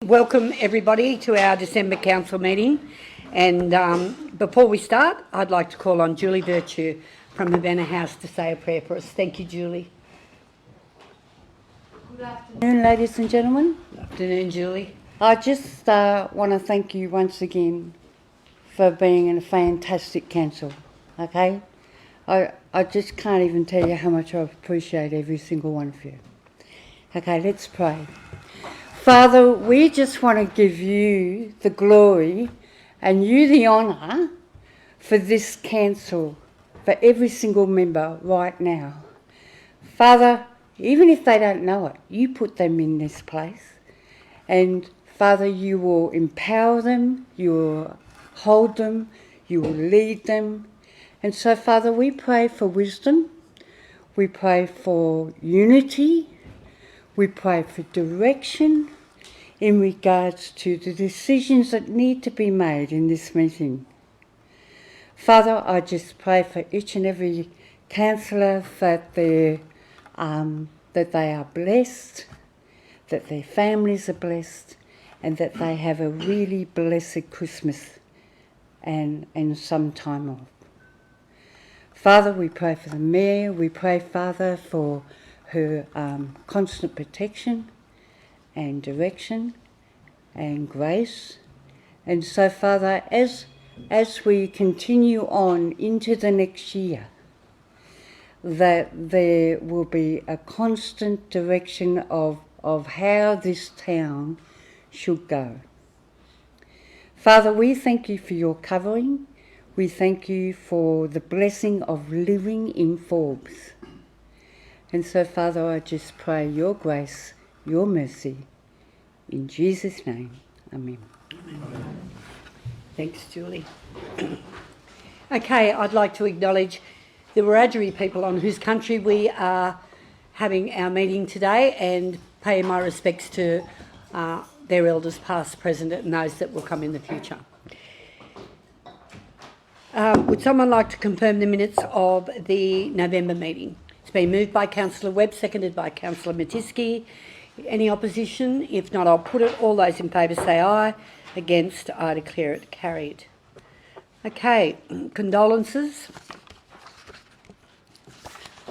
Welcome everybody to our December Council meeting, and before we start I'd like to call on Julie Virtue from the Banner House to say a prayer for us. Thank you, Julie. Good afternoon, ladies and gentlemen. Good afternoon, Julie. I just want to thank you once again for being in a fantastic council, okay? I just can't even tell you how much I appreciate every single one of you. Okay, let's pray. Father, we just want to give you the glory and you the honour for this council, for every single member right now. Father, even if they don't know it, you put them in this place. And Father, you will empower them, you will hold them, you will lead them. And so, Father, we pray for wisdom, we pray for unity, we pray for direction in regards to the decisions that need to be made in this meeting. Father, I just pray for each and every councillor that they are blessed, that their families are blessed, and that they have a really blessed Christmas and some time off. Father, we pray for the Mayor. We pray, Father, for her constant protection and direction and grace. And so, Father, as we continue on into the next year, that there will be a constant direction of how this town should go. Father, we thank you for your covering. We thank you for the blessing of living in Forbes. And so, Father, I just pray your grace, your mercy, in Jesus' name. Amen. Amen. Thanks, Julie. Okay, I'd like to acknowledge the Wiradjuri people on whose country we are having our meeting today and pay my respects to their elders past, present and those that will come in the future. Would someone like to confirm the minutes of the November meeting? It's been moved by Councillor Webb, seconded by Councillor Matiski. Any opposition? If not, I'll put it. All those in favour say aye. Against, I declare it carried. Okay, condolences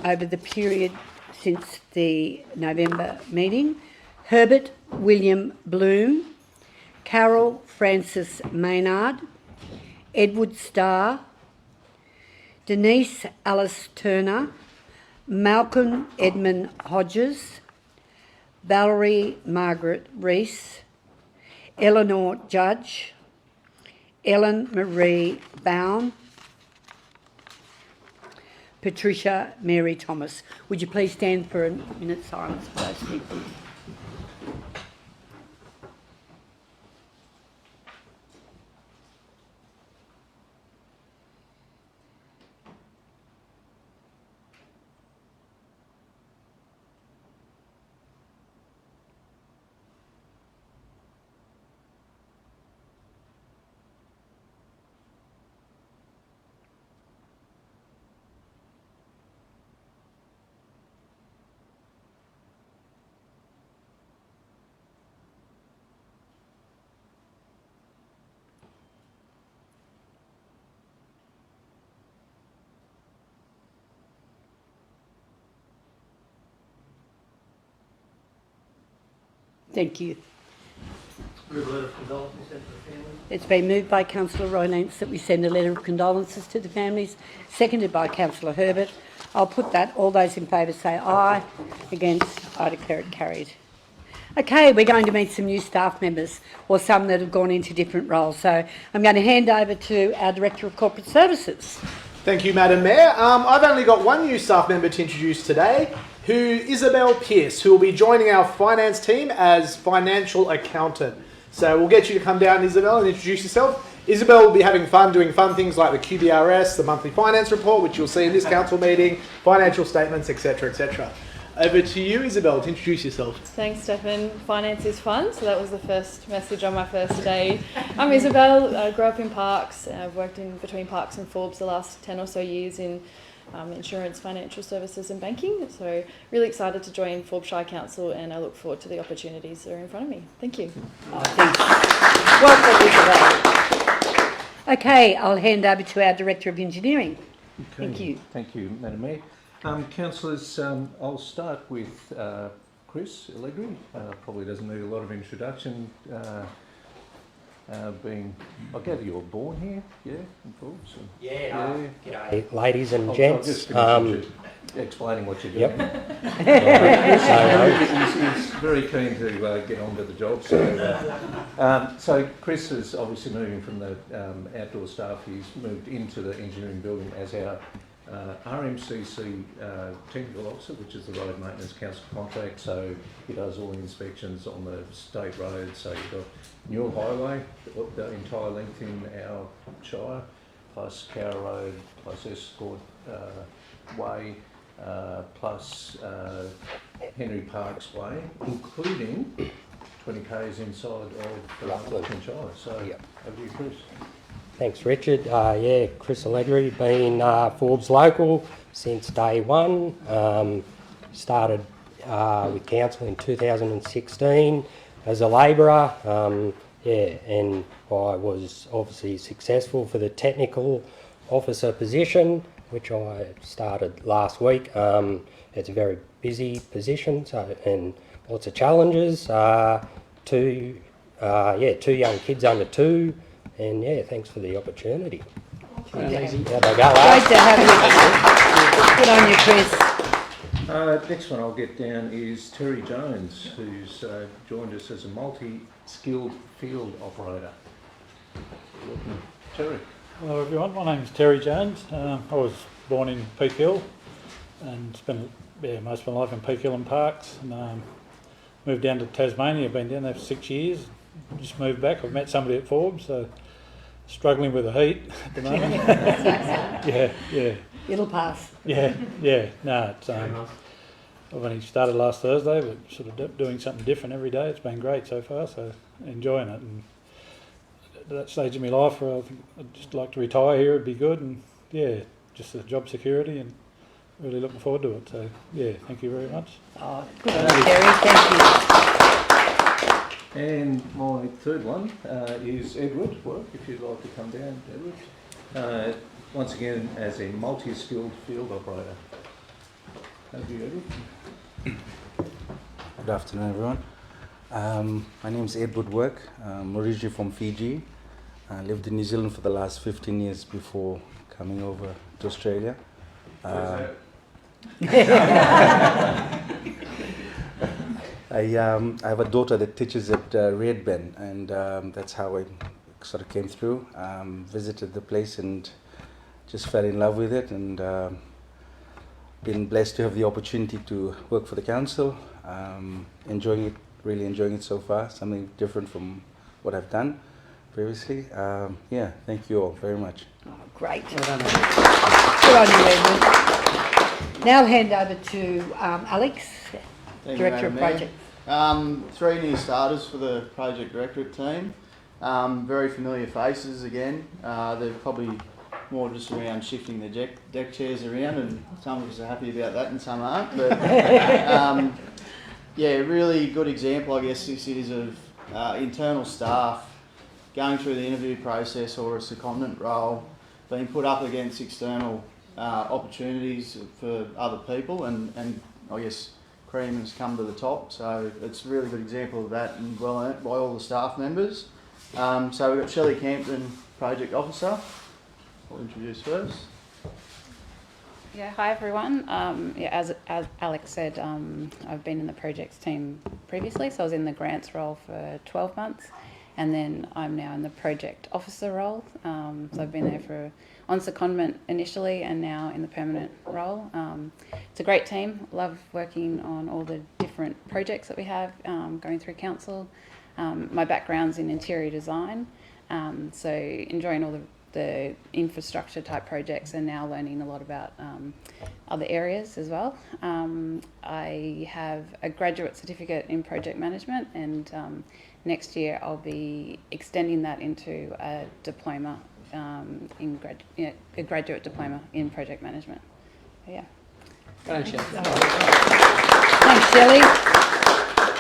over the period since the November meeting. Herbert William Bloom, Carol Francis Maynard, Edward Starr, Denise Alice Turner, Malcolm Edmund Hodges, Valerie Margaret Rees, Eleanor Judge, Ellen Marie Bown, Patricia Mary Thomas. Would you please stand for a minute's silence for those people? Thank you. Move a letter of condolences sent to the family. It's been moved by Councillor Roy Lentz that we send a letter of condolences to the families, seconded by Councillor Herbert. I'll put that. All those in favour say aye. Against, I declare it carried. Okay, we're going to meet some new staff members, or some that have gone into different roles. So I'm going to hand over to our Director of Corporate Services. Thank you, Madam Mayor. I've only got one new staff member to introduce today, who Isabel Pearce, who will be joining our finance team as financial accountant. So we'll get you to come down, Isabel, and introduce yourself. Isabel will be having fun doing fun things like the QBRS, the monthly finance report, which you'll see in this council meeting, financial statements, etc., etc. Over to you, Isabel, to introduce yourself. Thanks, Stefan. Finance is fun, so that was the first message on my first day. I'm Isabel. I grew up in Parkes. I've worked in between Parkes and Forbes the last 10 or so years in insurance, financial services and banking. So really excited to join Forbes Shire Council, and I look forward to the opportunities that are in front of me. Thank you. Welcome, Isabel. Okay, I'll hand over to our Director of Engineering. Okay. Thank you. Thank you, Madam Mayor. Councillors, I'll start with Chris Allegri. Probably doesn't need a lot of introduction. I gather you were born here, yeah, in Forbes? G'day, ladies and I'll gents. just finish explaining what you're doing. Yep. He's very keen to get on to the job. So Chris is obviously moving from the outdoor staff. He's moved into the engineering building as our RMCC technical officer, which is the Road Maintenance Council contract. So he does all the inspections on the state roads. So you've got Newell Highway, the entire length in our shire, plus Cowra Road, plus Escort Way, plus Henry Parks Way, including 20 k's inside of Lachlan Shire. So over to you, Chris. Thanks, Richard. Chris Allegri, been Forbes local since day one. Started with council in 2016 as a labourer. And I was obviously successful for the technical officer position, which I started last week. It's a very busy position, and lots of challenges. Two young kids under 2. And thanks for the opportunity. Great to have you. Good on you, Chris. Next one I'll get down is Terry Jones, who's joined us as a multi-skilled field operator. Welcome, Terry. Hello everyone, my name's Terry Jones. I was born in Peak Hill and spent most of my life in Peak Hill and Parks, and moved down to Tasmania. Been down there for 6 years. Just moved back. I've met somebody at Forbes, so struggling with the heat at the moment. yeah. It'll pass. Yeah. No, it's I've only started last Thursday, but sort of doing something different every day. It's been great so far, so enjoying it. And at that stage of my life where I think I'd just like to retire here, it'd be good. And just the job security, and really looking forward to it. So thank you very much. Oh, good on you, Terry. Thank you. And my third one is Edward Work, if you'd like to come down, Edward. Once again, as a multi-skilled field operator. Over to you, Edward. Good afternoon, everyone. My name is Edward Work. I'm originally from Fiji. I lived in New Zealand for the last 15 years before coming over to Australia. I have a daughter that teaches at Redben, and that's how I sort of came through. Visited the place and just fell in love with it, and been blessed to have the opportunity to work for the council. Enjoying it, really enjoying it so far. Something different from what I've done previously. Thank you all very much. Oh, great. Good on you, Edward. Now hand over to Alex, Director of Projects. 3 new starters for the Project Directorate team. Very familiar faces again. They're probably more just around shifting the deck chairs around, and some of us are happy about that and some aren't. But really good example, I guess, this is of internal staff going through the interview process or a secondment role, being put up against external opportunities for other people, and I guess cream has come to the top. So it's a really good example of that, and well earned by all the staff members. So we've got Shelley Campton, Project Officer. I'll introduce first. Yeah, hi everyone. As Alex said, I've been in the projects team previously, so I was in the grants role for 12 months, and then I'm now in the project officer role. So I've been there on secondment initially, and now in the permanent role. It's a great team. Love working on all the different projects that we have going through council. My background's in interior design, so enjoying all the infrastructure type projects, and now learning a lot about other areas as well. I have a graduate certificate in project management, and next year I'll be extending that into a diploma, a graduate diploma in project management. yeah. Thanks, Shelley.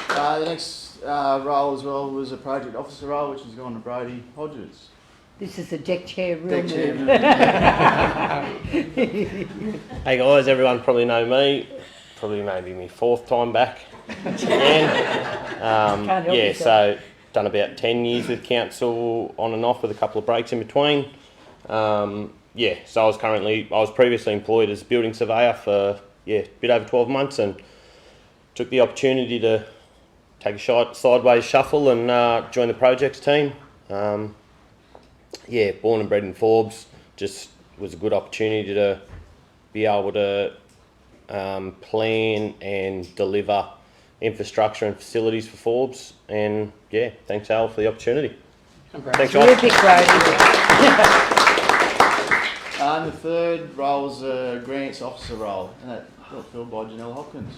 The next role as well was a project officer role, which has gone to Brody Hodges. This is a deck chair room. Deck chair. Hey guys, everyone probably know me. Probably maybe my 4th time back again. Can't help Yeah, yourself. so done about 10 years with council on and off with a couple of breaks in between. Yeah, so I was previously employed as a building surveyor for a bit over 12 months and took the opportunity to take a sideways shuffle and join the projects team. Yeah, born and bred in Forbes, just was a good opportunity to be able to plan and deliver infrastructure and facilities for Forbes. And yeah, thanks Al for the opportunity. Thanks, guys. Terrific, Brody. And the third role was a grants officer role, and that got filled by Janelle Hopkins.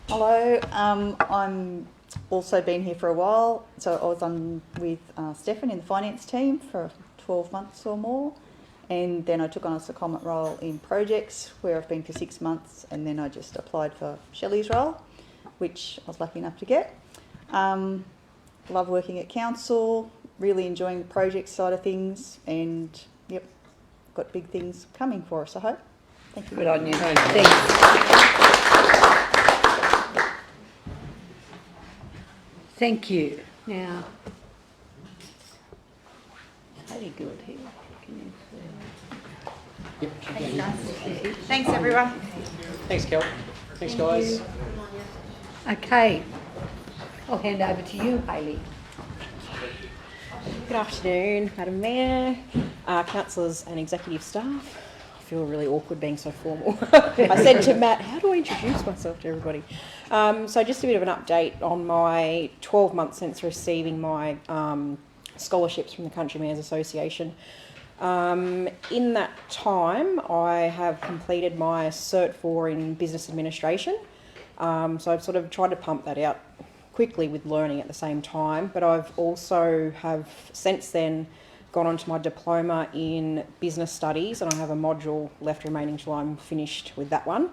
Hello, I'm also been here for a while. So I was on with Stefan in the finance team for 12 months or more, and then I took on a secondment role in projects where I've been for 6 months, and then I just applied for Shelley's role, which I was lucky enough to get. Love working at council, really enjoying the project side of things, and yep, got big things coming for us, I hope. Thank you. Good on you. Thanks. Thank you. Now, very good here. Can you see? Thanks, everyone. Thanks, Kel. Thanks, guys. Okay. I'll hand over to you, Hayley. Good afternoon, Madam Mayor, councillors and executive staff. I feel really awkward being so formal. I said to Matt, how do I introduce myself to everybody? So just a bit of an update on my 12 months since receiving my scholarships from the Country Mayors Association. In that time, I have completed my Cert 4 in Business Administration. So I've sort of tried to pump that out quickly with learning at the same time, but I've also since then gone on to my diploma in business studies, and I have a module left remaining till I'm finished with that one.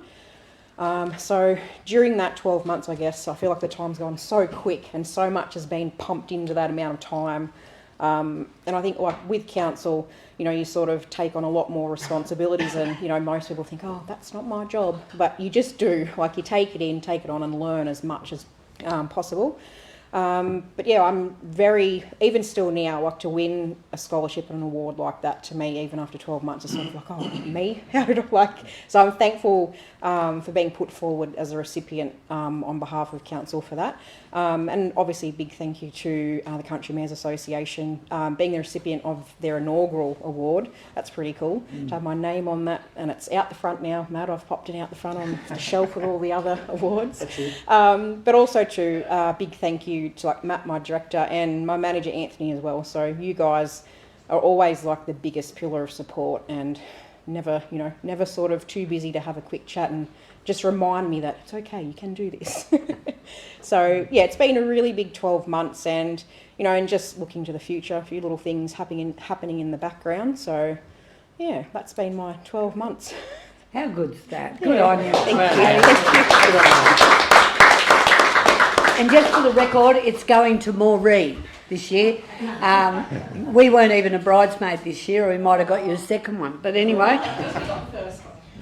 So during that 12 months, I guess, I feel like the time's gone so quick and so much has been pumped into that amount of time. And I think like with council, you know, you sort of take on a lot more responsibilities, and, you know, most people think, oh, that's not my job, but you just do. Like, you take it on and learn as much as possible. But yeah, I'm even still now, like, to win a scholarship and an award like that, to me, even after 12 months, it's sort of like, oh, me? How did I so I'm thankful for being put forward as a recipient on behalf of council for that. And obviously a big thank you to the Country Mayors Association, being the recipient of their inaugural award. That's pretty cool to have my name on that, and it's out the front now. Matt, I've popped it out the front on the shelf with all the other awards. But also to big thank you to like Matt, my director, and my manager Anthony as well. So you guys are always like the biggest pillar of support, and never sort of too busy to have a quick chat and just remind me that it's okay, you can do this. So yeah, it's been a really big 12 months, and and just looking to the future, a few little things happening in the background. So yeah, that's been my 12 months. How good's that? Good on you. Thank you. And just for the record, it's going to Maureen this year. We weren't even a bridesmaid this year, or we might have got you a second one. But anyway.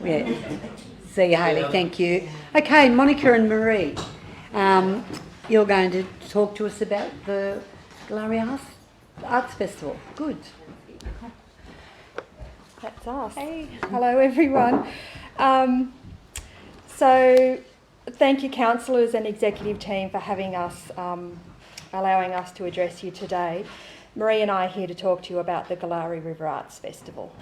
Yeah. See you, Hayley. Thank you. Okay, Monica and Marie, you're going to talk to us about the Galari Arts Festival. Good. That's us. Hey, hello everyone. So thank you councillors and executive team for having us, allowing us to address you today. Marie and I are here to talk to you about the Galari River Arts Festival.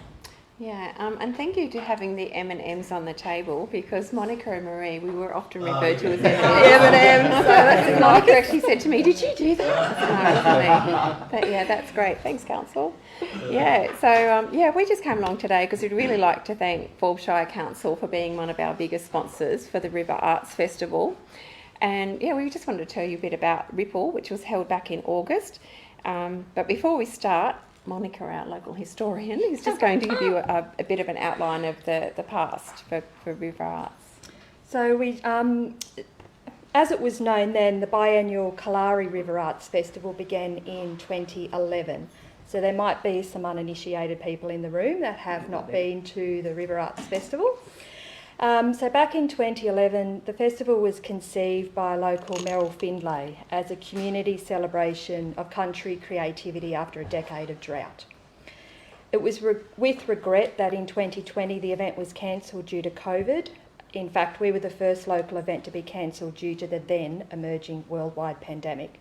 Yeah, and thank you to having the M&Ms on the table, because Monica and Marie, we were often referred to as M&Ms. So that's Monica actually said to me, "Did you do that?" I said, "No, it was me." But yeah, that's great. Thanks, Council. Yeah, so we just came along today because we'd really like to thank Forbes Council for being one of our biggest sponsors for the River Arts Festival. And yeah, we just wanted to tell you a bit about Ripple, which was held back in August. But before we start, Monica, our local historian, is just going to give you a bit of an outline of the past for River Arts. So as it was known then, the biannual Kalari River Arts Festival began in 2011. So there might be some uninitiated people in the room that have not been to the River Arts Festival. So back in 2011, the festival was conceived by local Merrill Findlay as a community celebration of country creativity after a decade of drought. It was with regret that in 2020 the event was cancelled due to COVID. In fact, we were the first local event to be cancelled due to the then emerging worldwide pandemic.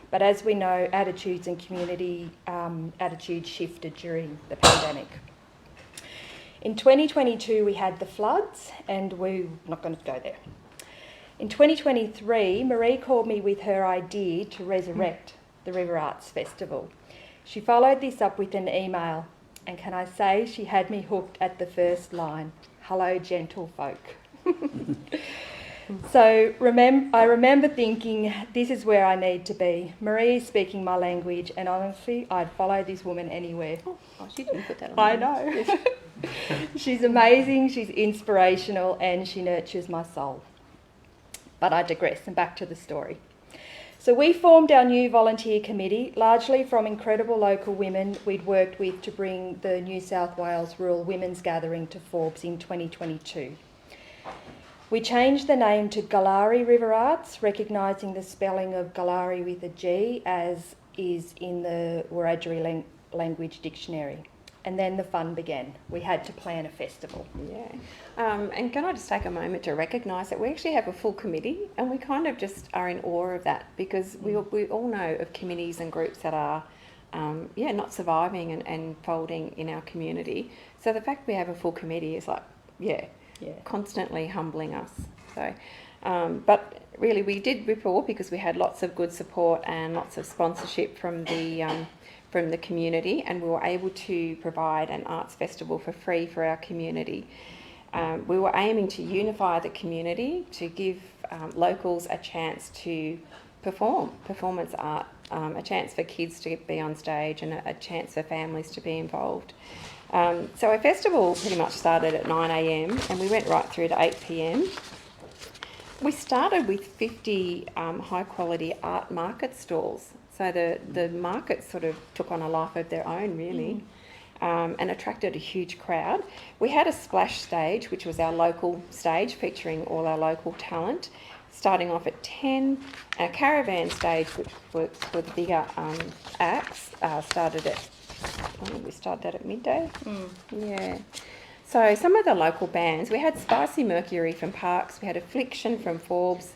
But as we know, attitudes and community attitudes shifted during the pandemic. In 2022, we had the floods, and we're not going to go there. In 2023, Marie called me with her idea to resurrect the River Arts Festival. She followed this up with an email, and can I say she had me hooked at the first line, "Hello, gentle folk." So I remember thinking, this is where I need to be. Marie is speaking my language, and honestly, I'd follow this woman anywhere. Oh, she didn't put that on. I know. She's amazing, she's inspirational, and she nurtures my soul. But I digress, and back to the story. So we formed our new volunteer committee, largely from incredible local women we'd worked with to bring the New South Wales Rural Women's Gathering to Forbes in 2022. We changed the name to Galari River Arts, recognising the spelling of Galari with a G as is in the Wiradjuri language dictionary. And then the fun began. We had to plan a festival. Yeah. And can I just take a moment to recognise that we actually have a full committee, and we kind of just are in awe of that, because we all know of committees and groups that are not surviving and folding in our community. So the fact we have a full committee is like, constantly humbling us. So, but really we did report because we had lots of good support and lots of sponsorship from the community, and we were able to provide an arts festival for free for our community. We were aiming to unify the community, to give locals a chance to performance art, a chance for kids to be on stage, and a chance for families to be involved. So our festival pretty much started at 9 a.m. and we went right through to 8 p.m. We started with 50 high quality art market stalls. So the market sort of took on a life of their own, really, and attracted a huge crowd. We had a splash stage, which was our local stage featuring all our local talent, starting off at 10. A caravan stage, which was for the bigger acts, started at midday. Yeah. So some of the local bands, we had Spicy Mercury from Parkes, we had Affliction from Forbes,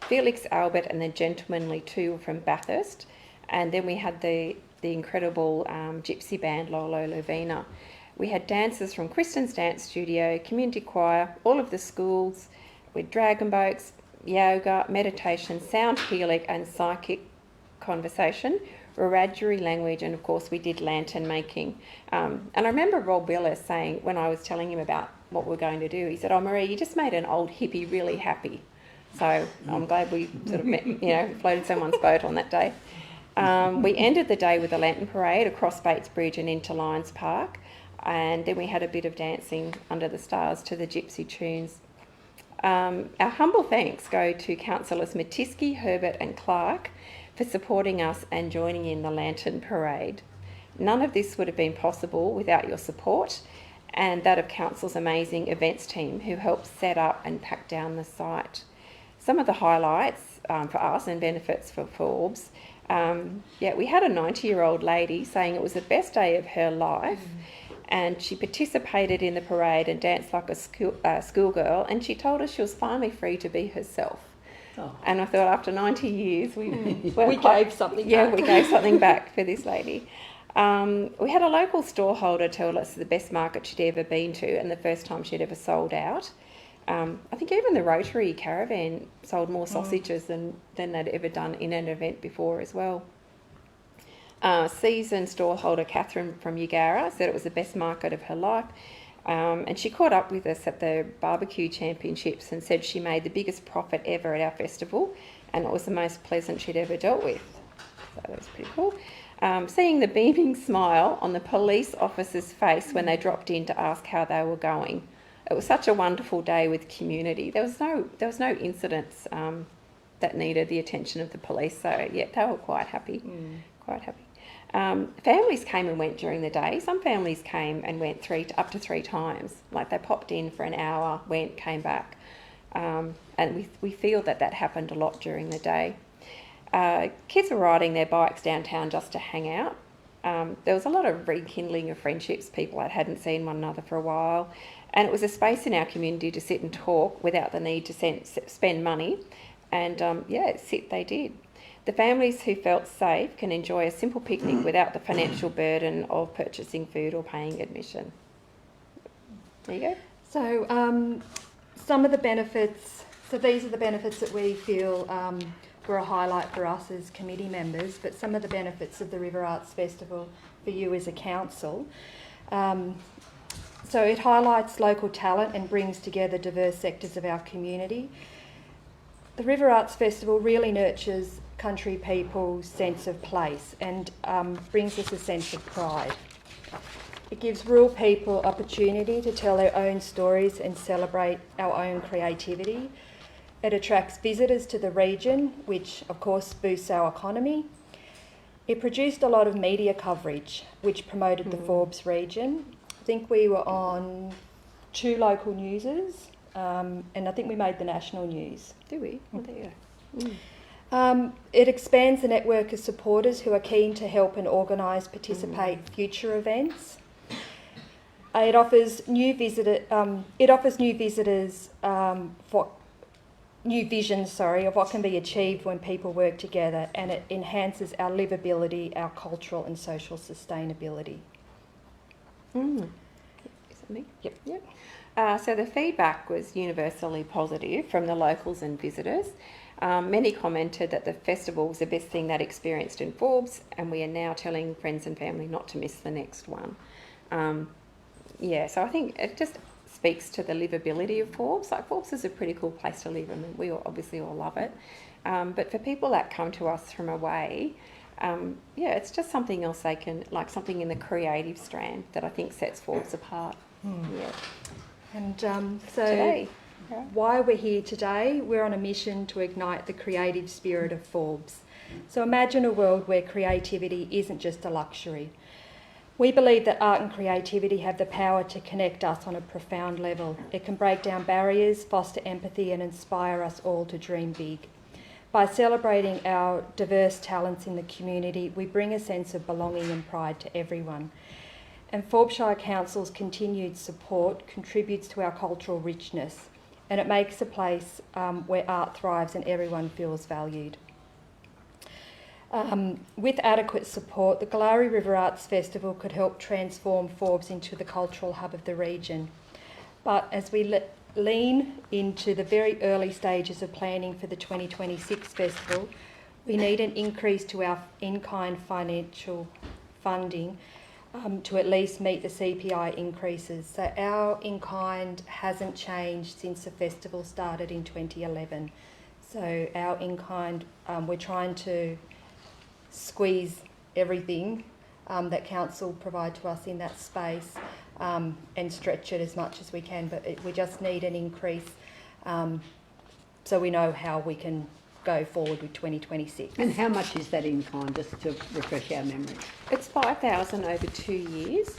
Felix Albert and the Gentlemanly Two from Bathurst, and then we had the incredible gypsy band Lolo Lovina. We had dancers from Kristen's Dance Studio, community choir, all of the schools, with dragon boats, yoga, meditation, sound healing and psychic conversation, Wiradjuri language, and of course we did lantern making. And I remember Rob Willis saying, when I was telling him about what we're going to do, he said, "Oh Marie, you just made an old hippie really happy." So I'm glad we sort of floated someone's boat on that day. We ended the day with a lantern parade across Bates Bridge and into Lions Park, and then we had a bit of dancing under the stars to the gypsy tunes. Our humble thanks go to Councillors Matisky, Herbert and Clark for supporting us and joining in the lantern parade. None of this would have been possible without your support and that of Council's amazing events team who helped set up and pack down the site. Some of the highlights for us and benefits for Forbes, we had a 90-year-old lady saying it was the best day of her life, and she participated in the parade and danced like a schoolgirl, and she told us she was finally free to be herself. Oh. And I thought after 90 years, we gave something back. Yeah, we gave something back for this lady. We had a local storeholder tell us the best market she'd ever been to and the first time she'd ever sold out. I think even the Rotary Caravan sold more sausages than they'd ever done in an event before as well. Seasoned storeholder Catherine from Ugara said it was the best market of her life. And she caught up with us at the barbecue championships and said she made the biggest profit ever at our festival, and it was the most pleasant she'd ever dealt with. So that was pretty cool. Seeing the beaming smile on the police officer's face when they dropped in to ask how they were going. It was such a wonderful day with community. There was no incidents that needed the attention of the police. So yeah, they were quite happy. Quite happy. Families came and went during the day. Some families came and went up to three times. Like they popped in for an hour, went, came back. And we feel that happened a lot during the day. Kids were riding their bikes downtown just to hang out. There was a lot of rekindling of friendships, people that hadn't seen one another for a while. And it was a space in our community to sit and talk without the need to spend money. And sit they did. The families who felt safe can enjoy a simple picnic without the financial burden of purchasing food or paying admission. There you go. So some of the benefits, so these are the benefits that we feel were a highlight for us as committee members, but some of the benefits of the River Arts Festival for you as a council. So it highlights local talent and brings together diverse sectors of our community. The River Arts Festival really nurtures country people's sense of place and brings us a sense of pride. It gives rural people opportunity to tell their own stories and celebrate our own creativity. It attracts visitors to the region, which of course boosts our economy. It produced a lot of media coverage, which promoted the Forbes region. I think we were on 2 local newses, and I think we made the national news. Do we? Oh, there you go. It expands the network of supporters who are keen to help and organise, participate future events. It offers new visitors new visions, of what can be achieved when people work together, and it enhances our livability, our cultural and social sustainability. Is it me? Yep. So the feedback was universally positive from the locals and visitors. Many commented that the festival was the best thing they'd experienced in Forbes, and we are now telling friends and family not to miss the next one. So I think it just speaks to the livability of Forbes. Like, Forbes is a pretty cool place to live. I mean, we obviously all love it. But for people that come to us from away, it's just something else they can, like something in the creative strand that I think sets Forbes apart. Yeah. And Today. Why we're here today, we're on a mission to ignite the creative spirit of Forbes. So imagine a world where creativity isn't just a luxury. We believe that art and creativity have the power to connect us on a profound level. It can break down barriers, foster empathy and inspire us all to dream big. By celebrating our diverse talents in the community, we bring a sense of belonging and pride to everyone. And Forbes Council's continued support contributes to our cultural richness, and it makes a place where art thrives and everyone feels valued. With adequate support, the Kalari River Arts Festival could help transform Forbes into the cultural hub of the region. But as we lean into the very early stages of planning for the 2026 festival, we need an increase to our in-kind financial funding to at least meet the CPI increases. So our in-kind hasn't changed since the festival started in 2011. So our in-kind, we're trying to squeeze everything that council provide to us in that space and stretch it as much as we can, but we just need an increase so we know how we can go forward with 2026. And how much is that in kind, just to refresh our memory? It's 5,000 over 2 years.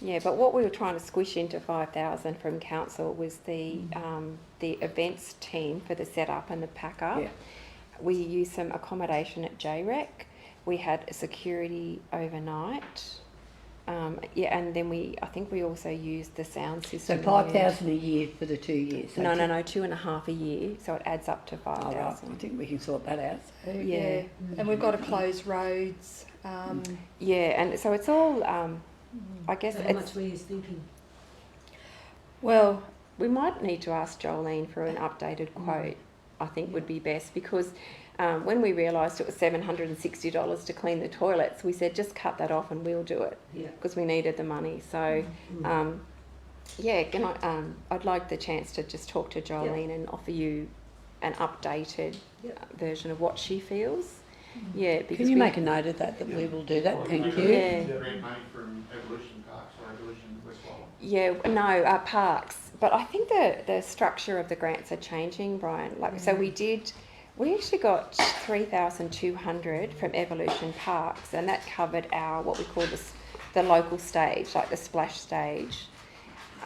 Yeah, but what we were trying to squish into 5,000 from council was the events team for the setup and the pack up. Yeah. We used some accommodation at JREC. We had security overnight. And then I think we also used the sound system. So 5,000 a year for the 2 years? So No, 2.5 a year, so it adds up to 5,000. Oh, right. I think we can sort that out. So, yeah. And we've got to close roads. And so it's all, I guess... So how much were you thinking? Well, we might need to ask Jolene for an updated quote, I think would be best, because when we realised it was $760 to clean the toilets, we said just cut that off and we'll do it, because we needed the money. So, I'd like the chance to just talk to Jolene and offer you an updated version of what she feels. Yeah, because Can you we- make a note of that we will do that? Thank you. Yeah. Grant money from Evolution Parks or Evolution Westwall. Yeah, no, parks. But I think the structure of the grants are changing, Brian. Like, so we actually got 3,200 from Evolution Parks, and that covered our, what we call the local stage, like the splash stage.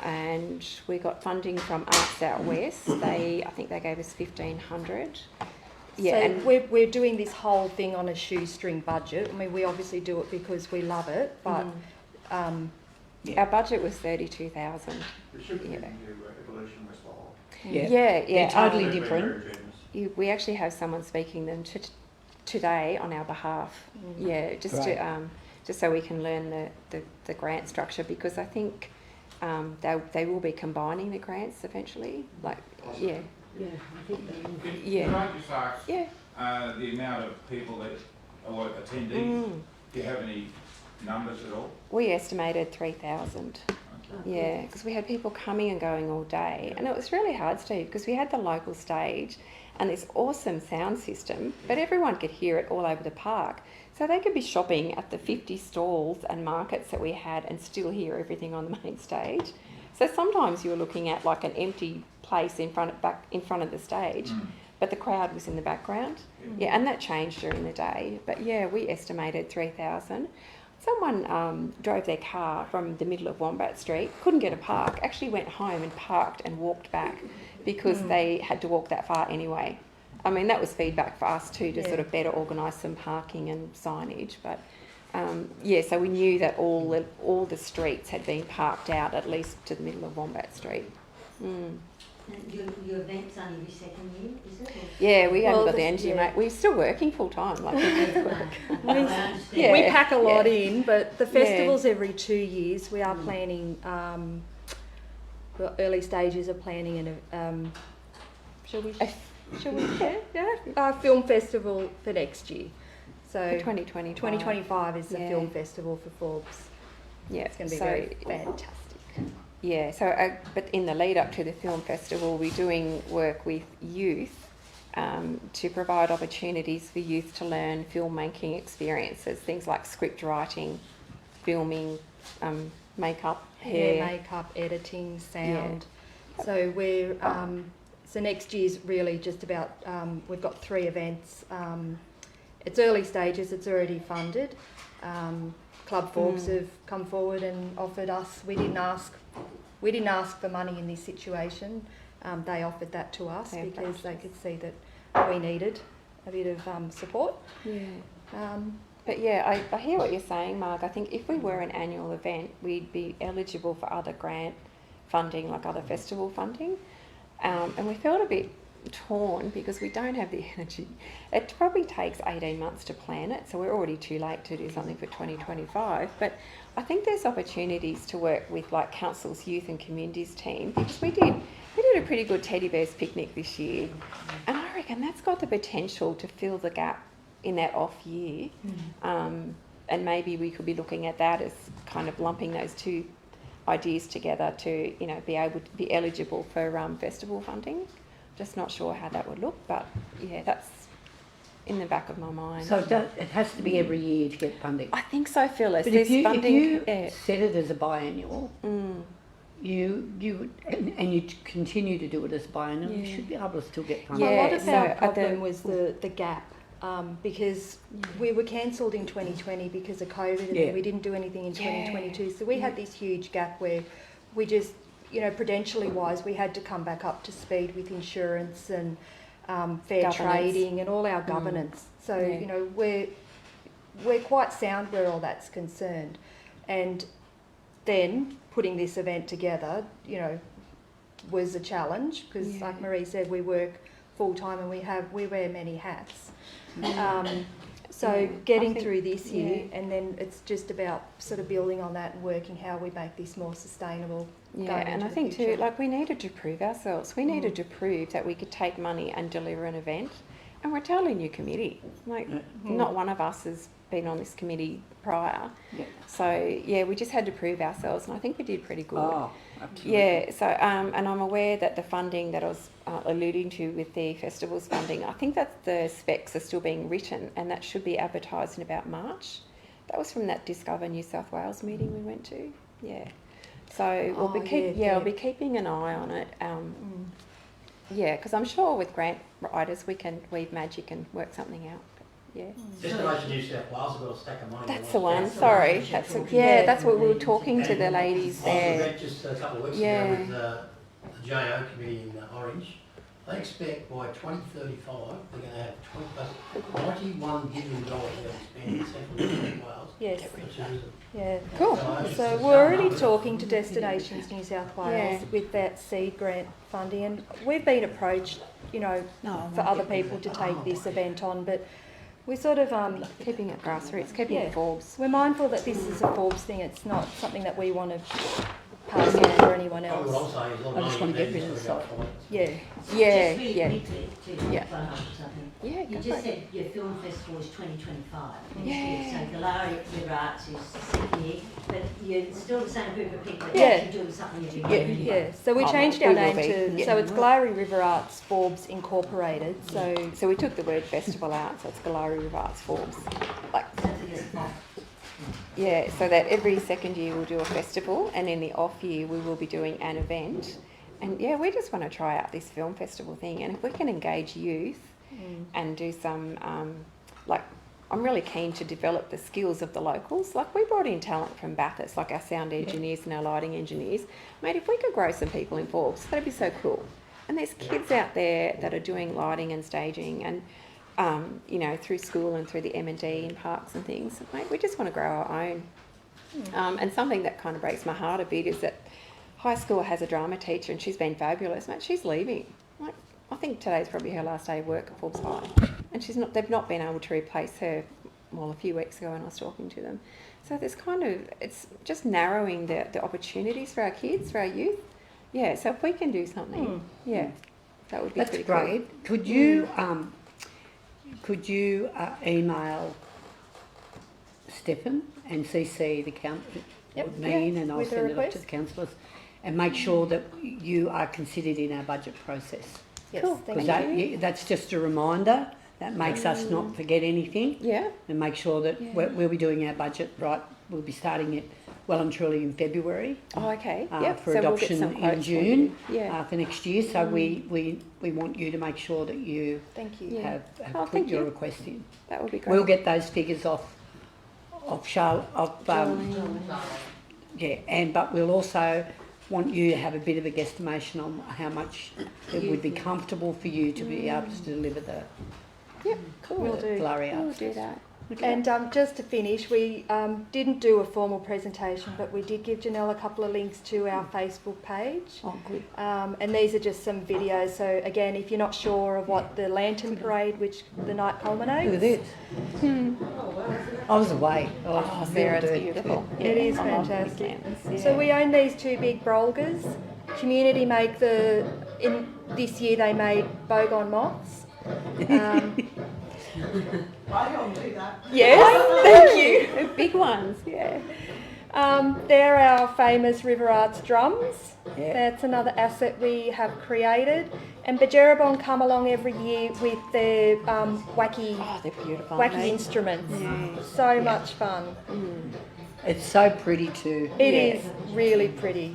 And we got funding from Arts Out West. I think they gave us 1,500. Yeah, so and we're doing this whole thing on a shoestring budget. I mean, we obviously do it because we love it, but our budget was 32,000. It should be Yeah. new Evolution Westwall. Yeah. They're totally different. We actually have someone speaking them today on our behalf. Yeah, just so we can learn the grant structure, because I think they will be combining the grants eventually. Like, yeah. Yeah, I think they will. Yeah. Can I just ask Yeah. the amount of people that or attendees? Do you have any numbers at all? We estimated 3,000. Yeah, because we had people coming and going all day, and it was really hard, Steve, because we had the local stage and this awesome sound system, but everyone could hear it all over the park. So they could be shopping at the 50 stalls and markets that we had and still hear everything on the main stage. So sometimes you were looking at like an empty place in front of the stage, but the crowd was in the background. Yeah, and that changed during the day. But yeah, we estimated 3,000. Someone drove their car from the middle of Wombat Street, couldn't get a park, actually went home and parked and walked back because they had to walk that far anyway. I mean, that was feedback for us too, to sort of better organise some parking and signage. But so we knew that all the streets had been parked out at least to the middle of Wombat Street. Your event's only every second year, is it? Yeah, we haven't got the energy, mate. We're still working full time. Like we pack a lot in, but the festival's every 2 years. We are planning. The early stages of planning shall we? Film festival for next year. So For 2025. 2025 is the film festival for Forbes. Yeah, it's going to be very fantastic. Yeah, so but in the lead up to the film festival, we're doing work with youth to provide opportunities for youth to learn filmmaking experiences, things like script writing, filming, makeup, hair, makeup, editing, sound. Yeah. So we're so next year's really just about we've got 3 events. It's early stages. It's already funded. Club Forbes have come forward and offered us. We didn't ask for money in this situation. They offered that to us because they could see that we needed a bit of support. Yeah. But yeah, I hear what you're saying, Mark. I think if we were an annual event, we'd be eligible for other grant funding, like other festival funding. And we felt a bit torn because we don't have the energy. It probably takes 18 months to plan it, so we're already too late to do something for 2025. But I think there's opportunities to work with like Council's Youth and Communities team, because we did a pretty good Teddy Bears picnic this year, and I reckon that's got the potential to fill the gap in that off year. And maybe we could be looking at that as kind of lumping those two ideas together to, be able to be eligible for festival funding. Just not sure how that would look, but yeah, that's in the back of my mind. So it has to be every year to get funding? I think so, Phyllis. But if you set it as a biannual, you continue to do it as biannual, you should be able to still get funding. A lot of our problem was the gap. Because we were cancelled in 2020 because of COVID, and then we didn't do anything in 2022. So we had this huge gap where we just, prudentially wise, we had to come back up to speed with insurance and fair trading and all our governance. So, we're quite sound where all that's concerned. And then putting this event together, was a challenge because, like Marie said, we work full time and we wear many hats. So getting through this year, and then it's just about sort of building on that and working how we make this more sustainable. Yeah, and I think too, like we needed to prove ourselves. We needed to prove that we could take money and deliver an event. And we're a totally new committee. Like, not one of us has been on this committee prior. Yeah. So, yeah, we just had to prove ourselves, and I think we did pretty good. Oh, absolutely. Yeah, so, and I'm aware that the funding that I was alluding to with the festivals funding, I think that the specs are still being written, and that should be advertised in about March. That was from that Discover New South Wales meeting we went to. Yeah. So we'll be keeping an eye on it. Yeah, because I'm sure with grant writers we can weave magic and work something out. But, yeah. Destination New South Wales have got a stack of money. That's the one. Sorry, that's what we were talking to the ladies there. I was just a couple of weeks ago with the JO committee in Orange. They expect by 2035 they're going to have $91 billion they'll spend in Central New South Wales. Yes. For tourism. Yeah. Cool. So we're already talking to Destinations New South Wales with that seed grant funding, and we've been approached, you know, for other people to take this event on, but we're sort of keeping it grassroots, keeping it Forbes. We're mindful that this is a Forbes thing. It's not something that we want to pass on for anyone else. What I'm saying is a lot of I just money want to get rid is of the sort site. of Yeah. Just really quickly to Yeah. follow up with something. Yeah, You go just for it. said your film festival is 2025 next Yeah. year. So Galari River Arts is second year, but you're still the same group of people that Yeah. actually doing something every year. Yeah. So we changed our name to, so it's Galari River Arts Forbes Incorporated. So we took the word festival out, so it's Galari River Arts Forbes. Like, yeah, so that every second year we'll do a festival, and in the off year we will be doing an event. And yeah, we just want to try out this film festival thing, and if we can engage youth and do some, like, I'm really keen to develop the skills of the locals. Like, we brought in talent from Bathurst, like our sound engineers and our lighting engineers. Mate, if we could grow some people in Forbes, that'd be so cool. And there's kids out there that are doing lighting and staging, and you know, through school and through the M&D and parks and things. Mate, we just want to grow our own. And something that kind of breaks my heart a bit is that high school has a drama teacher, and she's been fabulous. Mate, she's leaving. Like, I think today's probably her last day of work at Forbes High, and they've not been able to replace her. Well, a few weeks ago when I was talking to them. So there's it's just narrowing the opportunities for our kids, for our youth. Yeah, so if we can do something, that would be That's pretty great. cool. Could you email Stefan and CC the council, and I'll with the send it off to request. the councillors, and make sure that you are considered in our budget process. Yes, Cool. thank you. That's just a reminder. That makes us not forget anything. Yeah. And make sure that we'll be doing our budget right. We'll be starting it well and truly in February. Oh, okay. For So we'll adoption get some in quotes for June you. Yeah. for next year. So we want you to make sure that you Thank you. have Oh, put thank your you. request in. That would be great. We'll get those figures off Charlotte, but we'll also want you to have a bit of a guesstimation on how much it would be comfortable for you to be able to deliver the Cool. Will do. Galari We'll Arts do Festival. that. And just to finish, we didn't do a formal presentation, but we did give Janelle a couple of links to our Facebook page. Oh, good. And these are just some videos. So again, if you're not sure of what the Lantern Parade, which the night culminates. Look at this. I was away. Oh, Sarah, it's beautiful. It is I love fantastic. weekends. So we own these two big brolgas. Community make this year they made Bogon moths. I don't do that. Yes, thank you. The big ones, yeah. They're our famous River Arts drums. Yeah. That's another asset we have created. And Bajerabon come along every year with their wacky, they're beautiful, wacky aren't they? instruments. Yeah. So much fun. It's so pretty too. It is really pretty.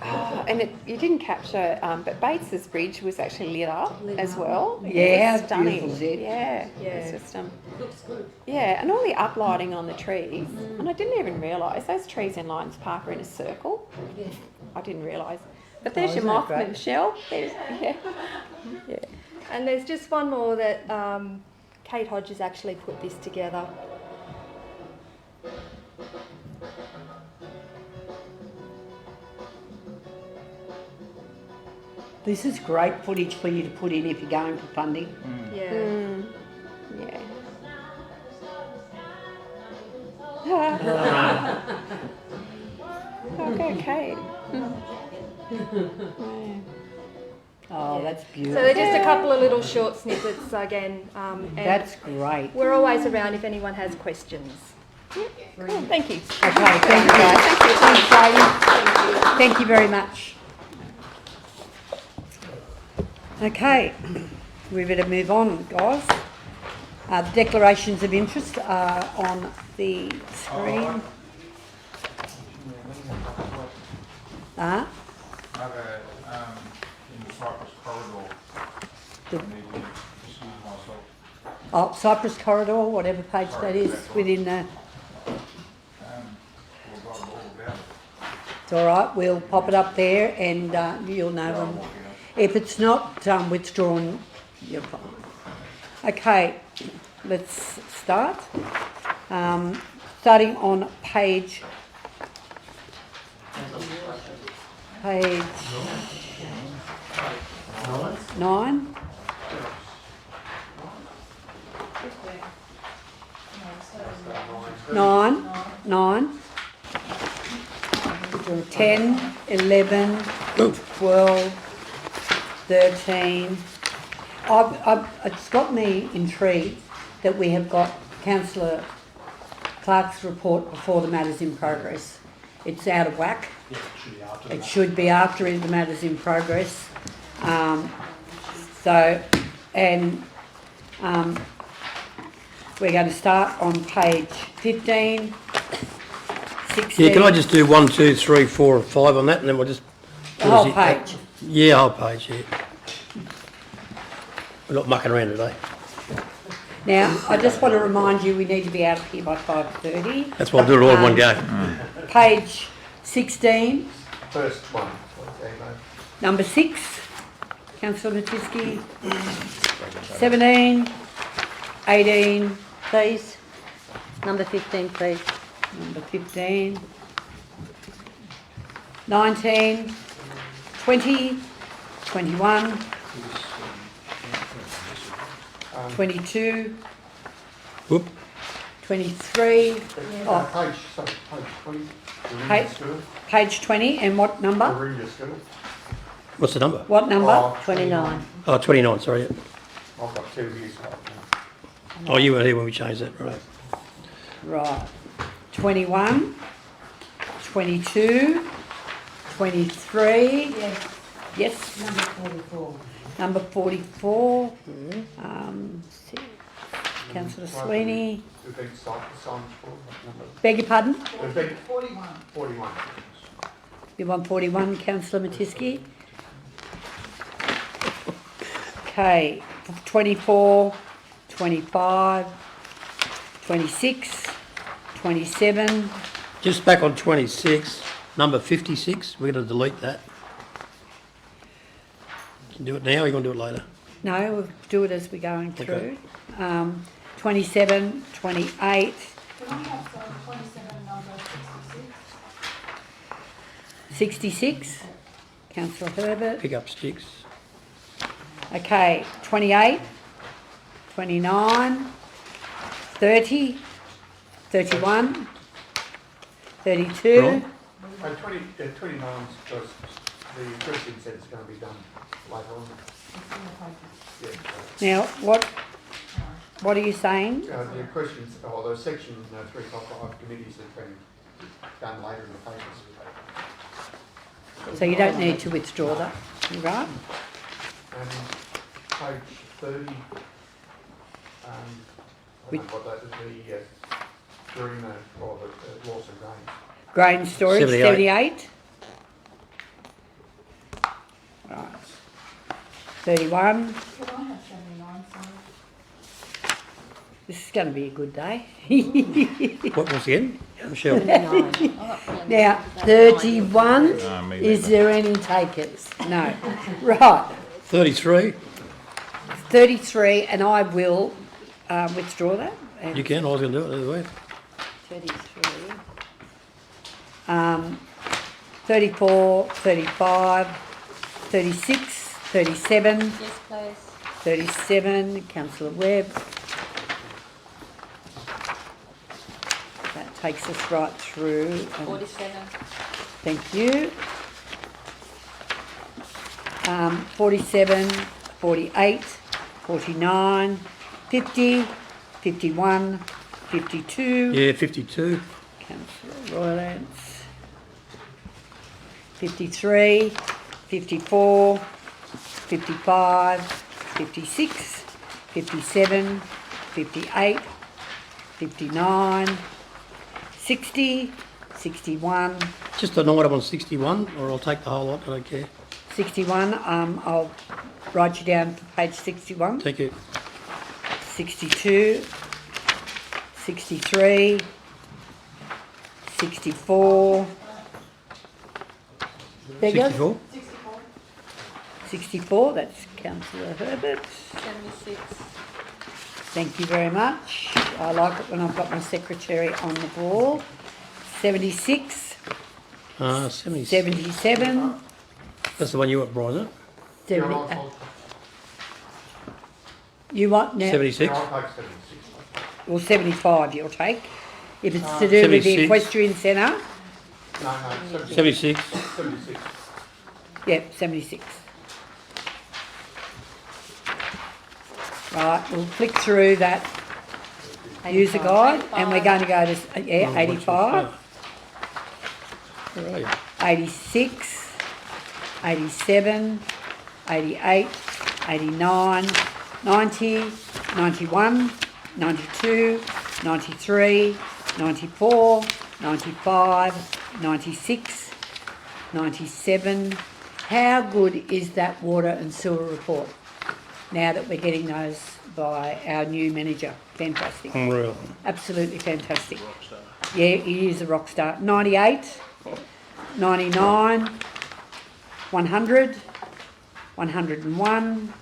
Oh, and you didn't capture, but Bates's Bridge was actually lit up as well. Yeah, It was how stunning. beautiful is it? Yeah, Yeah. It's just, Looks good. yeah, and all the uplighting on the trees. And I didn't even realise those trees in Lions Park are in a circle. Yeah. I didn't realise. But there's Oh, your isn't that Mothman great? shell. Yeah. And there's just one more that Kate Hodges actually put this together. This is great footage for you to put in if you're going for funding. Yeah. Yeah. Okay, Kate. Oh, that's So beautiful. they're just a couple of little short snippets again. And That's great. we're always around if anyone has questions. Cool. Thank you. Okay, thank you. Thanks, ladies. Thank you very much. Okay, we better move on, guys. The declarations of interest are on the screen. Another, in the Cypress corridor. The- I need to excuse myself. Oh, Cypress Corridor, whatever page that is, within the... We've got it all about it. It's all right, we'll pop it up there and you'll know when... If it's not withdrawn, you're fine. Okay, let's start. Starting on page 9. Nine. 10, 11, 12, 13. It's got me intrigued that we have got Councillor Clark's report before the matters in progress. It's out of whack. It should be after the matters in progress. We're going to start on page 15, 16. Yeah, can I just do 1, 2, 3, 4 and 5 on that and then we'll just... The whole page? Yeah, whole page, yeah. We're not mucking around today. Now, I just want to remind you we need to be out of here by 5:30. That's why I'll do it all in one go. Page 16. First one. Number 6, Councillor Matisky. 17, 18, please. Number 15, please. Number 15. 19, 20, 21, 22, Whoop. 23, Page 20. page 20, and what number? Warringah School. What's the number? What number? Oh, 29. Oh, 29, sorry. Yeah. I've got 2 years left. Oh, you weren't here when we changed that, right. Right. 21, 22, 23. Yes. Yes. Number 44. Number 44. Councillor Sweeney. Beg your pardon? 41. 41. You want 41, Councillor Matisky? Okay, 24, 25, 26, 27. Just back on 26, number 56, we're going to delete that. You can do it now or you going to do it later? No, we'll do it as we're going Okay. through. 27, 28. Can I have 27 number 66? 66, Councillor Herbert. Pick up sticks. Okay, 28, 29, 30, 31, 32. Right. 29 because the question said it's going to be done later on. Yeah. Now, what are you saying? The questions, or the section 355 committees have been done later in the papers. So you don't need to withdraw that, right? Page 30, I don't know what that would be, during the loss of grain. Grain storage, 78. Right. 31. Can I have 79, sorry? This is going to be a good day. What was the end? Michelle? Now, 31. Is there any takers? No. Right. 33. 33, and I will withdraw that. And You can, I was going to do it either way. 33. 34, 35, 36, 37. Yes, please. 37, Councillor Webb. That takes us right through. and- 47. Thank you. 47, 48, 49, 50, 51, 52. Yeah, 52. Councillor Roylance. 53, 54, 55, 56, 57, 58, 59, 60, 61. Just an item on 61, or I'll take the whole lot, I don't care. 61, I'll write you down for page 61. Thank you. 62, 63, 64. There 64. 64, that's Councillor Herbert. 76. Thank you very much. I like it when I've got my secretary on the ball. 76. 76. 77. That's the one you want, Brian, isn't it? 70, you want now? 76. Well, 75 you'll take. If it's to do with the 76. equestrian centre. No, 76. 76. Yep, 76. Right, we'll flick through that user guide and we're going to go to 85, Where are you? 86, 87, 88, 89, 90, 91, 92, 93, 94, 95, 96, 97. How good is that water and sewer report now that we're getting those by our new manager? Fantastic. Unreal. Absolutely fantastic. Yeah, he is a rock star. 98, 99, 100, 101,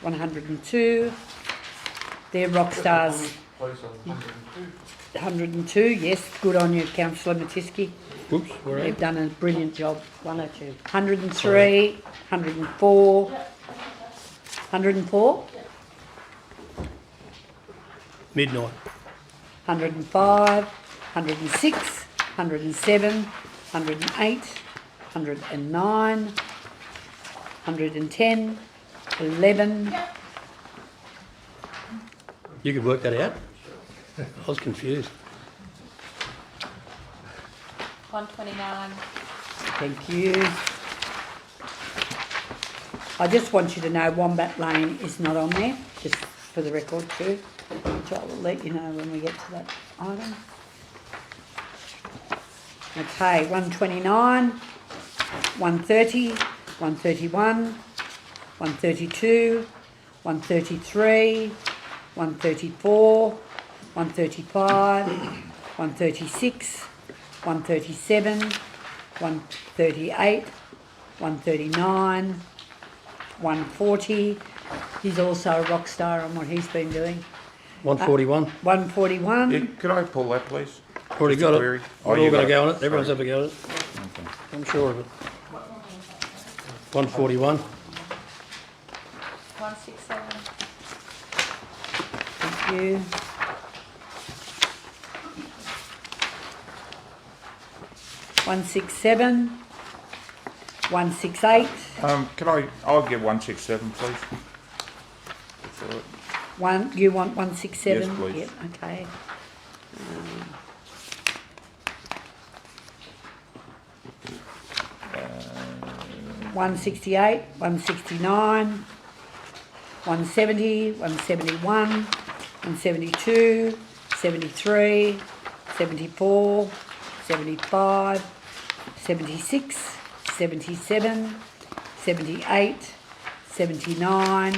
102. They're rock stars. 102, yes. Good on you, Councillor Matiski. Whoops, where are you? They've done a brilliant job. 102. 103, 104, 104, Midnight. 105, 106, 107, 108, 109, 110, 11. You could work that out? I was confused. 129. Thank you. I just want you to know Wombat Lane is not on there, just for the record too, which I will let you know when we get to that item. Okay, 129, 130, 131, 132, 133, 134, 135, 136, 137, 138, 139, 140. He's also a rock star on what he's been doing. 141. 141. Yeah, could I pull that, please? Already Just a got query. it. Oh, We're you all going got to go on it. it. Everyone's Sorry. have a go at it. Okay. I'm sure of it. 141. 167. Thank you. 167, 168, I'll get 167, please. That's all right. you want 167? Yes, please. Yep, okay. 168, 169, 170, 171, 172, 73, 74, 75, 76, 77, 78, 79,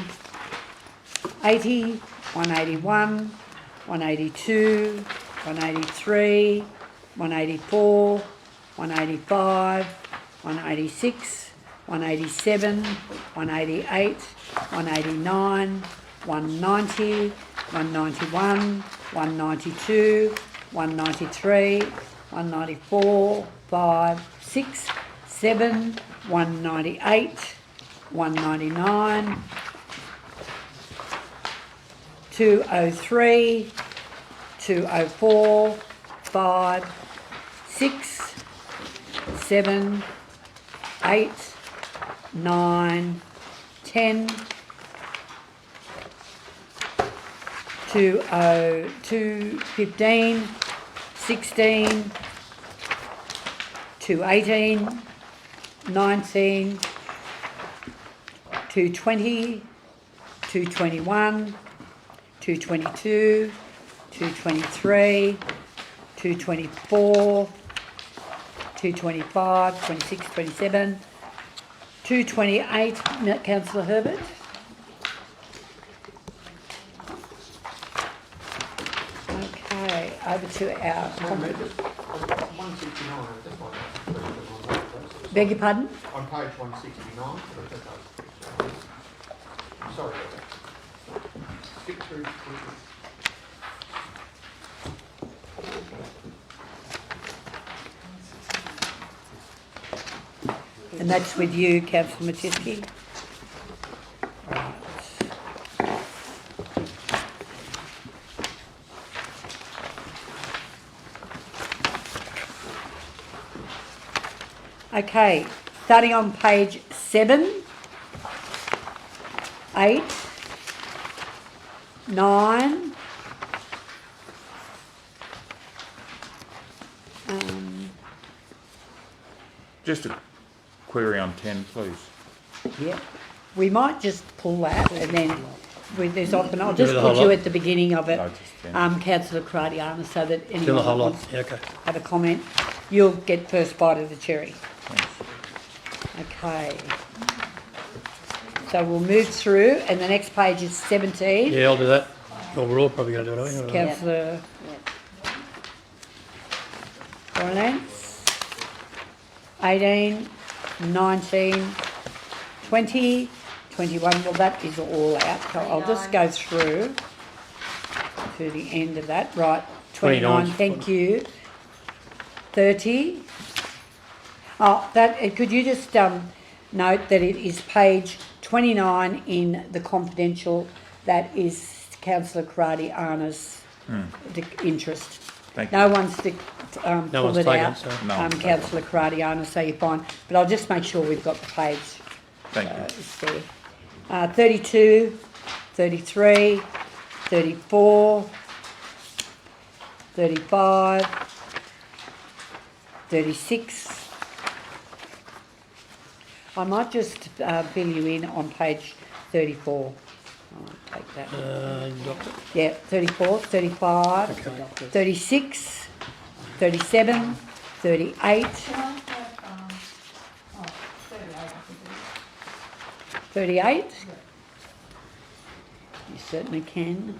80, 181, 182, 183, 184, 185, 186, 187, 188, 189, 190, 191, 192, 193, 194, 5, 6, 7, 198, 199, 203, 204, 5, 6, 7, 8, 9, 10, 202, 15, 16, 218, 19, 220, 221, 222, 223, 224, 225, 26, 27, 228, Councillor Herbert. Okay, over to our... 169, just like that. Beg your pardon? On page 169. Sorry about that. Skip through quickly. And that's with you, Councillor Matisky. Okay, starting on page 7, 8, 9, Just a query on 10, please. yeah. We might just pull that and then there's often, I'll Do just the whole put you lot? at the beginning of it, No, just 10. Councillor Karadiana, so that Do the anyone whole that lot. wants Yeah, okay. to have a comment, you'll get first bite of the cherry. Okay. So we'll move through and the next page is 17. Yeah, I'll do that. Well, we're all probably going to do it, are we? Councillor Finance, 18, 19, 20, 21, well that is all out, so I'll just go through to the end of that, right, 29, 29. thank you, 30, oh, that, could you just note that it is page 29 in the confidential, that is Councillor Karadiana's interest. Thank No you. one's No pulled one's it taken out, it, so. No. Councillor Karadiana, so you're fine. But I'll just make sure we've got the page. Thank you. It's there. 32, 33, 34, 35, 36. I might just bill you in on page 34. I'll take that. Doctor. Yeah, 34, 35, Okay. 36, 37, 38, 38. You certainly can.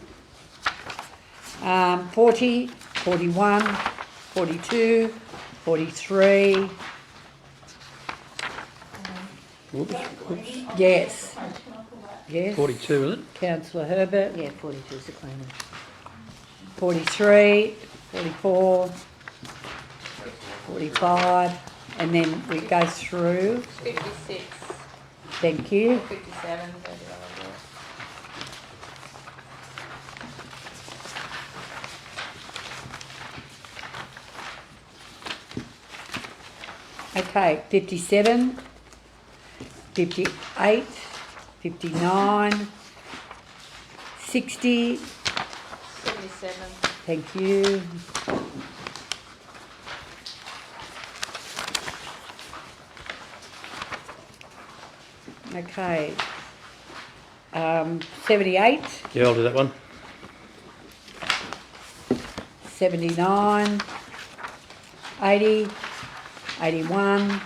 40, 41, 42, 43. Whoops, whoops. Yes. Yes. 42, is it? Councillor Herbert. Yeah, 42 is the cleaner. 43, 44, 45, and then we go through. 56, Thank you. 57, Okay, 57, 58, 59, 60. 77. Thank you. Okay. 78, Yeah, I'll do that one. 79, 80, 81,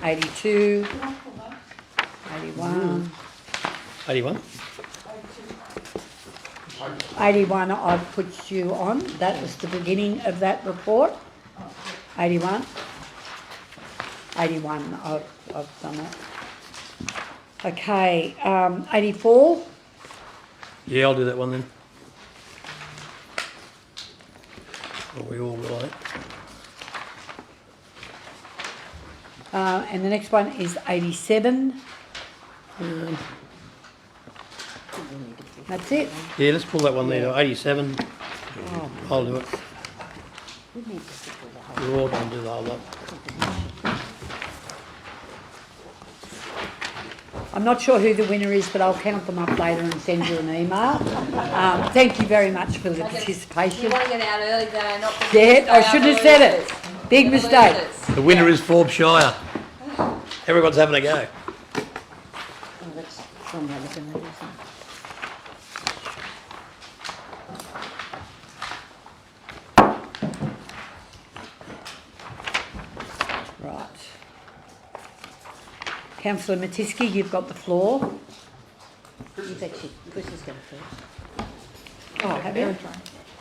82, 81, 81. 81 I've put you on. That was the beginning of that report. 81. 81 I've done that. Okay, 84. Yeah, I'll do that one then. Well, we all will, eh? And the next one is 87. That's it. Yeah, let's pull that one there. 87. Oh. I'll do it. We're all going to do the whole lot. I'm not sure who the winner is, but I'll count them up later and send you an email. Thank you very much for the participation. You want to get out early, Dan, not Yeah, I shouldn't have said it. Big mistake. The winner is Forbes Shire. Everyone's having a go. Right. Councillor Matiski, you've got the floor. You've actually, Chris is going first. Oh, have you?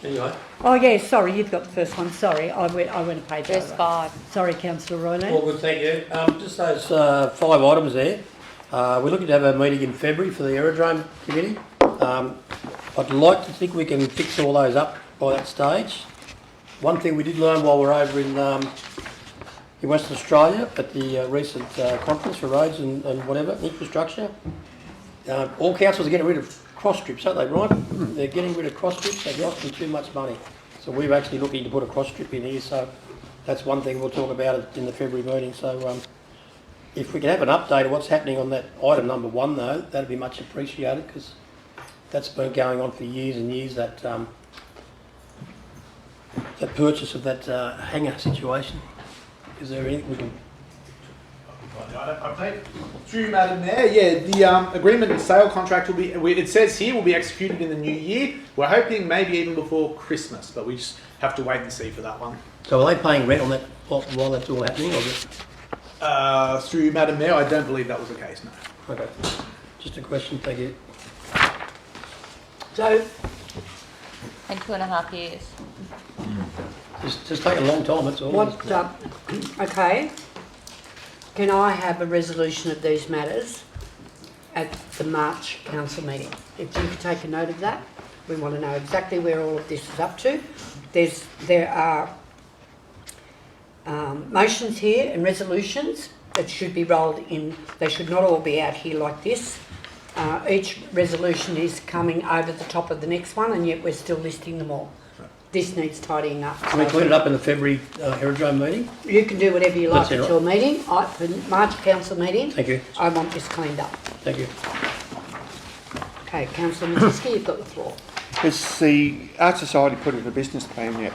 Anyway. Oh, yeah, sorry, you've got the first one. Sorry, I went a page First over. 5. Sorry, Councillor Royland. All good, thank you. Just those 5 items there. We're looking to have a meeting in February for the Aerodrome Committee. I'd like to think we can fix all those up by that stage. One thing we did learn while we were over in Western Australia at the recent conference for roads and whatever, infrastructure, all councils are getting rid of cross strips, aren't they, Brian? They're getting rid of cross strips, they cost them too much money. So we're actually looking to put a cross strip in here, so that's one thing we'll talk about in the February meeting. So if we can have an update of what's happening on that item number 1 though, that'd be much appreciated, because that's been going on for years and years, that purchase of that hangar situation. Is there anything we can... Update. Through Madam Mayor, yeah, the agreement and sale contract will be, it says here, will be executed in the new year. We're hoping maybe even before Christmas, but we just have to wait and see for that one. So are they paying rent on that while that's all happening? Or is it... Through Madam Mayor, I don't believe that was the case, no. Okay. Just a question, thank you. So, And 2.5 years. Just take a long time, that's all. what, okay. Can I have a resolution of these matters at the March council meeting? If you could take a note of that, we want to know exactly where all of this is up to. There are motions here and resolutions that should be rolled in. They should not all be out here like this. Each resolution is coming over the top of the next one, and yet we're still listing them all. This needs tidying up. Can we clean it up in the February Aerodrome meeting? You can do whatever you like That's at it, your meeting. For March council meeting, Thank you. I want this cleaned up. Thank you. Okay, Councillor Matiski, you've got the floor. Has the Art Society put in a business plan yet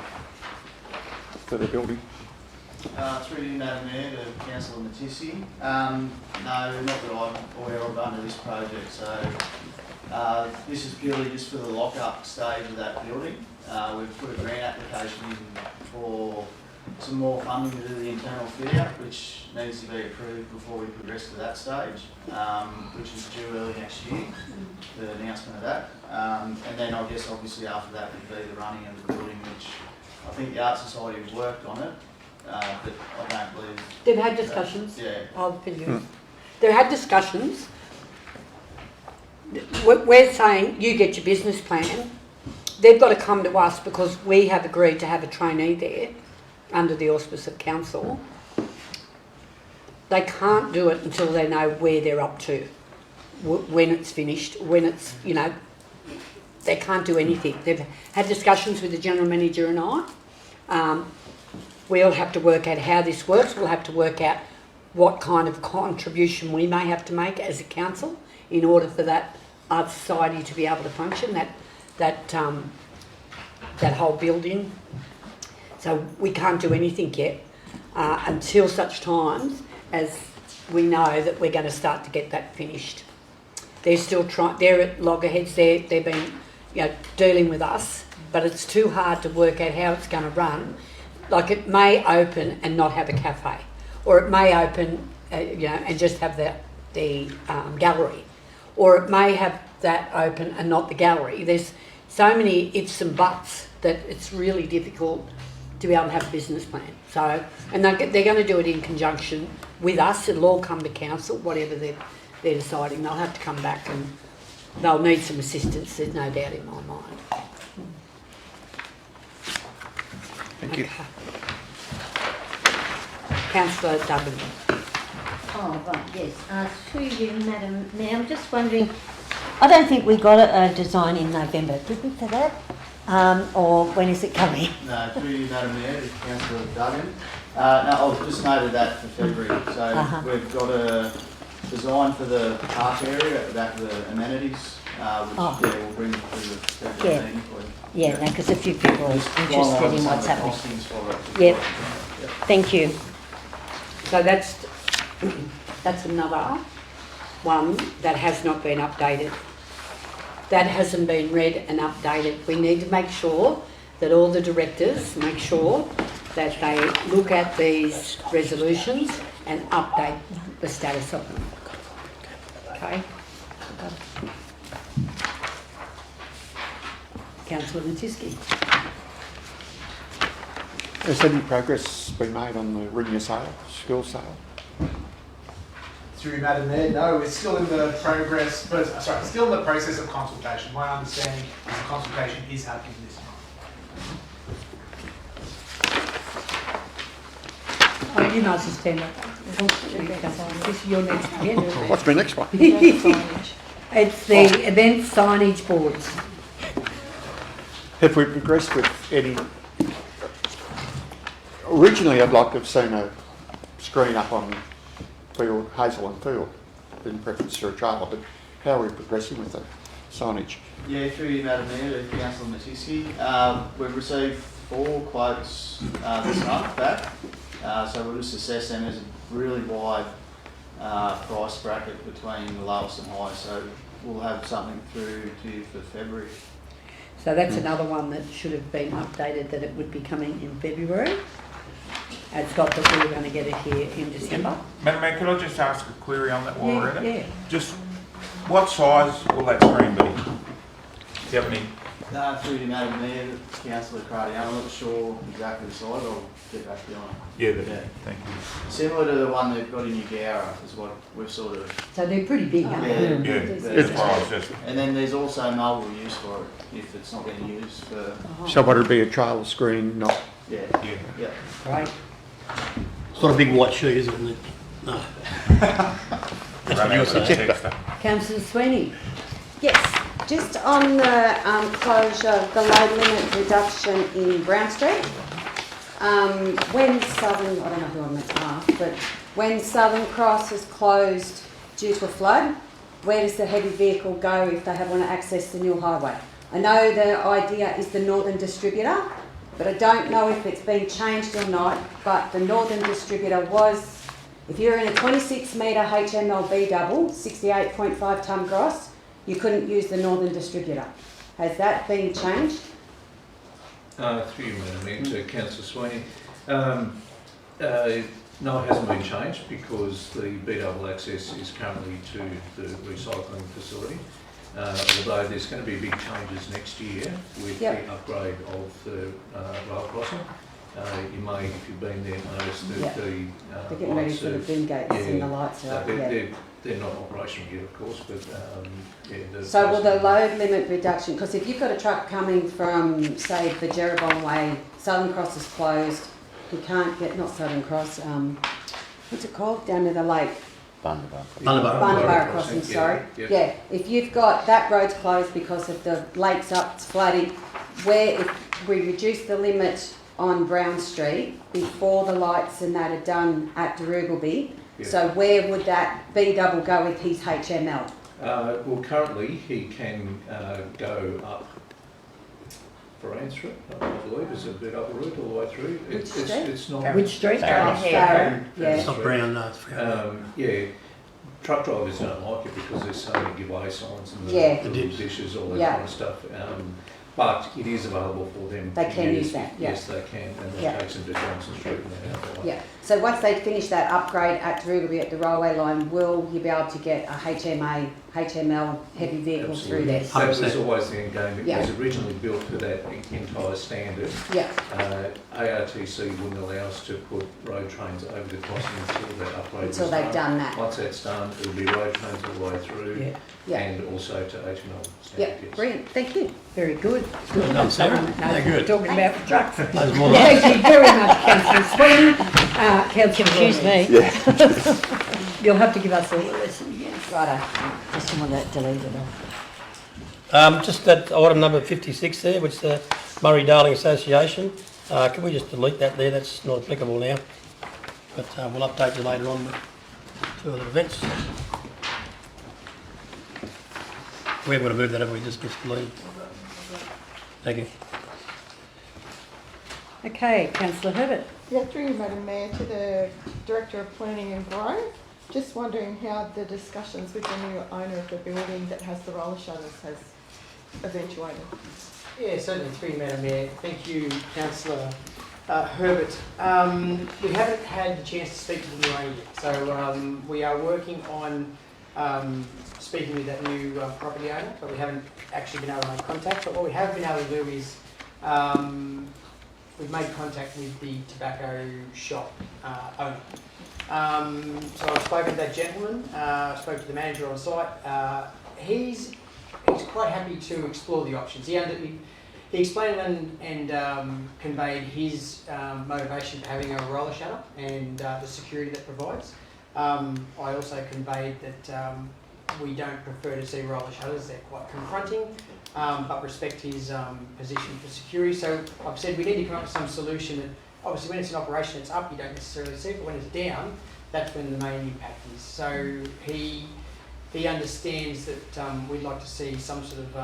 for the building? Through you, Madam Mayor, to Councillor Matissi. No, not that I'm aware of under this project. So this is purely just for the lock-up stage of that building. We've put a grant application in for some more funding to do the internal fit-out, which needs to be approved before we progress to that stage, which is due early next year, the announcement of that. And then I guess obviously after that would be the running of the building, which I think the Art Society has worked on it, but I don't believe... They've had discussions. Yeah. I'll pin you. They've had discussions. We're saying you get your business plan. They've got to come to us because we have agreed to have a trainee there under the auspice of council. They can't do it until they know where they're up to, when it's finished, when it's, you know, they can't do anything. They've had discussions with the general manager and I. We'll have to work out how this works. We'll have to work out what kind of contribution we may have to make as a council in order for that art society to be able to function, that whole building. So we can't do anything yet until such times as we know that we're going to start to get that finished. They're still trying. They're at loggerheads. They've been, you know, dealing with us, but it's too hard to work out how it's going to run. Like it may open and not have a cafe, or it may open, you know, and just have the gallery, or it may have that open and not the gallery. There's so many ifs and buts that it's really difficult to be able to have a business plan. So, and they're going to do it in conjunction with us. It'll all come to council, whatever they're deciding. They'll have to come back and they'll need some assistance, there's no doubt in my mind. Thank you. Councillor Duggan. Oh, right, yes. Through you, Madam Mayor, I'm just wondering, I don't think we got a design in November, did we, for that? Or when is it coming? No, through you, Madam Mayor, Councillor Duggan. No, I've just noted that for February. So we've got design for the park area at the back of the amenities, which we'll bring through the federal meeting for you. Yeah, because a few people are Just interested in finalise what's some of the happening. costings for it. Yep. Thank you. So that's another one that has not been updated. That hasn't been read and updated. We need to make sure that all the directors make sure that they look at these resolutions and update the status of them. Okay? Councillor Matisky. Has any progress been made on the Rinya sale, school sale? Through Madam Mayor, no, we're still in the still in the process of consultation. My understanding is the consultation is happening this month. Oh, you might as well stand up. This is your next again. What's my next one? It's the event signage boards. Have we progressed with any? Originally, I'd like to have seen a screen up on Field, Hazel and Field, in preference to a trailer, but how are we progressing with the signage? Yeah, through you, Madam Mayor, to Councillor Matisky. We've received 4 quotes this month back, so we'll just assess them. There's a really wide price bracket between the lowest and highest, so we'll have something through to you for February. So that's another one that should have been updated, that it would be coming in February. It's got that we were going to get it here in December. Madam Mayor, could I just ask a query on that while we're at it? Yeah. Just what size will that screen be? Do you have any? Through you, Madam Mayor, Councillor Crady, I'm not sure exactly the size. I'll get back to you on it. Yeah, thank you. Similar to the one they've got in Ugara is what we've sort of. So they're pretty big, aren't they? That's why I was just. And then there's also mobile use for it if it's not getting used for. So would it be a trailer screen, not? Yeah. Yeah. Right. It's not a big white sheet, is it? No. That's what you were saying. Councillor Sweeney. Yes, just on the closure, the load limit reduction in Brown Street. When Southern, I don't know who I'm meant to ask, but when Southern Cross is closed due to a flood, where does the heavy vehicle go if they want to access the new highway? I know the idea is the Northern Distributor, but I don't know if it's been changed or not, but the Northern Distributor was, if you're in a 26 metre HMLB double, 68.5 tonne gross, you couldn't use the Northern Distributor. Has that been changed? Through you, Madam Mayor, to Councillor Sweeney. No, it hasn't been changed because the B-double access is currently to the recycling facility. Although there's going to be big changes next year with the upgrade of the rail crossing. You may, if you've been there, notice that they're getting ready for the boom gates and the lights are up. They're not operational yet, of course, but so will the load limit reduction, because if you've got a truck coming from, say, the Jerrabong way, Southern Cross is closed, you can't get, not Southern Cross, what's it called, down to the lake? Bundaburra Crossing, sorry. Yeah, if you've got, that road's closed because of the lake's up, it's flooding, where if we reduce the limit on Brown Street before the lights and that are done at Darugalby, so where would that B-double go with his HML? Well, currently he can go up Farran Street, I believe, is a bit up the route all the way through. Which street? It's not. Which street? Farran. It's not Brown, no, it's Farran. Yeah, truck drivers don't like it because there's so many giveaway signs and the dishes, all that kind of stuff. But it is available for them. They can use that, Yes, they can, and that takes them to Johnson Street and then out that way. Yeah, so once they finish that upgrade at Darugalby at the railway line, will you be able to get a HML heavy vehicle through there? That was always the end game. It Yeah. was originally built to that entire standard. Yeah. ARTC wouldn't allow us to put road trains over the crossing until that upgrade was Until they've done that. Once that's done, it'll be road trains all the way through and also to HML standard. Yeah, brilliant, thank you. Very good. Well done, Sarah. Very good. Talking about the trucks. Those more Thank you very much, Councillor Sweeney. Councillor Excuse me. You'll have to give us all the lesson again. Righto. Just want that deleted off. Just that item number 56 there, which is the Murray-Darling Association. Can we just delete that there? That's not applicable now. But we'll update you later on with 2 other events. We haven't got to move that, have we? Just leave. Thank you. Okay, Councillor Herbert. Yeah, through you, Madam Mayor, to the Director of Planning and Growth. Just wondering how the discussions with the new owner of the building that has the roller shutters has eventuated. Yeah, certainly through you, Madam Mayor. Thank you, Councillor Herbert. We haven't had the chance to speak to the new owner yet, so we are working on speaking with that new property owner, but we haven't actually been able to make contact. But what we have been able to do is we've made contact with the tobacco shop owner. So I've spoken to that gentleman, spoke to the manager on site. He's quite happy to explore the options. He explained and conveyed his motivation for having a roller shutter and the security that provides. I also conveyed that we don't prefer to see roller shutters, they're quite confronting, but respect his position for security. So I've said we need to come up with some solution that, obviously when it's in operation it's up, you don't necessarily see it, but when it's down, that's when the main impact is. So he understands that we'd like to see some sort of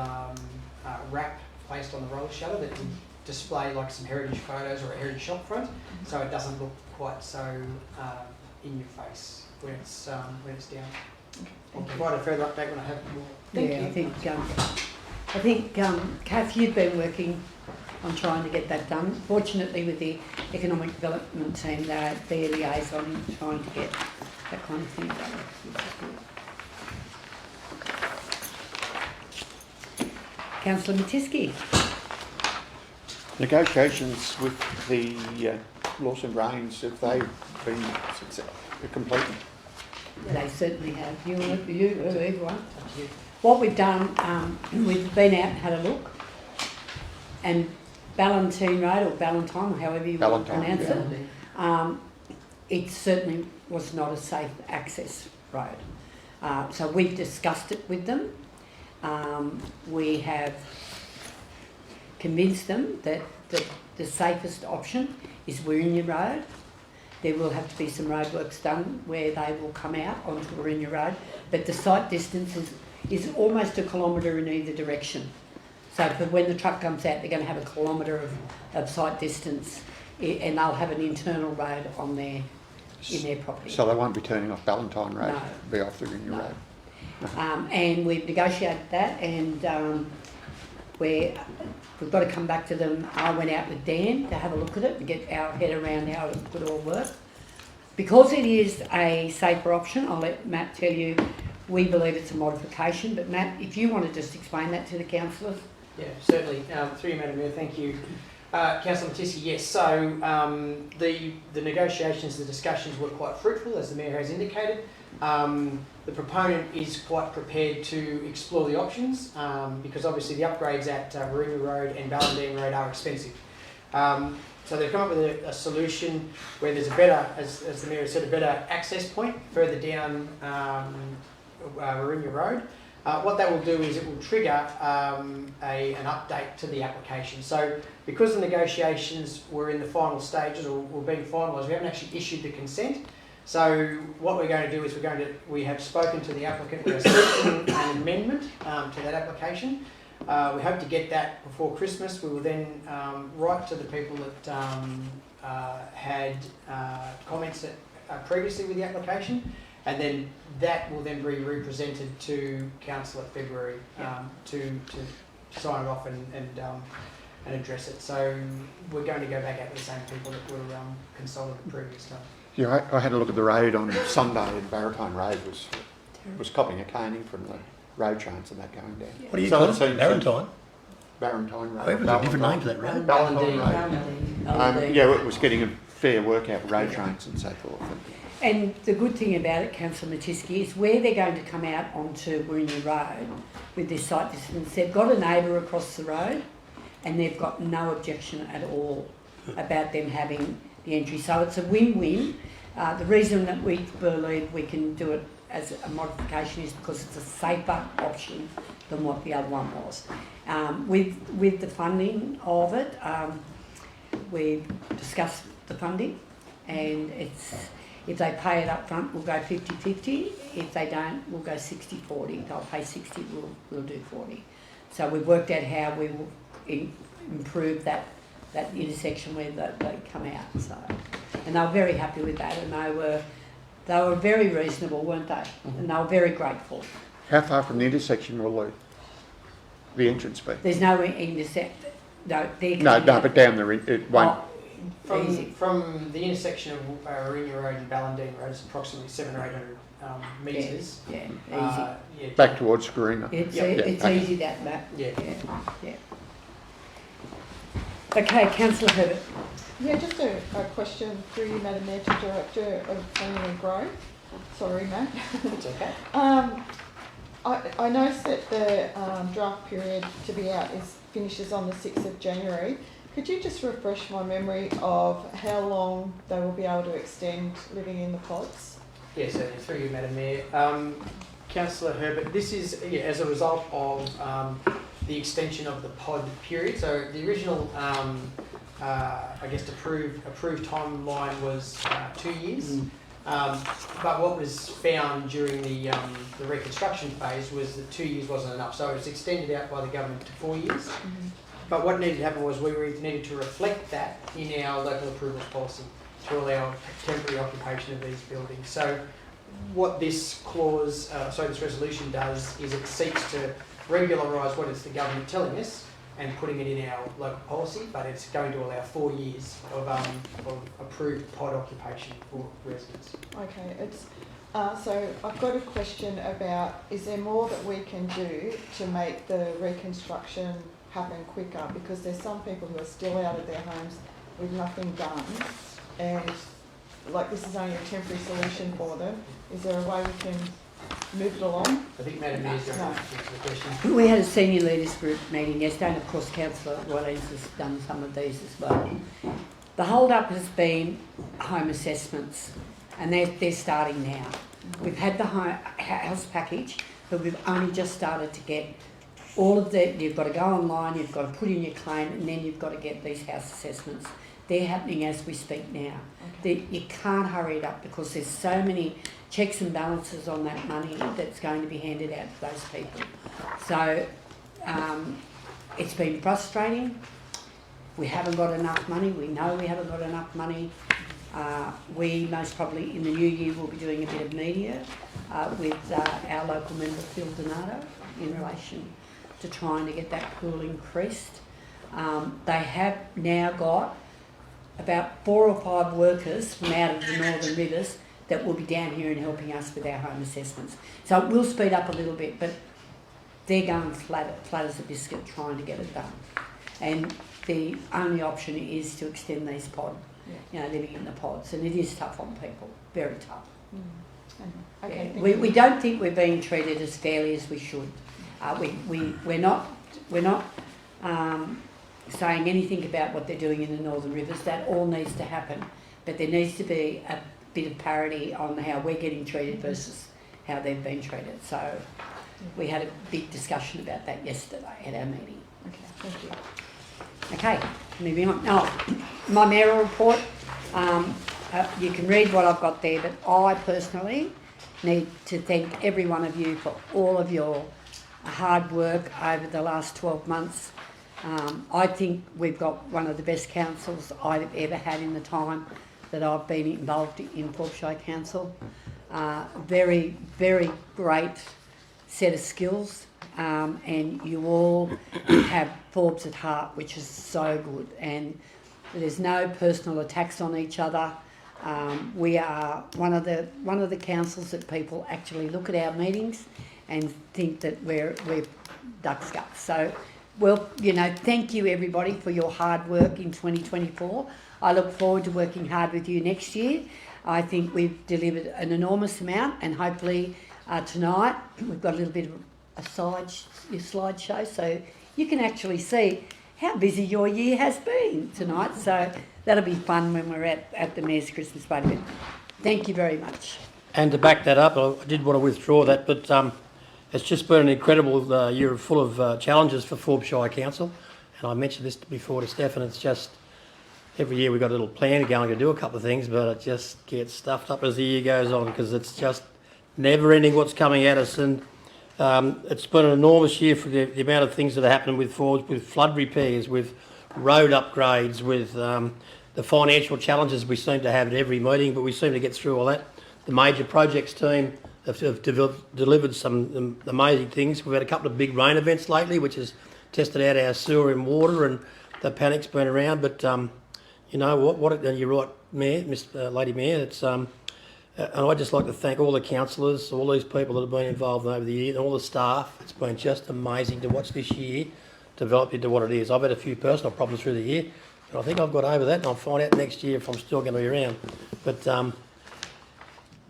wrap placed on the roller shutter that would display like some heritage photos or a heritage shop front, so it doesn't look quite so in your face when it's down. I'll provide a further update when I have more. I think Kath, you've been working on trying to get that done. Fortunately, with the economic development team, they're their liaison trying to get that kind of thing done. Councillor Matiski. Negotiations with the Lawson Grains, have they been completed? They certainly have. You, everyone. What we've done, we've been out and had a look, and Ballantine Road, or Ballantine, or however you want to pronounce it, it certainly was not a safe access road. So we've discussed it with them. We have convinced them that the safest option is Warringah Road. There will have to be some roadworks done where they will come out onto Warringah Road, but the sight distance is almost a kilometre in either direction. So for when the truck comes out, they're going to have a kilometre of sight distance, and they'll have an internal road on in their property. So they won't be turning off Ballantine Road, No. be off the Warringah Road. And we've negotiated that, and we've got to come back to them. I went out with Dan to have a look at it and get our head around how it would all work. Because it is a safer option, I'll let Matt tell you, we believe it's a modification, but Matt, if you want to just explain that to the councillors. Yeah, certainly. Through you, Madam Mayor, thank you. Councillor Matiski, yes, so the negotiations, the discussions were quite fruitful, as the Mayor has indicated. The proponent is quite prepared to explore the options because obviously the upgrades at Warringah Road and Ballantine Road are expensive. So they've come up with a solution where there's a better, as the Mayor said, a better access point further down Warringah Road. What that will do is it will trigger an update to the application. So because the negotiations were in the final stages or were being finalised, we haven't actually issued the consent. So what we're going to do is we have spoken to the applicant, we are seeking an amendment to that application. We hope to get that before Christmas. We will then write to the people that had comments previously with the application, and then that will then be represented to Council at February to sign it off and address it. So we're going to go back out to the same people that were consulted the previous time. Yeah, I had a look at the road on Sunday, and Barratine Road was copping a caning from the road chains and that going down. What do you call it? Barratine? Barratine Road. Oh, it was a different name for that road. Ballantine Road. Yeah, it was getting a fair work out with road trains and so forth. And the good thing about it, Councillor Matiski, is where they're going to come out onto Warringah Road with this sight distance, they've got a neighbour across the road and they've got no objection at all about them having the entry. So it's a win-win. The reason that we believe we can do it as a modification is because it's a safer option than what the other one was. With the funding of it, we've discussed the funding, and If they pay it up front, we'll go 50-50. If they don't, we'll go 60-40. They'll pay 60, we'll do 40. So we've worked out how we will improve that intersection where they come out. So, and they were very happy with that, and they were very reasonable, weren't they? And they were very grateful. How far from the intersection will the entrance be? There's no intersect. No, but down the it won't. From the intersection of Warringah Road and Ballandine Road, it's approximately 700 or 800 metres. Yeah, easy. Back towards Garina. It's okay. easy that map. Yeah. Okay, Councillor Herbert. Yeah, just a question through you, Madam Mayor, to Director of Planning and Growth. Sorry, Matt. It's okay. I noticed that the draft period to be out finishes on the 6th of January. Could you just refresh my memory of how long they will be able to extend living in the pods? Yes, through you, Madam Mayor. Councillor Herbert, this is as a result of the extension of the pod period. So the original, approved timeline was 2 years. But what was found during the reconstruction phase was that 2 years wasn't enough. So it was extended out by the government to 4 years. But what needed to happen was we needed to reflect that in our local approvals policy to allow temporary occupation of these buildings. So what this clause, this resolution does is it seeks to regularise what is the government telling us and putting it in our local policy, but it's going to allow 4 years of approved pod occupation for residents. Okay, so I've got a question about, is there more that we can do to make the reconstruction happen quicker? Because there's some people who are still out of their homes with nothing done, and this is only a temporary solution for them. Is there a way we can move it along? I think Madam Mayor's going to answer the question. We had a senior leaders group meeting yesterday, and of course Councillor Wellings has done some of these as well. The hold up has been home assessments, and they're starting now. We've had the house package, but we've only just started to get all of that. You've got to go online, you've got to put in your claim, and then you've got to get these house assessments. They're happening as we speak now. You can't hurry it up because there's so many checks and balances on that money that's going to be handed out to those people. So it's been frustrating. We haven't got enough money. We know we haven't got enough money. We most probably in the new year will be doing a bit of media with our local member Phil Donato in relation to trying to get that pool increased. They have now got about 4 or 5 workers from out of the Northern Rivers that will be down here and helping us with our home assessments. So it will speed up a little bit, but they're going flat as a biscuit trying to get it done. And the only option is to extend these living in the pods, and it is tough on people, very tough. Okay, we don't think we're being treated as fairly as we should. We're not saying anything about what they're doing in the Northern Rivers. That all needs to happen, but there needs to be a bit of parity on how we're getting treated versus how they've been treated. So we had a big discussion about that yesterday at our meeting. Okay, thank you. Okay, moving on. My mayoral report, you can read what I've got there, but I personally need to thank every one of you for all of your hard work over the last 12 months. I think we've got one of the best councils I've ever had in the time that I've been involved in Forbes Council. Very, very great set of skills, and you all have Forbes at heart, which is so good. And there's no personal attacks on each other. We are one of the councils that people actually look at our meetings and think that we're duck's guts. So, well, thank you everybody for your hard work in 2024. I look forward to working hard with you next year. I think we've delivered an enormous amount, and hopefully tonight we've got a little bit of a slideshow so you can actually see how busy your year has been tonight. So that'll be fun when we're at the Mayor's Christmas party. But thank you very much. And to back that up, I did want to withdraw that, but it's just been an incredible year full of challenges for Forbes Shire Council. And I mentioned this before to Steph, and it's every year we've got a little plan going to do a couple of things, but it just gets stuffed up as the year goes on because it's just never ending what's coming at us. And it's been an enormous year for the amount of things that are happening with Forbes, with flood repairs, with road upgrades, with the financial challenges we seem to have at every meeting, but we seem to get through all that. The major projects team have delivered some amazing things. We've had a couple of big rain events lately, which has tested out our sewer and water, and the panic's been around. But you know what? And you're right, Mayor, Lady Mayor. It's and I'd just like to thank all the councillors, all these people that have been involved over the year, and all the staff. It's been just amazing to watch this year develop into what it is. I've had a few personal problems through the year, but I think I've got over that, and I'll find out next year if I'm still going to be around. But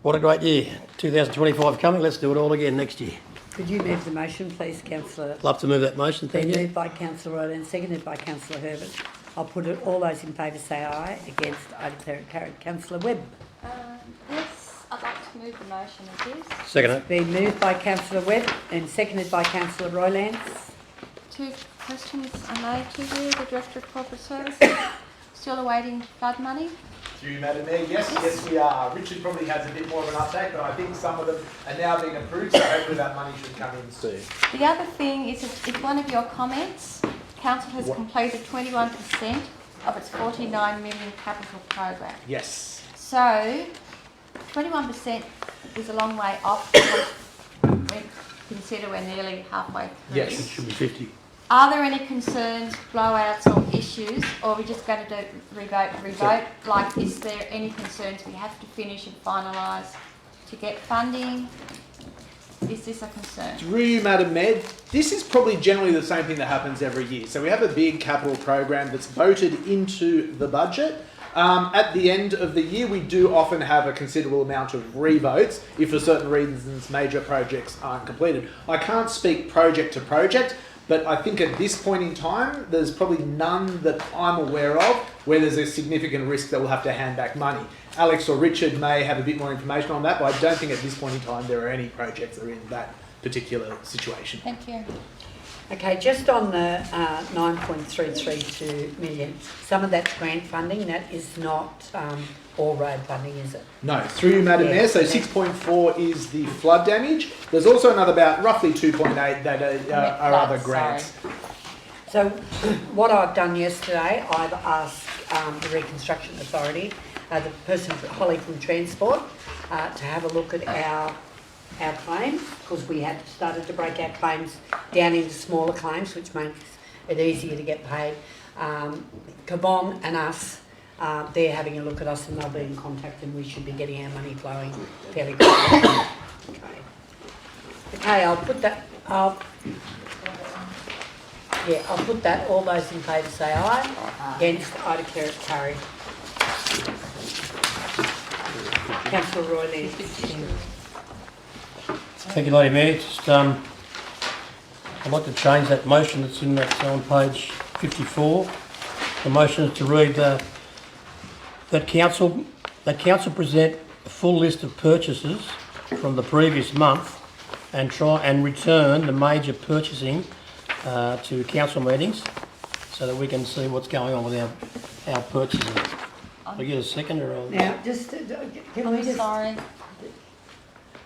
what a great year. 2025 coming. Let's do it all again next year. Could you move the motion, please, Councillor? Love to move that motion, thank you. Moved by Councillor Rowland, seconded by Councillor Herbert. I'll put it. All those in favour say aye. Against, I declare it carried. Councillor Webb. Yes, I'd like to move the motion as is. Second it. Been moved by Councillor Webb and seconded by Councillor Rowland. Two questions I made to you. The Director of Corporate Services, still awaiting flood money. To you, Madam Mayor. Yes, we are. Richard probably has a bit more of an update, but I think some of them are now being approved, so hopefully that money should come in soon. The other thing is, if one of your comments, Council has completed 21% of its 49 million capital program. Yes. So, 21% is a long way off because we consider we're nearly halfway through. Yes. It should be 50. Are there any concerns, blowouts or issues, or are we just going to do revote? Like, is there any concerns we have to finish and finalise to get funding? Is this a concern? Through you, Madam Mayor, this is probably generally the same thing that happens every year. So we have a big capital program that's voted into the budget. At the end of the year, we do often have a considerable amount of revotes if for certain reasons major projects aren't completed. I can't speak project to project, but I think at this point in time, there's probably none that I'm aware of where there's a significant risk that we'll have to hand back money. Alex or Richard may have a bit more information on that, but I don't think at this point in time there are any projects that are in that particular situation. Thank you. Okay, just on the 9.332 million, some of that's grant funding. That is not all road funding, is it? No, through you, Madam Mayor. So 6.4 is the flood damage. There's also another about roughly 2.8 that are other grants. So what I've done yesterday, I've asked the Reconstruction Authority, the person, Holly from Transport, to have a look at our claims, because we had started to break our claims down into smaller claims, which makes it easier to get paid. Cabong and us, they're having a look at us and they'll be in contact and we should be getting our money flowing fairly quickly. Okay, I'll put that. I'll put that. All those in favour say aye. Against, I declare it carried. Councillor Roy. Thank you, Lady Mayor. Just, I'd like to change that motion that's in that on page 54. The motion is to read that council present a full list of purchases from the previous month and try and return the major purchasing to council meetings so that we can see what's going on with our purchasing. I'll get a second or I'll... Now, just, can we just... Sorry.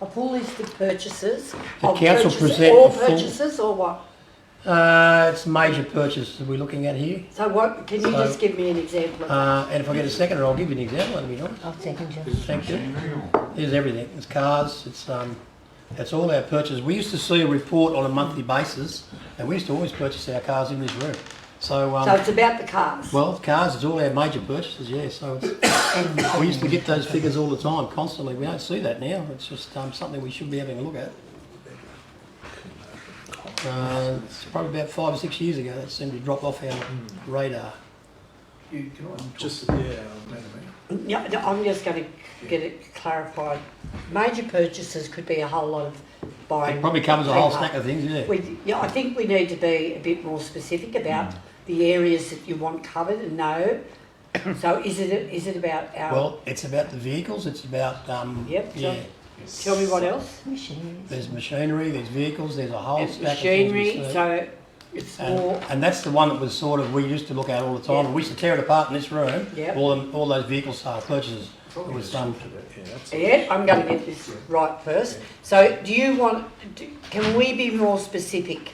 A full list of purchases. The council present all a full... purchases or what? It's major purchases we're looking at here. So what? Can you just give me an example of that? And if I get a second, I'll give you an example. That'll be nice. I'll second you. Thank you. There's everything. It's cars. It's all our purchases. We used to see a report on a monthly basis, and we used to always purchase our cars in this room. So it's about the cars. Well, cars is all our major purchases. Yeah. So it's, we used to get those figures all the time, constantly. We don't see that now. It's just something we should be having a look at. It's probably about 5 or 6 years ago that seemed to drop off our radar. I'm just going to get it clarified. Major purchases could be a whole lot of buying. It probably covers a whole stack of things, yeah. I think we need to be a bit more specific about the areas that you want covered and know. So is it about our... Well, it's about the vehicles. It's about Yep. yeah. Tell me what else. There's machinery. There's vehicles. There's a whole stack machinery. of things. So It's more. And that's the one that was sort of, we used to look at all the time. Yeah. We used to tear it apart in this room, Yeah. all those vehicle sale purchases. It was done. Yeah, I'm going to get this right first. So, do you want? Can we be more specific?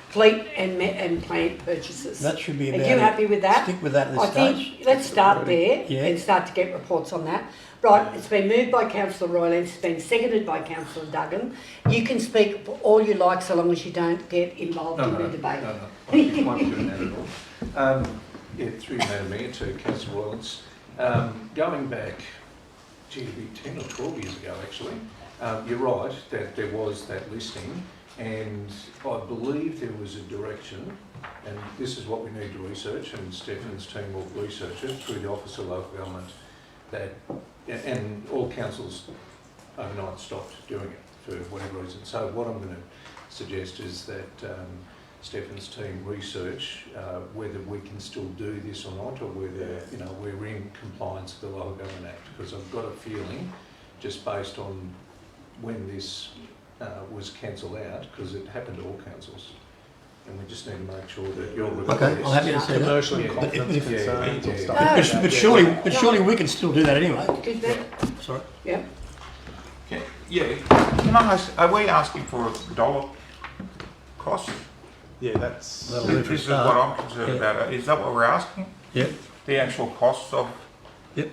Fleet and plant purchases. That should be Are about you it. happy with that? Stick with that at this I stage. think let's start there Yeah. and start to get reports on that. Right, it's been moved by Councillor Roylance, it's been seconded by Councillor Duggan. You can speak all you like so long as you don't get involved in the debate. No, I won't do that at all. Yeah, through Madam Mayor to Councillor Roylance. Going back, gee, it'd be 10 or 12 years ago actually, you're right that there was that listing, and I believe there was a direction, and this is what we need to research, and Stephen's team will research it through the Office of Local Government, that, and all councils overnight stopped doing it for whatever reason. So what I'm going to suggest is that Stephen's team research whether we can still do this or not, or whether we're in compliance with the Local Government Act, because I've got a feeling, just based on when this was cancelled out, because it happened to all councils, and we just need to make sure that you're Okay, I'm happy to see that. Commercial and Yeah, confidence concerns or stuff. But surely we can still do that anyway. Sorry. Yeah. Yeah, can I ask, are we asking for a dollar cost? Yeah, that's... That'll do for a This is what start. I'm concerned Yeah. about. Is that what we're asking? Yep. The actual costs of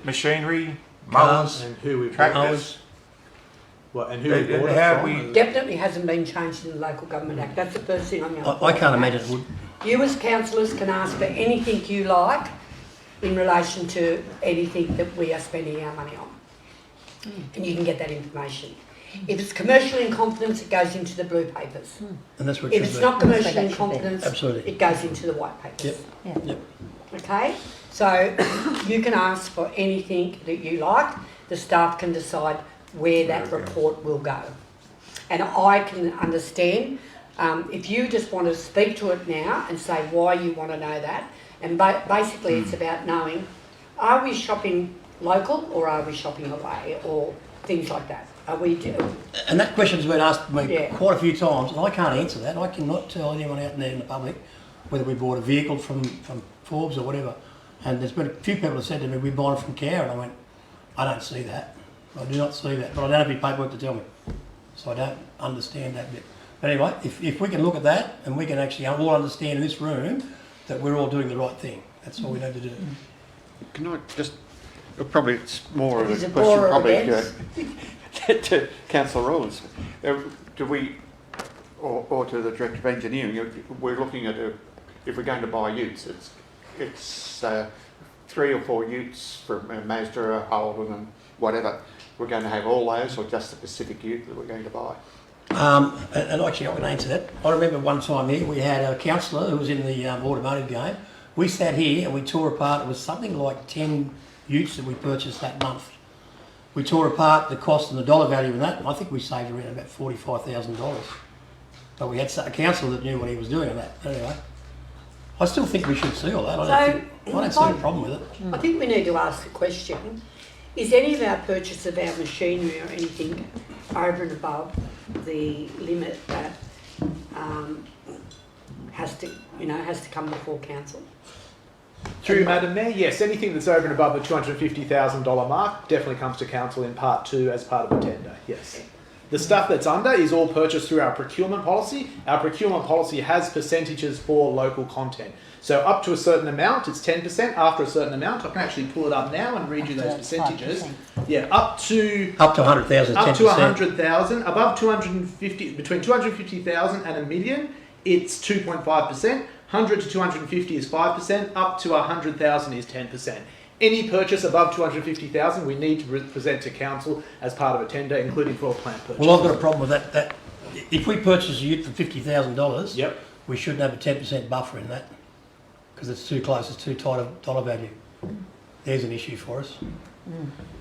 machinery, Cars, mowers, and who we tractors? What, and who we bought how it we... from? Definitely hasn't been changed in the Local Government Act. That's the first thing I'm going to I can't imagine it would. You as councillors can ask for anything you like in relation to anything that we are spending our money on. And you can get that information. If it's commercial in confidence, it goes into the blue papers. And that's what it If should it's be. not commercial That's what in that should be. confidence, Absolutely. it goes into the white papers. Yep. Okay? So you can ask for anything that you like. The staff can decide where that report will go. And I can understand if you just want to speak to it now and say why you want to know that. And basically it's about knowing, are we shopping local or are we shopping away, or things like that. Are we And that question's been asked me Yeah. quite a few times, and I can't answer that. I cannot tell anyone out there in the public whether we bought a vehicle from Forbes or whatever. And there's been a few people that said to me, we bought it from Care, and I went, I don't see that. I do not see that, but I don't have any paperwork to tell me. So I don't understand that bit. But anyway, if we can look at that, and we can actually all understand in this room that we're all doing the right thing, that's all we need to do. Can I just, probably it's more of Is a it question more or probably less? to Councillor Rollins. Do we, or to the Director of Engineering, we're looking at, if we're going to buy utes, it's 3 or 4 utes from Mazda, Holden and whatever. We're going to have all those, or just the Pacific ute that we're going to buy? And actually I can answer that. I remember one time here we had a councillor who was in the automotive game. We sat here and we tore apart, it was something like 10 utes that we purchased that month. We tore apart the cost and the dollar value in that, and I think we saved around about $45,000. But we had a councillor that knew what he was doing on that. Anyway, I still think we should see all that. I don't see a problem with it. I think we need to ask the question, is any of our purchase of our machinery or anything over and above the limit that has to come before council? Through Madam Mayor, yes, anything that's over and above the $250,000 mark definitely comes to council in part 2 as part of a tender, yes. The stuff that's under is all purchased through our procurement policy. Our procurement policy has percentages for local content. So up to a certain amount, it's 10%. After a certain amount, I can actually pull it up now and read you those percentages. Yeah, up to 100,000, up 10%. to 100,000. Above 250, between 250,000 and $1 million, it's 2.5%. 100 to 250 is 5%. Up to 100,000 is 10%. Any purchase above 250,000, we need to present to council as part of a tender, including for plant purchase. Well, I've got a problem with that. If we purchase a ute for $50,000, yep, we shouldn't have a 10% buffer in that, because it's too close, it's too tight a dollar value. There's an issue for us.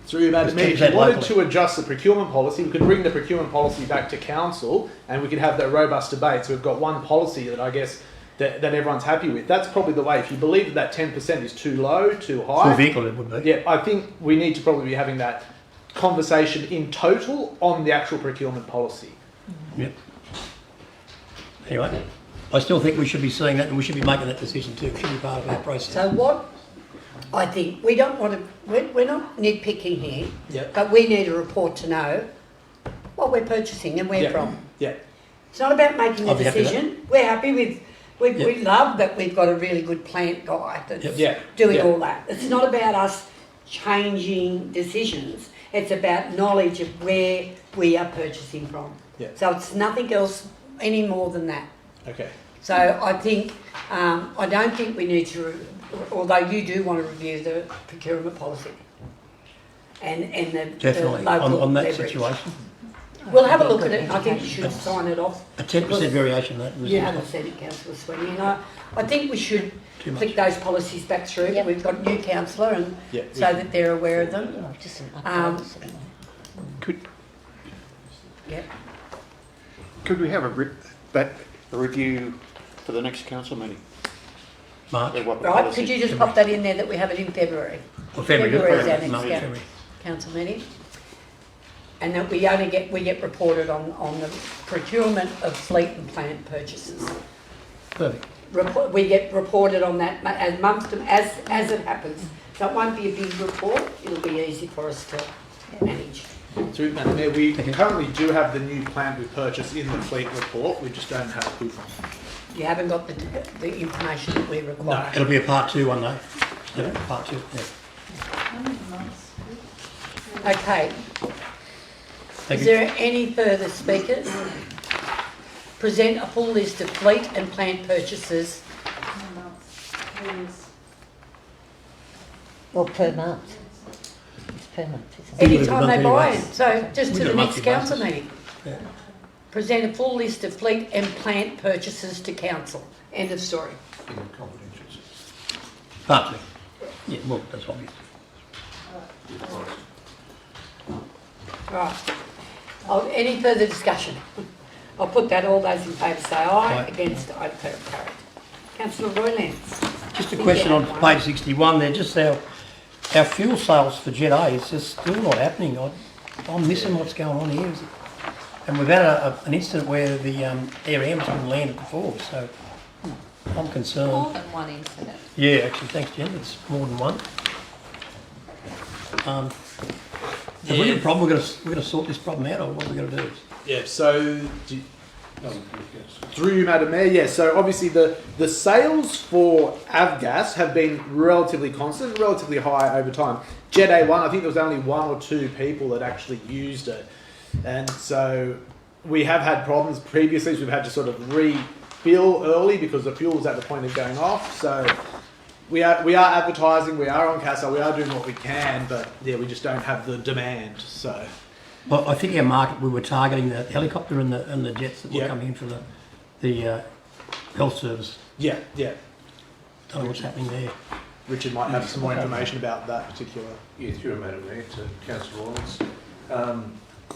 Through Madam Mayor, if It's you wanted 10% to adjust the procurement policy, we could bring the procurement policy back to council and we could have that robust debate. So we've got one policy that I guess that everyone's happy with. That's probably the way. If you believe that 10% is too low, too high... For a vehicle it would be. Yeah, I think we need to probably be having that conversation in total on the actual procurement policy. Yep. Anyway, I still think we should be seeing that and we should be making that decision too. It should be part of our process. So what I think, we don't want to, we're not nitpicking here, Yep. but we need a report to know what we're purchasing and where Yeah. from. Yeah. It's not about making a I'll be happy with decision. We're happy with, we Yep. love that we've got a really good plant guy that's Yep. Yeah. doing Yeah. all that. It's not about us changing decisions. It's about knowledge of where we are purchasing from. Yeah. So it's nothing else any more than that. Okay. So I think, I don't think we need to, although you do want to review the procurement policy and the Definitely, the local on that leverage. situation. We'll have a look at it. I think you should sign it off. A 10% variation, that was... You haven't said it, Councillor Sweeney, and I think we should Too much. flick those policies back through. Yep. We've got new councillor and Yeah. so that they're aware of them. Just an Could, Yeah. could we have a review for the next council meeting? March. Of what the Right, policy- could you just pop that in there that we have it in February? Or February. February is our February. next March, February. council meeting. And that we only get reported on the procurement of fleet and plant purchases. Perfect. We get reported on that as it happens. So it won't be a big report, it'll be easy for us to manage. Through Madam Mayor, we currently do have the new plant we purchased in the fleet report. We just don't have who from. You haven't got the information that we require. It'll be a part 2 one though. Yeah, part 2, yeah. Okay. Thank Is you. there any further speakers? Present a full list of fleet and plant purchases. Well, per month. It's per month, isn't it? Anytime they buy it, so just We to do the a next monthly council basis. meeting. Yeah. Present a full list of fleet and plant purchases to council. End of story. In confidential. Part 2. Yeah, well, that's obvious. Right. Any further discussion? I'll put that, all those in favour say aye, Aye. against I declare it carried. Councillor Roy Lance. Just a question on page 61 there, just our fuel sales for Jet A, it's just still not happening. I'm missing what's going on here. And we've had an incident where the Air Am's been landed before, so I'm concerned. More than one incident. Yeah, actually, thanks, Jen, it's more than one. Have we got a problem? We're going to sort this problem out, or what are we going to do? Yeah, so through you, Madam Mayor, yeah, so obviously the sales for Avgas have been relatively constant, relatively high over time. Jet A1, I think there was only 1 or 2 people that actually used it. And so we have had problems previously, so we've had to sort of refill early because the fuel was at the point of going off. So we are advertising, we are on CASA, we are doing what we can, but yeah, we just don't have the demand, so... Well, I think our market, we were targeting the helicopter and the jets that were Yeah. coming in for the health service. Yeah, yeah. Don't know what's happening there. Richard might have some more information about that particular... Yeah, through Madam Mayor to Councillor Lawrence.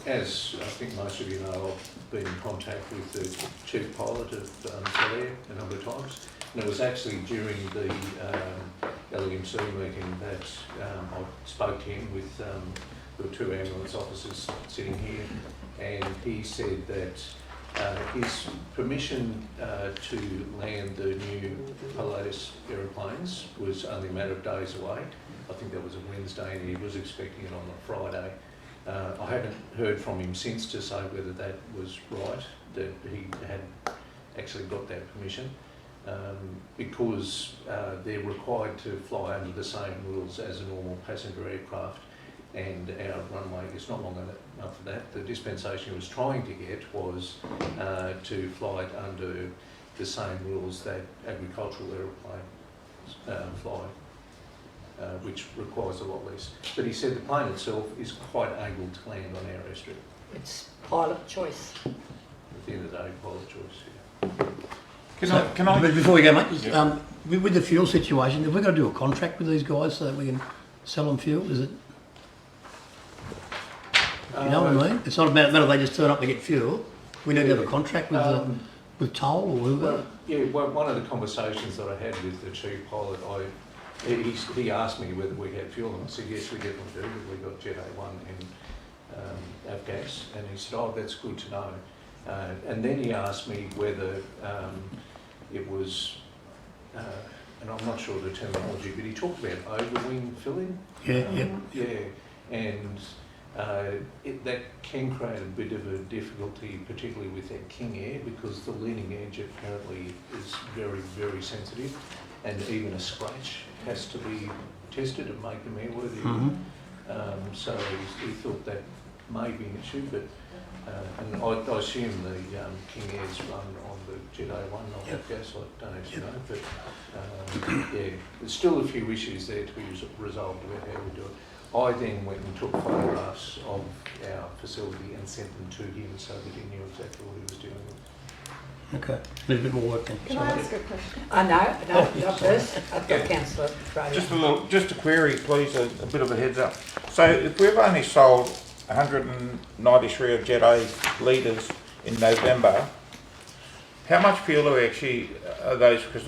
As I think most of you know, I've been in contact with the Chief Pilot of Solaire a number of times. And it was actually during the LEMC meeting that I spoke to him with there were 2 ambulance officers sitting here, and he said that his permission to land the new Pilatus aeroplanes was only a matter of days away. I think that was a Wednesday and he was expecting it on a Friday. I haven't heard from him since to say whether that was right, that he had actually got that permission, because they're required to fly under the same rules as a normal passenger aircraft, and our runway is not long enough for that. The dispensation he was trying to get was to fly it under the same rules that agricultural aeroplanes fly. Which requires a lot less. But he said the plane itself is quite able to land on our airstrip. It's pilot choice. At the end of the day, pilot choice. Yeah. Can I? But before we go, mate, with the fuel situation, have we got to do a contract with these guys so that we can sell them fuel? Is it? You know what I mean? It's not a matter they just turn up to get fuel. We need to have a contract with Toll or whoever. Well, yeah, one of the conversations that I had with the chief pilot, he asked me whether we had fuel, and I said yes, we definitely do. We've got Jet A1 and Avgas, and he said, oh, that's good to know. And then he asked me whether it was, and I'm not sure of the terminology, but he talked about overwing filling. Yeah, and that can create a bit of a difficulty, particularly with that King Air, because the leading edge apparently is very, very sensitive, and even a scratch has to be tested to make them airworthy. So he thought that may be an issue, but and I assume the King Airs run on the Jet A1, not the gas. I don't actually know, but yeah, there's still a few issues there to be resolved about how we do it. I then went and took photographs of our facility and sent them to him so that he knew exactly what he was dealing with. Okay, a little bit more work then. Can I ask a question? No, not first. I've got Councillor Fraser. Just a query, please, a bit of a heads up. So if we've only sold 193 of Jet A litres in November, how much fuel are those, because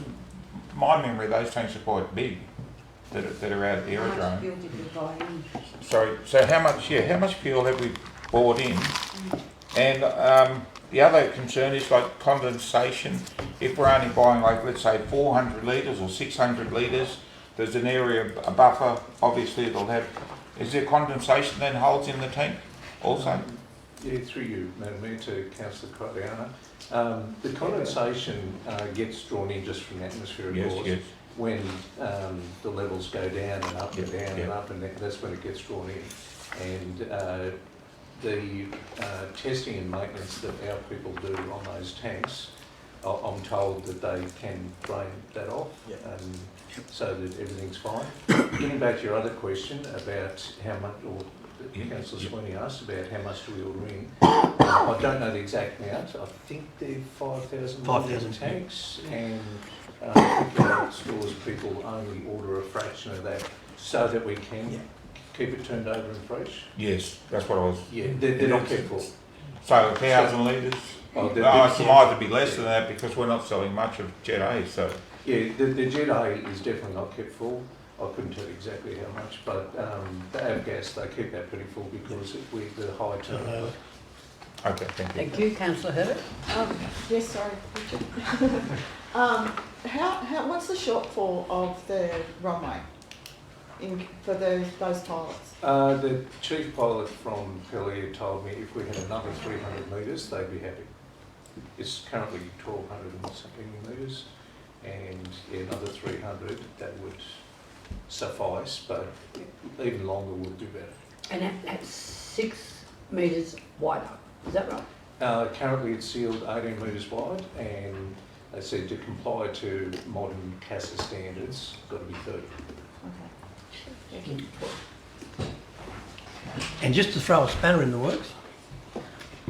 my memory, those tanks are quite big that are out at the aerodrome. Sorry, so how much fuel have we bought in? And the other concern is like condensation. If we're only buying, like, let's say 400 litres or 600 litres, there's an area, a buffer, obviously it'll have, is there condensation then holds in the tank also? Yeah, through you, Madam Mayor, to Councillor Crottiana. The condensation gets drawn in just from the atmosphere, of course. When the levels go down and up and down and up, and that's when it gets drawn in. And the testing and maintenance that our people do on those tanks, I'm told that they can drain that off, so that everything's fine. Getting back to your other question about how much, or Councillor Sweeney asked about how much do we order in. I don't know the exact amount. I think they're 5,000 tanks, and I think our stores people only order a fraction of that so that we can keep it turned over and fresh. Yes, that's what I was. Yeah, they're not kept full. So 1,000 litres? It might be less than that because we're not selling much of Jet A. So yeah, the Jet A is definitely not kept full. I couldn't tell you exactly how much, but the Avgas, they keep that pretty full because with the high turnover. Okay, thank you. Thank you, Councillor Herbert. Yes, sorry. What's the shortfall of the runway for those pilots? The chief pilot from Pellier told me if we had another 300 metres, they'd be happy. It's currently 1,200 and something metres, and another 300, that would suffice, but even longer would do better. And that's 6 metres wider, is that right? Currently it's sealed 18 metres wide, and they said to comply to modern CASA standards, got to be 30. Okay. And just to throw a spanner in the works,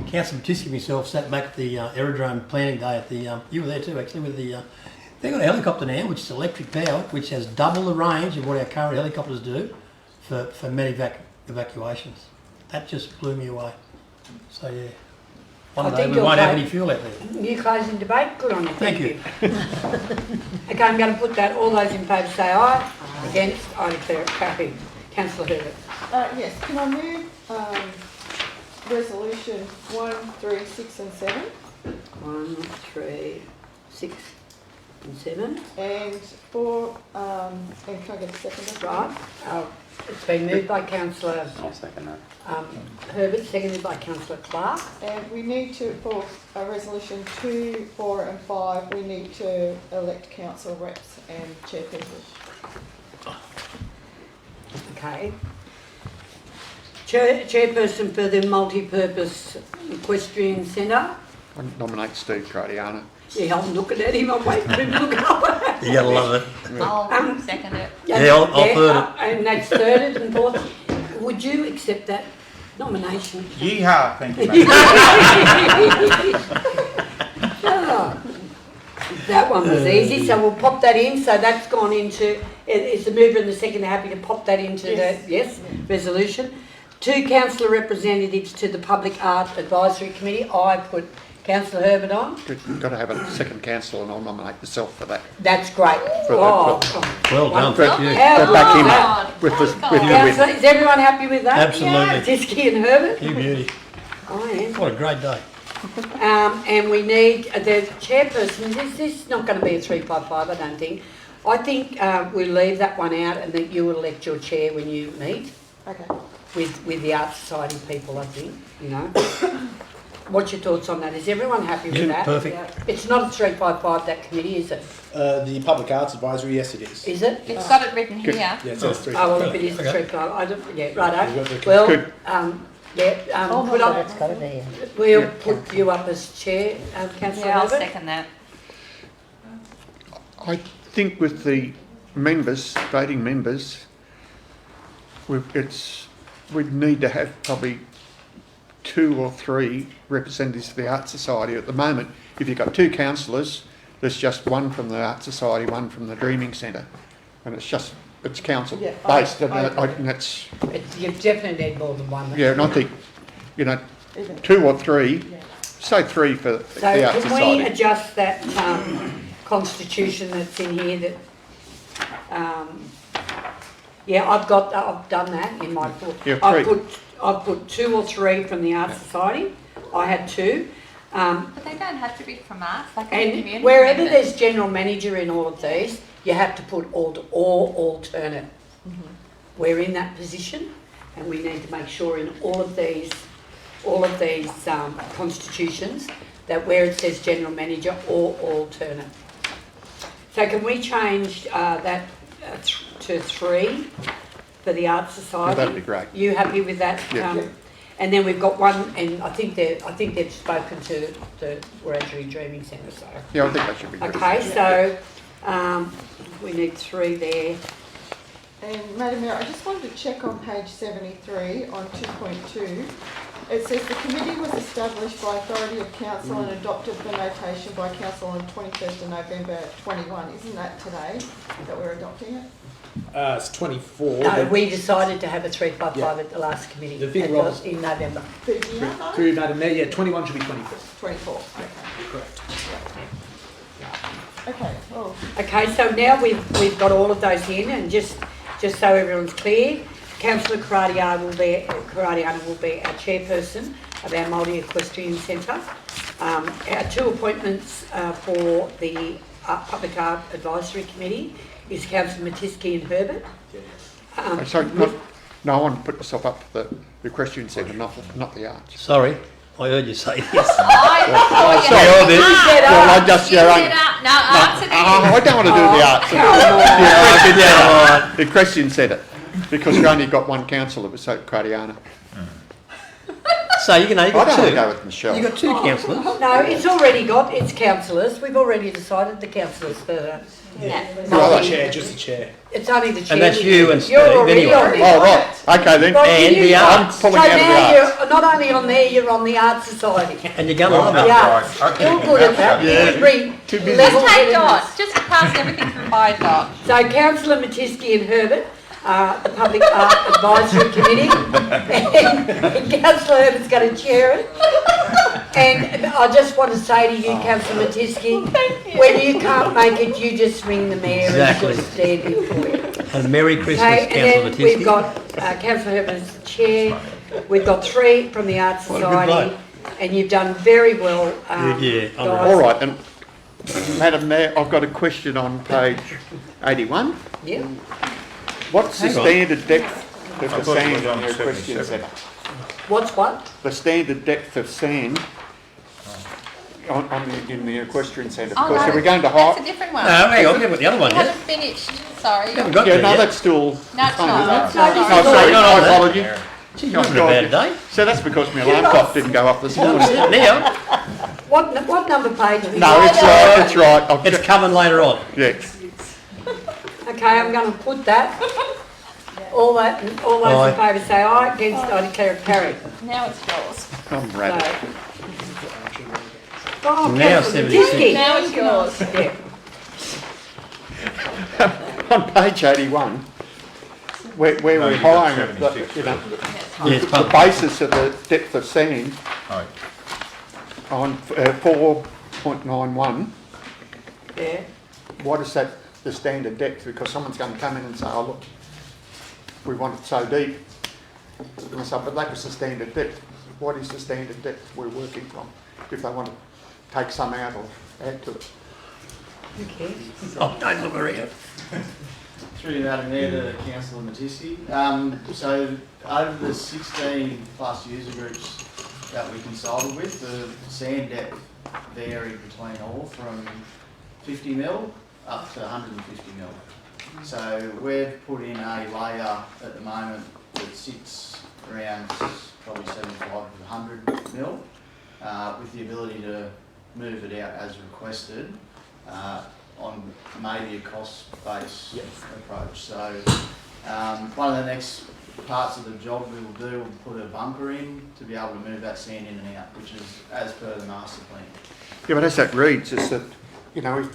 Councillor Matisky and myself sat back at the aerodrome planning day at the, you were there too actually, with the, they've got a helicopter now which is electric powered, which has double the range of what our current helicopters do for medevac evacuations. That just blew me away. So yeah, one day we won't have any fuel out there. New closing debate, good on you. Thank you. Okay, I'm going to put that, all those in favour say aye. Against, I declare it carried. Councillor Herbert. Yes, can I move resolution 1, 3, 6 and 7? 1, 3, 6 and 7. And 4, and can I get a second? Right. It's been moved by Councillor Herbert, seconded by Councillor Clark. And we need to, for resolution 2, 4 and 5, we need to elect council reps and chairpersons. Okay. Chairperson for the Multi-Purpose Equestrian Centre. I nominate Steve Crottiana. Yeah, I'm looking at him, I'm waiting for him to look up. You gotta love it. I'll second it. Yeah, I'll third it. And that's thirded and fourth. Would you accept that nomination? Yeehaw, thank you, Oh, that one was easy, so we'll pop that in. So that's gone into, is the mover and the second happy to pop that into the resolution? 2 councillor representatives to the Public Art Advisory Committee. I put Councillor Herbert on. You've got to have a second council and I'll nominate myself for that. That's great. Well done, thank you. Back him up with you. Is everyone happy with that? Absolutely. Tisky and Herbert? You beauty. I am. What a great day. And we need the chairperson. This is not going to be a 355, I don't think. I think we'll leave that one out, and that you will elect your chair when you meet. Okay. With the Art Society people, I think. You know. What's your thoughts on that? Is everyone happy with that? Perfect. It's not a 355, that committee, is it? The Public Arts Advisory, yes, it is. Is it? It's got it written Good. here. Yeah, it says 355. Oh, well, if it is Okay. 355, I don't, yeah, righto. You've got the- Well, Good. put up, It's got it there. we'll put you up as chair, Councillor Yeah, I'll Herbert. second that. I think with the members, voting members, we'd need to have probably 2 or 3 representatives of the Art Society. At the moment, if you've got 2 councillors, there's just one from the Art Society, one from the Dreaming Centre, and it's council Yeah, based, I and that's, You definitely need more than one. yeah, and I think, 2 or 3, say 3 for So the Art can we Society. adjust that constitution that's in here that, yeah, I've done that in my book. Yeah, I've put 2 or 3 from the Art Society. I had 2. But they don't have to be from us, they can be community And wherever members. there's general manager in all of these, you have to put or alternate. We're in that position, and we need to make sure in all of these constitutions that where it says general manager or alternate. So can we change that to 3 for the Art Society? Yeah, that'd be great. You happy with that? Yeah. And then we've got one, and I think they've spoken to the Wiradjuri Dreaming Centre. So Yeah, I think that should be good. okay, so we need 3 there. And Madam Mayor, I just wanted to check on page 73 on 2.2. It says the committee was established by authority of council and adopted for notation by council on 21st of November 21. Isn't that today that we're adopting it? It's 24. No, but we decided to have a 355 at the last committee. The thing It was- in November. through Madam Mayor, yeah, 21 should be 24. 24, okay. Correct. Okay, well, Okay, so now we've got all of those in, and just so everyone's clear, Councillor Karadiana will be our chairperson of our Multi-Equestrian Centre. Our 2 appointments for the Public Art Advisory Committee is Councillor Matisky and Herbert. No, I want to put myself up for the equestrian centre, not the arts. Sorry, I heard you say this. Oh, sorry, you did. said Well, arts. I just You your said own. art. No, arts and I don't want to do the arts. The equestrian centre, because we only got 1 councillor, it was so Cradiana. So you I don't got want to 2. go with Michelle. You got 2 councillors. No, it's already got its councillors. We've already decided the councillors for Not the chair, just the chair. It's only the chair. And that's you and You're Steve already anyway. on there. Oh, right. Okay then. Right, And you- the I'm arts. pulling So out of the now arts. you're not only on there, you're on the Art Society. And you're going to love The it. arts. Right, okay. You're good at that. Yeah. You bring Too busy. level Just take headedness. Dot, just pass everything through by Dot. So Councillor Matisky and Herbert, the Public Art Advisory Committee, and Councillor Herbert's going to chair it. And I just want to say to you, Councillor Matisky, when you can't make it, you just ring the mayor Exactly. and she'll stand in for you. And Merry Christmas, Okay, Councillor and then we've Matisky. got Councillor Herbert as the chair. We've got 3 from the Art What a good Society, bloke. and you've done very well. Yeah, I'm guys. All right, and Madam Mayor, I've got a question on page 81. Yeah. What's the Hang on. standard depth of I the thought it sand was in on the equestrian 77. centre? What's what? The standard depth of sand in the equestrian centre. Oh, Because no, are we going to that's a hire? different one. No, hang on, we haven't got the other one We yet. haven't finished, sorry. Haven't got Yeah, there no, yet. that's still. No, it's fine, not. isn't it? That's No, not. this Oh, is sorry, not my on there. apology. Gee, Oh, you're having a God, bad yeah. day. So that's because my alarm clock didn't go off this morning. Now, What number page? are we No, on? it's right, it's right. I've it's just, coming later on. yeah. Okay, I'm going to put that. All those in favour say aye. Against, I declare it carried. Now it's yours. I'm So, rattled. oh, Now Councillor 76. Matisky. Now it's yours. Yeah. On page 81, where No, we're you've got hiring, 76. Yeah, it's the pumped. basis of the depth of sand Right. on 4.91, Yeah. what is that, the standard depth? Because someone's going to come in and say, oh look, we want it so deep. And I said, but that was the standard depth. what is the standard depth we're working from? If they want to take some out or add to it. Okay. Oh, don't look around. Through you, Madam Mayor, to Councillor Matisky. So over the 16 plus user groups that we consulted with, the sand depth varied between all from 50 mil up to 150 mil. So we've put in a layer at the moment that sits around probably 75 to 100 mil, with the ability to move it out as requested on maybe a cost-based approach. So one of the next parts of the job we will do, we'll put a bunker in to be able to move that sand in and out, which is as per the master plan. Yeah, but as that reads, is that, you know, if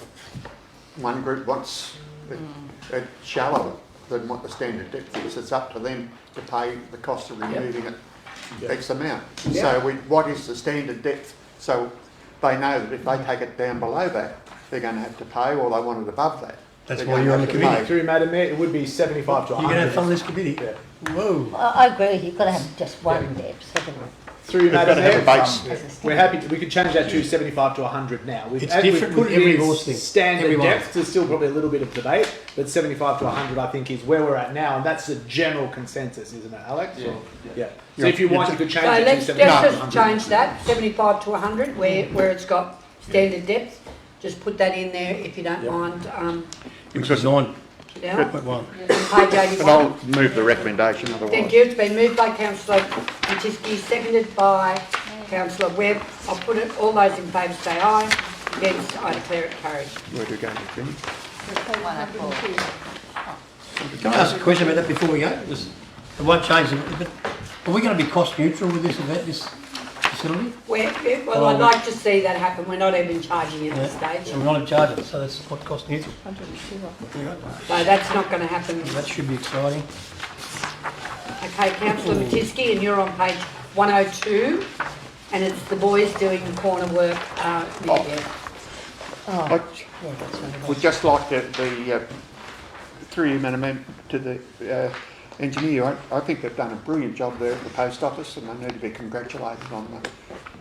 one group wants it shallower than what the standard depth is, it's up to them to pay the cost of removing it X amount. So what is the standard depth? So they know that if they take it down below that, they're going to have to pay, or they want it above that. That's they're why going you're to on the have to committee. pay. Through Madam Mayor, it would be 75 to 100. You're going to have fun on this committee? Yeah. Whoa. I agree with you, you've got to have just one depth, haven't you? Through Madam They've got to have Mayor, a base. we're happy to, we could change that to 75 to 100 now. It's as different put with it every in horse thing. standard Everyone. depth, there's still probably a little bit of debate, but 75 to 100 I think is where we're at now, and that's the general consensus, isn't it, Alex? Yeah. Or- yeah. So if you want, you could change So it to let's 75 to just 100. change that, 75 to 100, where it's got standard depth. Just put that in there if you don't mind. Because 9. Yeah. 3.1. Page 81. And I'll move the recommendation otherwise. Thank you. It's been moved by councillor Matisky, seconded by councillor Webb. I'll put it, all those in favour say aye. Against, I declare it carried. Where do we go, Jim? Can I ask a question about that before we go? It won't change it, but are we going to be cost neutral with this event, this facility? Well, I'd like to see that happen. We're not even charging at this stage. So we're not in charge of it, so that's not cost neutral. So that's not going to happen. That should be exciting. Okay, councillor Matisky, and you're on page 102, and it's the boys doing the corner work. I would just like through you, Madam Mayor, to the engineer. I think they've done a brilliant job there at the post office, and they need to be congratulated on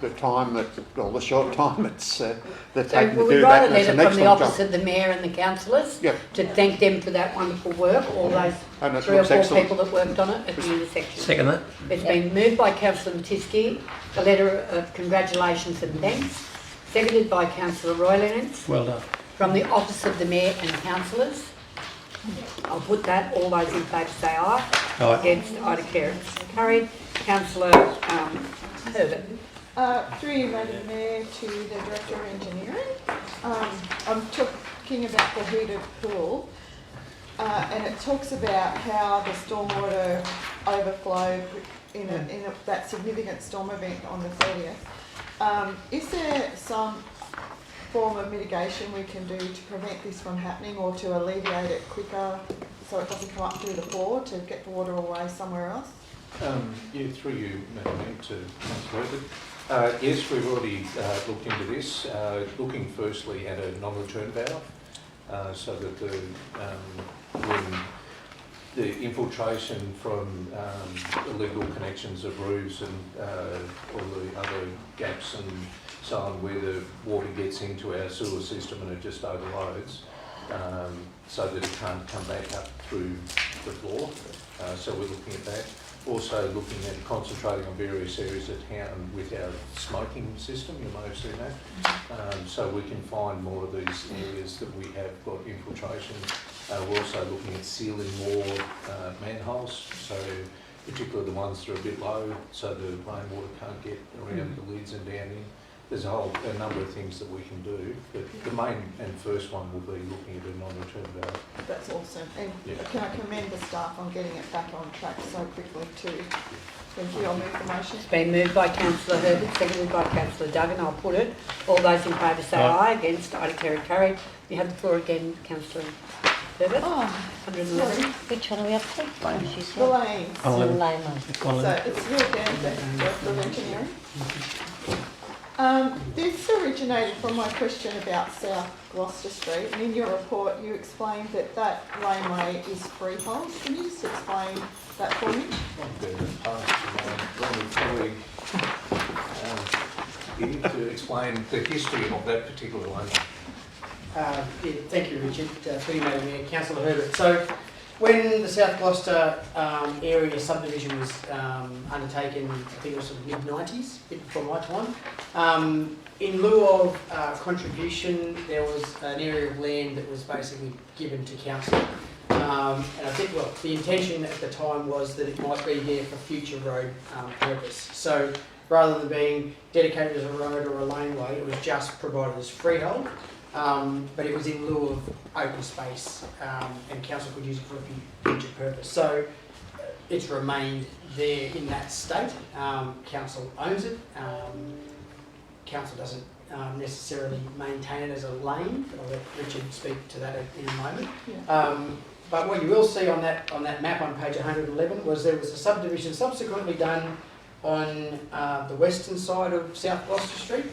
the time that, well, the short time it's they've So taken will to we do write that. a And it's letter an from the excellent office job. of the mayor and the councillors Yep. to thank them for that wonderful work, all those And it 3 or looks 4 excellent. people that worked on it at the intersection. Second that. It's been moved by councillor Matisky, a letter of congratulations and thanks, seconded by councillor Roy Lance, Well done. from the office of the mayor and councillors. I'll put that, all those in favour say aye. Aye. Against, I declare it carried. Councillor Herbert. Through you, Madam Mayor, to the Director of Engineering. I'm talking about the heated pool, and it talks about how the stormwater overflowed in that significant storm event on the 30th. Is there some form of mitigation we can do to prevent this from happening, or to alleviate it quicker so it doesn't come up through the floor, to get the water away somewhere else? Yeah, through you, Madam Mayor, to Councillor Herbert. Yes, we've already looked into this, looking firstly at a non-return valve, so that when the infiltration from illegal connections of roofs and all the other gaps and so on, where the water gets into our sewer system and it just overloads, so that it can't come back up through the floor. So we're looking at that. Also looking at concentrating on various areas of town with our smoking system, you may have seen that. So we can find more of these areas that we have got infiltration. We're also looking at sealing more manholes, so particularly the ones that are a bit low, so the rainwater can't get around the lids and down in. There's a number of things that we can do, but the main and first one will be looking at a non-return valve. That's awesome. And Yeah. can I commend the staff on getting it back on track so quickly too? Thank you. I'll move the motion. It's been moved by councillor Herbert, seconded by councillor Duggan. I'll put it. All those in favour say aye. Against, I declare it carried. You have the floor again, councillor Herbert. 111. Which one are we up to? The lanes. Oh, The 11. lane one. So it's real down to Director of Engineering. This originated from my question about South Gloucester Street, and in your report you explained that that laneway is freehold. Can you just explain that for me? I've been passed to my colleague explain the history of that particular one? Yeah, thank you, Richard. Through you, Madam Mayor, Councillor Herbert. So, when the South Gloucester area subdivision was undertaken, I think it was sort of mid-90s, a bit before my time, in lieu of contribution, there was an area of land that was basically given to council. And I think, well, the intention at the time was that it might be there for future road purpose. So rather than being dedicated as a road or a laneway, it was just provided as freehold. But it was in lieu of open space, and council could use it for a future purpose. So it's remained there in that state. Council owns it. Council doesn't necessarily maintain it as a lane, but I'll let Richard speak to that in a moment. Yeah. But what you will see on that map on page 111 was there was a subdivision subsequently done on the western side of South Gloucester Street,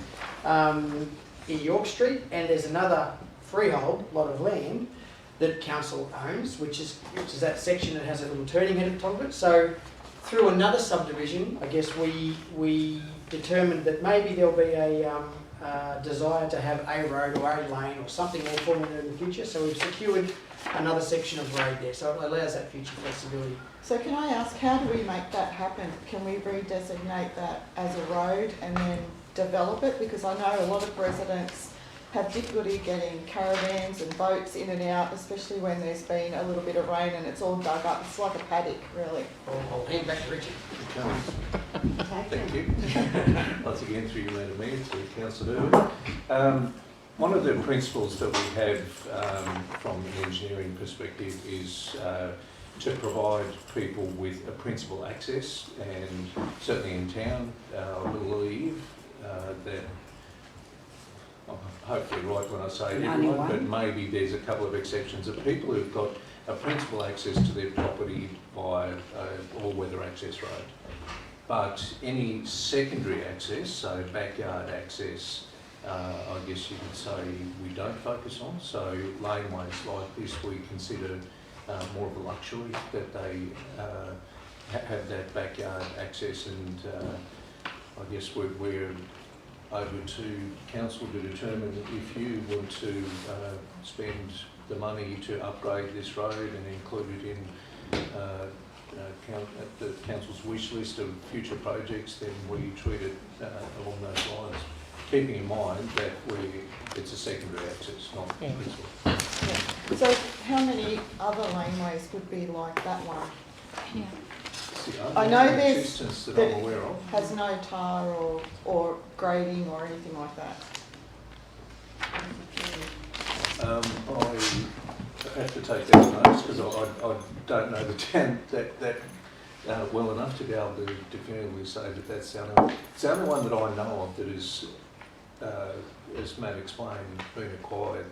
in York Street, and there's another freehold lot of land that council owns, which is that section that has a little turning head at the top of it. So through another subdivision, I guess we determined that maybe there'll be a desire to have a road or a lane or something more formal in the future. So we've secured another section of road there, so it allows that future flexibility. So can I ask, how do we make that happen? Can we redesignate that as a road and then develop it? Because I know a lot of residents have difficulty getting caravans and boats in and out, especially when there's been a little bit of rain and it's all dug up. It's like a paddock, really. I'll hand back to Richard. Thank you. Once again, through you, Madam Mayor, to Councillor Herbert. One of the principles that we have from an engineering perspective is to provide people with a principal access, and certainly in town, I believe that I'm hopefully right when I say everyone, but maybe there's a couple of exceptions of people who've got a principal access to their property by all-weather access road. But any secondary access, so backyard access, I guess you could say we don't focus on. So laneways like this we consider more of a luxury, that they have that backyard access, and I guess we're over to council to determine if you want to spend the money to upgrade this road and include it in the council's wish list of future projects, then we treat it along those lines, keeping in mind that it's a secondary access, not principal. Yeah. So how many other laneways would be like that one? Yeah. I know there's existence that I'm aware of. Has no tar or grading or anything like that. I have to take that as notice because I don't know the town that well enough to be able to definitively say that that's the only one that I know of that is, as Matt explained, been acquired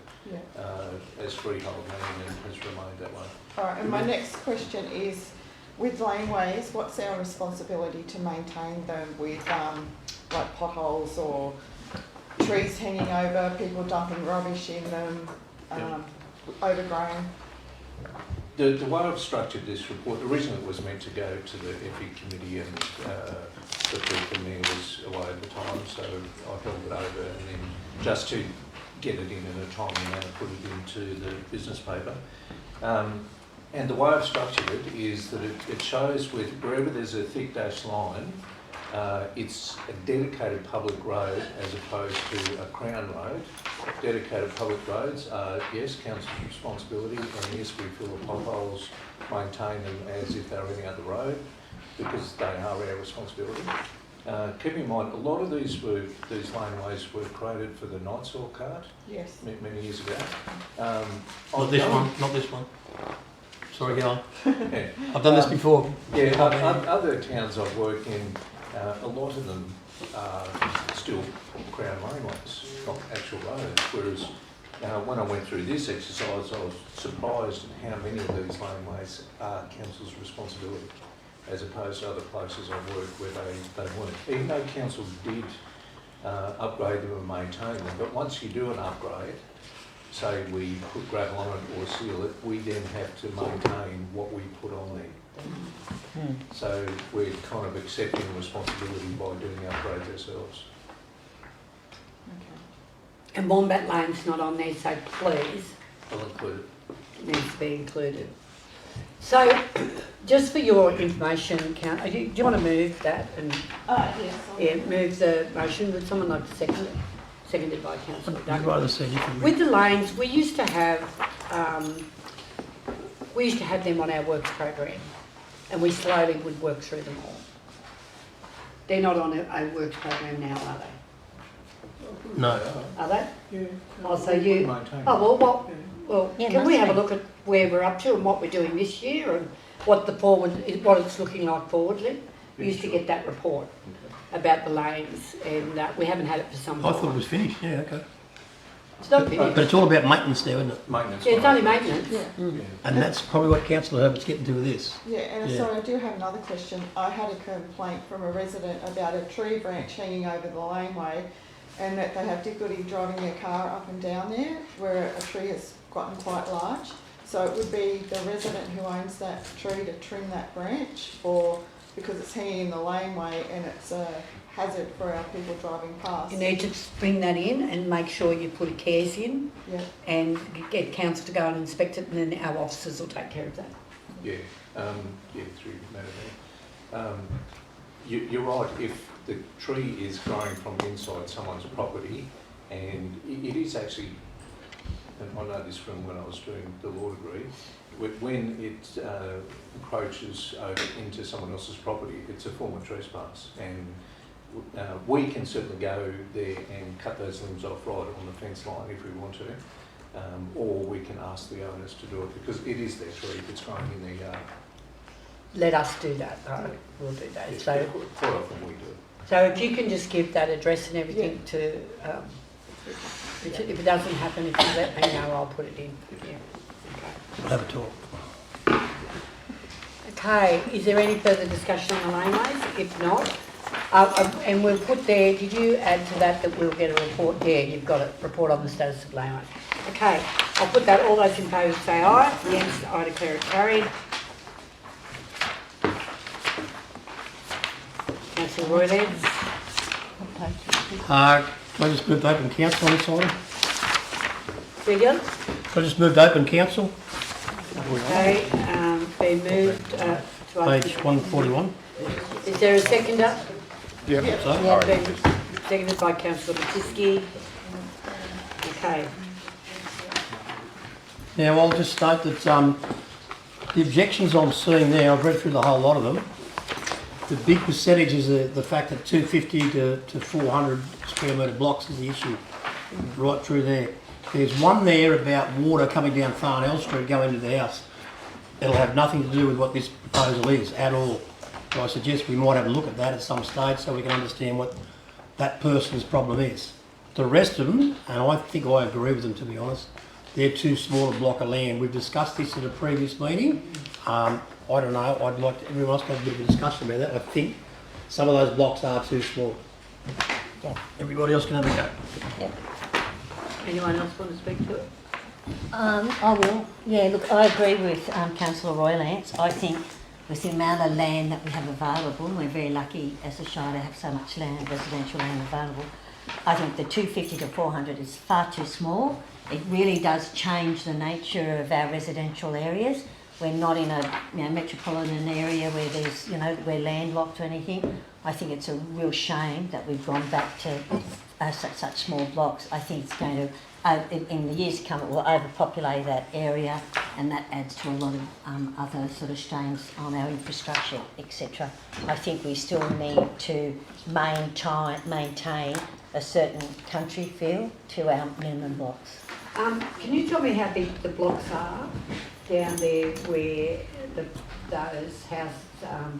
as freehold land and has remained that way. All right, and my next question is, with laneways, what's our responsibility to maintain them with like potholes or trees hanging over, people dumping rubbish in them, overgrown? The way I've structured this report, originally it was meant to go to the EPIC committee, and the people there was away at the time, so I held it over, and then just to get it in a timely manner, put it into the business paper. And the way I've structured it is that it shows with wherever there's a thick dashed line, it's a dedicated public road as opposed to a crown road. Dedicated public roads are, yes, council's responsibility, and yes, we fill the potholes, maintain them as if they were any other road, because they are our responsibility. Keep in mind, a lot of these laneways were created for the night soil cart. Yes. Many years ago. Not this one. Sorry, go on. Yeah. I've done this before. Yeah, other towns I've worked in, a lot of them are still crown laneways, not actual roads. Whereas when I went through this exercise, I was surprised at how many of these laneways are council's responsibility, as opposed to other places I've worked where they weren't. Even though council did upgrade them and maintain them, but once you do an upgrade, say we put gravel on it or seal it, we then have to maintain what we put on there. So we're kind of accepting responsibility by doing the upgrades ourselves. Okay. And Wombat Lane's not on there, so please, I'll include it needs to be included. So, just for your information, do you want to move that? And Yes. yeah, move the motion. Would someone like to second it? Seconded by Councillor I'd Duggan. rather see you can With the lanes, we used to have them on our works program, and we slowly would work through them all. They're not on a works program now, are they? No. Are they? Yeah. Oh, so you. Maintain. Oh well. Yeah, Can we must have a be. look at where we're up to and what we're doing this year and what it's looking like forwardly? We used to get that report about the lanes, and we haven't had it for some I time. thought it was finished, yeah, okay. It's not finished. But it's all about maintenance there, isn't it? Maintenance. Yeah, it's only maintenance. Yeah. And that's probably what Councillor Herbert's getting to with this. Yeah, and Yeah. sorry, I do have another question. I had a complaint from a resident about a tree branch hanging over the laneway, and that they have difficulty driving their car up and down there where a tree has gotten quite large. So it would be the resident who owns that tree to trim that branch, or because it's hanging in the laneway and it's a hazard for our people driving past. You need to bring that in and make sure you put a CARES in Yeah. and get council to go and inspect it, and then our officers will take care of that. Yeah, through Madam Mayor. You're right, if the tree is growing from inside someone's property, and it is actually, and I know this from when I was doing the law degree, when it encroaches over into someone else's property, it's a form of trespass, and we can certainly go there and cut those limbs off right on the fence line if we want to, or we can ask the owners to do it, because it is their tree if it's growing in their yard. Let us do that, though. We'll do that. Yes, So, quite often we do it. so if you can just give that address and everything to, if it doesn't happen, if you let me know, I'll put it in. Yeah. We'll have a talk. Okay, is there any further discussion on the laneways? If not, and we'll put there, did you add to that we'll get a report? Yeah, you've got a report on the status of laneways. Okay, I'll put that. All those in favour say aye. Against, I declare it carried. Councillor Roylance. Can I just move to open council on this item? Again? Can I just move to open council? Okay, been moved to open. Page 141. Is there a seconder? Yeah. So? Yeah, been seconded by Councillor Matisky. Okay. Now, I'll just state that the objections I'm seeing there, I've read through the whole lot of them. The big percentage is the fact that 250 to 400 square metre blocks is the issue, right through there. There's one there about water coming down Farnell Street going into the house. It'll have nothing to do with what this proposal is at all. So I suggest we might have a look at that at some stage so we can understand what that person's problem is. The rest of them, and I think I agree with them to be honest, they're too small a block of land. We've discussed this at a previous meeting. I don't know, I'd like everyone else to have a bit of a discussion about that. I think some of those blocks are too small. Everybody else can have a go. Anyone else want to speak to it? I will. Yeah, look, I agree with Councillor Roylance. I think with the amount of land that we have available, and we're very lucky as a shire to have so much land, residential land available, I think the 250 to 400 is far too small. It really does change the nature of our residential areas. We're not in a metropolitan area where there's, we're landlocked or anything. I think it's a real shame that we've gone back to such small blocks. I think it's going to, in the years to come, it will overpopulate that area, and that adds to a lot of other sort of strains on our infrastructure, etc. I think we still need to maintain a certain country feel to our minimum blocks. Can you tell me how big the blocks are down there where those houses,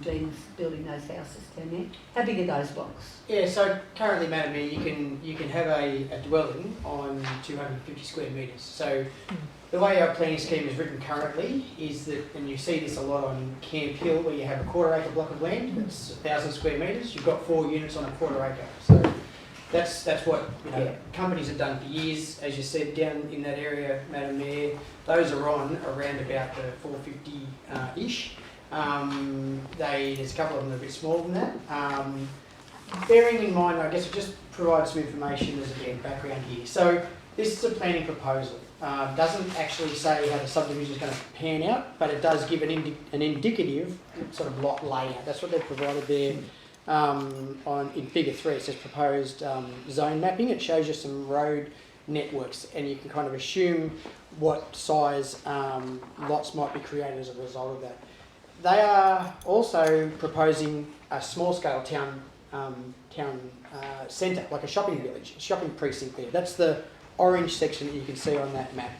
Dean's building those houses down there? How big are those blocks? Yeah, so currently, Madam Mayor, you can have a dwelling on 250 square metres. So the way our planning scheme is written currently is that, and you see this a lot on Camp Hill, where you have a quarter-acre block of land that's 1,000 square metres. You've got 4 units on a quarter-acre. So that's what companies have done for years. As you said, down in that area, Madam Mayor, those are on around about the 450-ish. There's a couple of them that are a bit smaller than that. bearing in mind, I guess it just provides some information as a background here. So this is a planning proposal. Doesn't actually say how the subdivision is going to pan out, but it does give an indicative sort of lot layout. That's what they've provided there in Figure 3. It says proposed zone mapping. It shows you some road networks, and you can kind of assume what size lots might be created as a result of that. They are also proposing a small-scale town centre, like a shopping village, a shopping precinct there. That's the orange section that you can see on that map.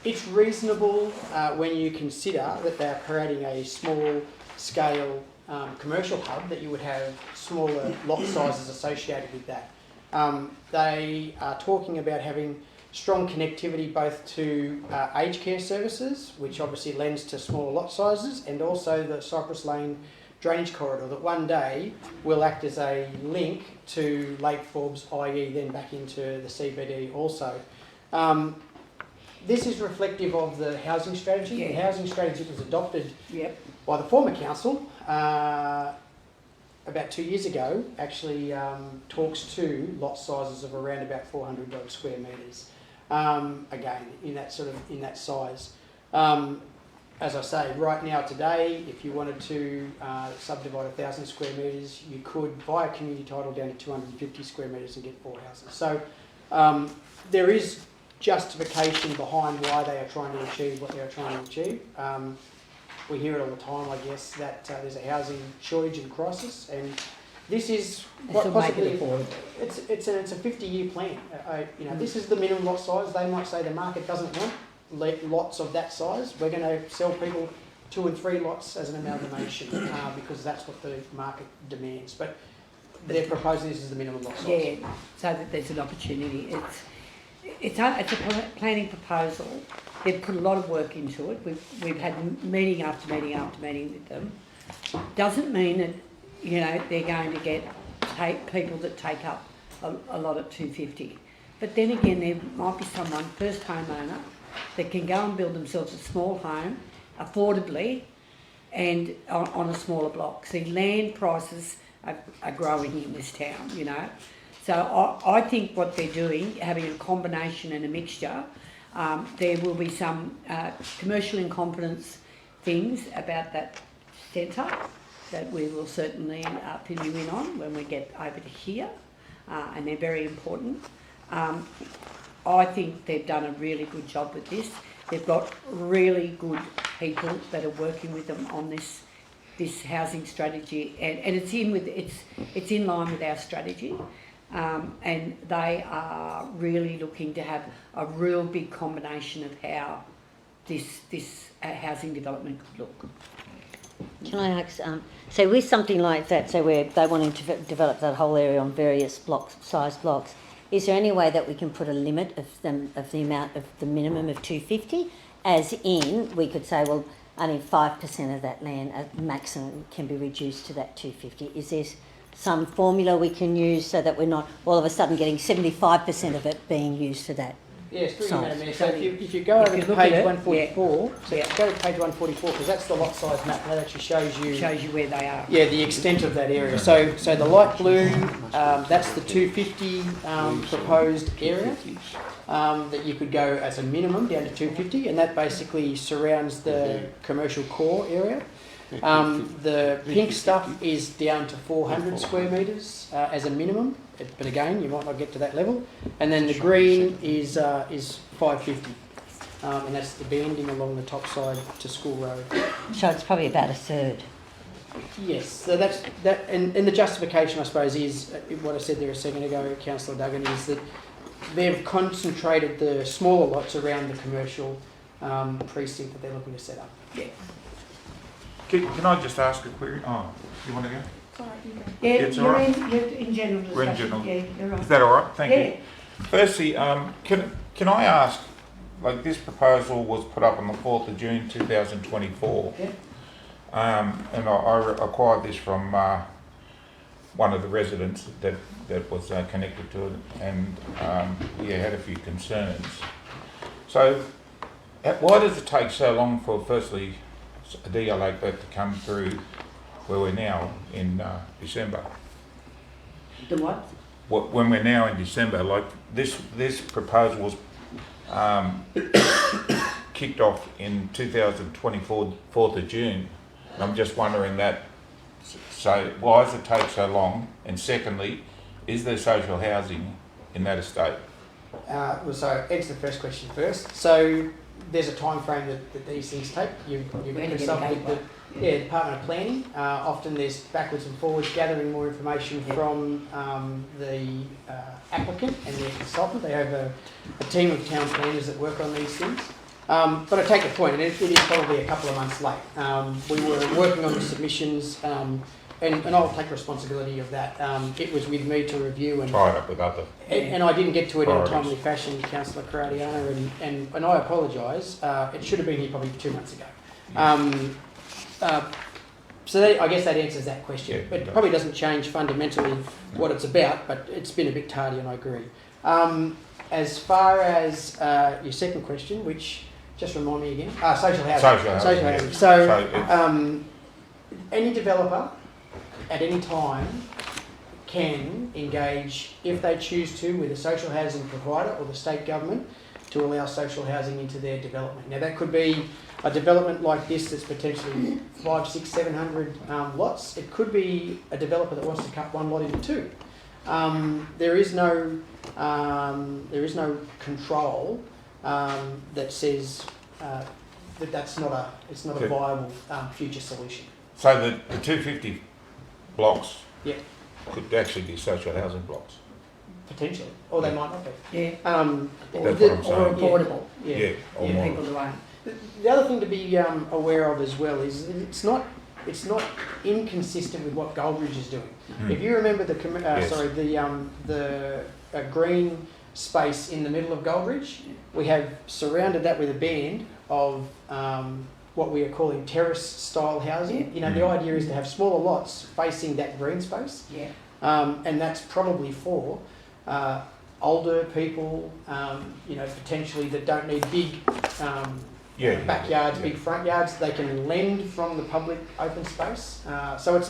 It's reasonable when you consider that they're creating a small-scale commercial hub, that you would have smaller lot sizes associated with that. They are talking about having strong connectivity both to aged care services, which obviously lends to smaller lot sizes, and also the Cypress Lane drainage corridor that one day will act as a link to Lake Forbes, i.e. then back into the CBD also. This is reflective of the housing strategy. Yeah. The housing strategy was adopted by the former council about 2 years ago. Actually talks to lot sizes of around about 400 square metres. Again, in that size. As I say, right now today, if you wanted to subdivide 1,000 square metres, you could buy a community title down to 250 square metres and get 4 houses. So there is justification behind why they are trying to achieve what they are trying to achieve. We hear it all the time, I guess, that there's a housing shortage and crisis, and this is what possibly it's a 50-year plan. This is the minimum lot size. They might say the market doesn't want lots of that size. We're going to sell people 2 and 3 lots as an amalgamation because that's what the market demands. But they're proposing this as the minimum lot size. Yeah, so that there's an opportunity. It's a planning proposal. They've put a lot of work into it. We've had meeting after meeting after meeting with them. Doesn't mean that they're going to get people that take up a lot at 250. But then again, there might be someone, first homeowner, that can go and build themselves a small home affordably and on a smaller block. See, land prices are growing in this town, So I think what they're doing, having a combination and a mixture, there will be some commercial incompetence things about that centre that we will certainly fill you in on when we get over to here, and they're very important. I think they've done a really good job with this. They've got really good people that are working with them on this housing strategy, and it's in line with our strategy, and they are really looking to have a real big combination of how this housing development could look. Can I ask, so with something like that, so where they wanting to develop that whole area on various size blocks, is there any way that we can put a limit of the amount of the minimum of 250? As in, we could say, well, only 5% of that land at maximum can be reduced to that 250. Is there some formula we can use so that we're not all of a sudden getting 75% of it being used for that? Yes, through you, Madam Mayor. So if you go over to page 144, go to page 144, because that's the lot size map. That actually shows you where they are. Yeah, the extent of that area. So the light blue, that's the 250 proposed area that you could go as a minimum down to 250, and that basically surrounds the commercial core area. The pink stuff is down to 400 square metres as a minimum, but again, you might not get to that level. And then the green is 550, and that's the banding along the top side to School Road. So it's probably about a third. Yes, so that's that, and the justification, I suppose, is what I said there a second ago, Councillor Duggan, is that they've concentrated the smaller lots around the commercial precinct that they're looking to set up. Yeah. Can I just ask a query? Oh, you want to go? Sorry, you go. Yeah, It's all right. you're in general discussion. We're in general. Yeah, you're right. Is that all right? Thank Yeah. you. Firstly, can I ask, like this proposal was put up on the 4th of June 2024, and I acquired this from one of the residents that was connected to it, and we had a few concerns. So why does it take so long for, firstly, a deal like that to come through where we're now in December? The what? When we're now in December, like this proposal was kicked off in 2024, 4th of June. And I'm just wondering that, so why does it take so long? And secondly, is there social housing in that estate? Well, so answer the first question first. So there's a time frame that these things take. You consult with the Department of Planning. Often there's backwards and forwards gathering more information from the applicant and their consultant. They have a team of town planners that work on these things. But I take the point, and it is probably a couple of months late. We were working on the submissions, and I'll take responsibility of that. It was with me to review and tied up with other. And I didn't get to it priorities. in a timely fashion, Councillor Caradiana, and I apologise. It should have been here probably 2 months ago. So I guess that answers that question. Yeah, but it probably doesn't change fundamentally what it's about, but it's been a bit tardy, and I agree. As far as your second question, which just remind me again, social housing. Social housing. So any developer at any time can engage, if they choose to, with a social housing provider or the state government to allow social housing into their development. Now that could be a development like this that's potentially 500, 600, 700 lots. It could be a developer that wants to cut one lot into two. There is no control that says that's not a viable future solution. So the 250 blocks Yeah. could actually be social housing blocks. Potentially, or they might not be. Yeah. That's what I'm saying. Or affordable. Yeah, or Yeah, more. people who aren't. The other thing to be aware of as well is it's not inconsistent with what Goldridge is doing. Mm. If you remember Yes. the green space in the middle of Goldridge, we have surrounded that with a band of what we are calling terrace style housing. You know, the idea is to have smaller lots facing that green space. Yeah. And that's probably for older people, potentially that don't need big backyards, big front yards. They can lend from the public open space. So it's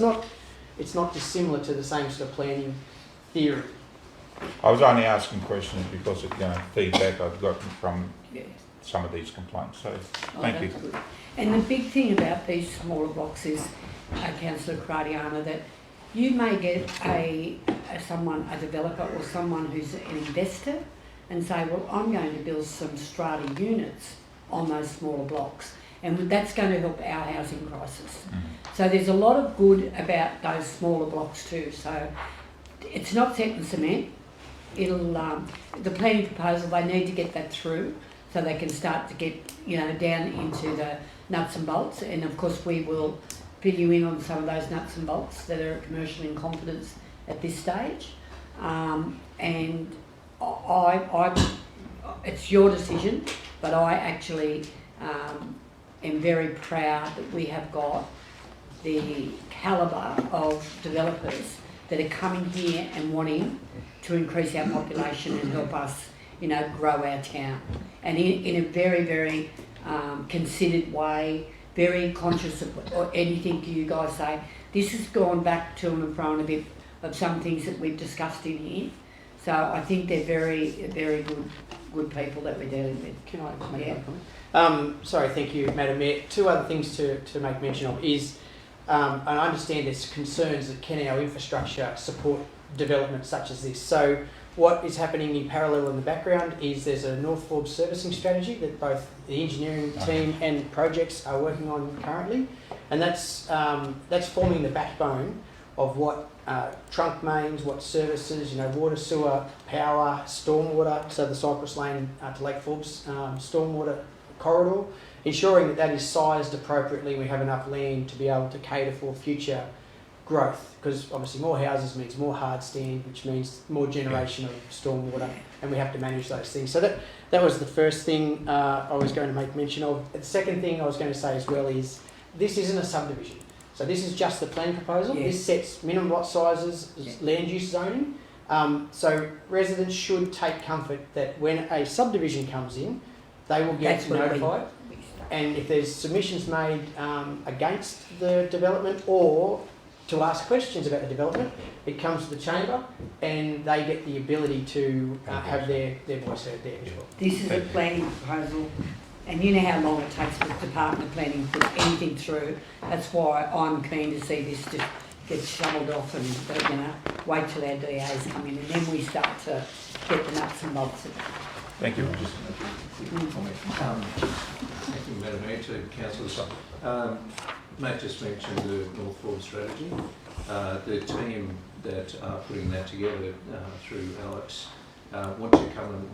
not dissimilar to the same sort of planning theory. I was only asking questions because of feedback I've gotten from some of these complaints. So thank you. That's good. And the big thing about these smaller blocks is, Councillor Caradiana, that you may get a developer or someone who's an investor and say, well, I'm going to build some strata units on those smaller blocks, and that's going to help our housing crisis. So there's a lot of good about those smaller blocks too. So it's not set in cement. The planning proposal, they need to get that through so they can start to get down into the nuts and bolts, and of course we will fill you in on some of those nuts and bolts that are commercial in confidence at this stage. And it's your decision, but I actually am very proud that we have got the calibre of developers that are coming here and wanting to increase our population and help us, grow our town. And in a very, very considered way, very conscious of anything you guys say. This has gone back to and fro a bit of some things that we've discussed in here. So I think they're very, very good people that we're dealing with. Can I make a comment? Sorry, thank you, Madam Mayor. Two other things to make mention of is, and I understand there's concerns that can our infrastructure support development such as this. So what is happening in parallel in the background is there's a North Forbes servicing strategy that both the engineering team and projects are working on currently, and that's forming the backbone of what trunk mains, what services, water, sewer, power, stormwater, so the Cypress Lane to Lake Forbes stormwater corridor, ensuring that is sized appropriately. We have enough land to be able to cater for future growth, because obviously more houses means more hard stand, which means more generation of stormwater, and we have to manage those things. So that was the first thing I was going to make mention of. The second thing I was going to say as well is this isn't a subdivision. So this is just the plan proposal. Yes. This sets minimum lot sizes, land use zoning. So residents should take comfort that when a subdivision comes in, they will get notified. And if there's submissions made against the development or to ask questions about the development, it comes to the chamber and they get the ability to have their voice heard there as well. This is a planning proposal, and you know how long it takes for the Department of Planning to put anything through. That's why I'm keen to see this just get shoveled off and, wait till our DAs come in and then we start to get the nuts and bolts of it. Thank you. Thank you, Madam Mayor, to councillors. Matt just mentioned the North Forward strategy. The team that are putting that together through Alex want to come and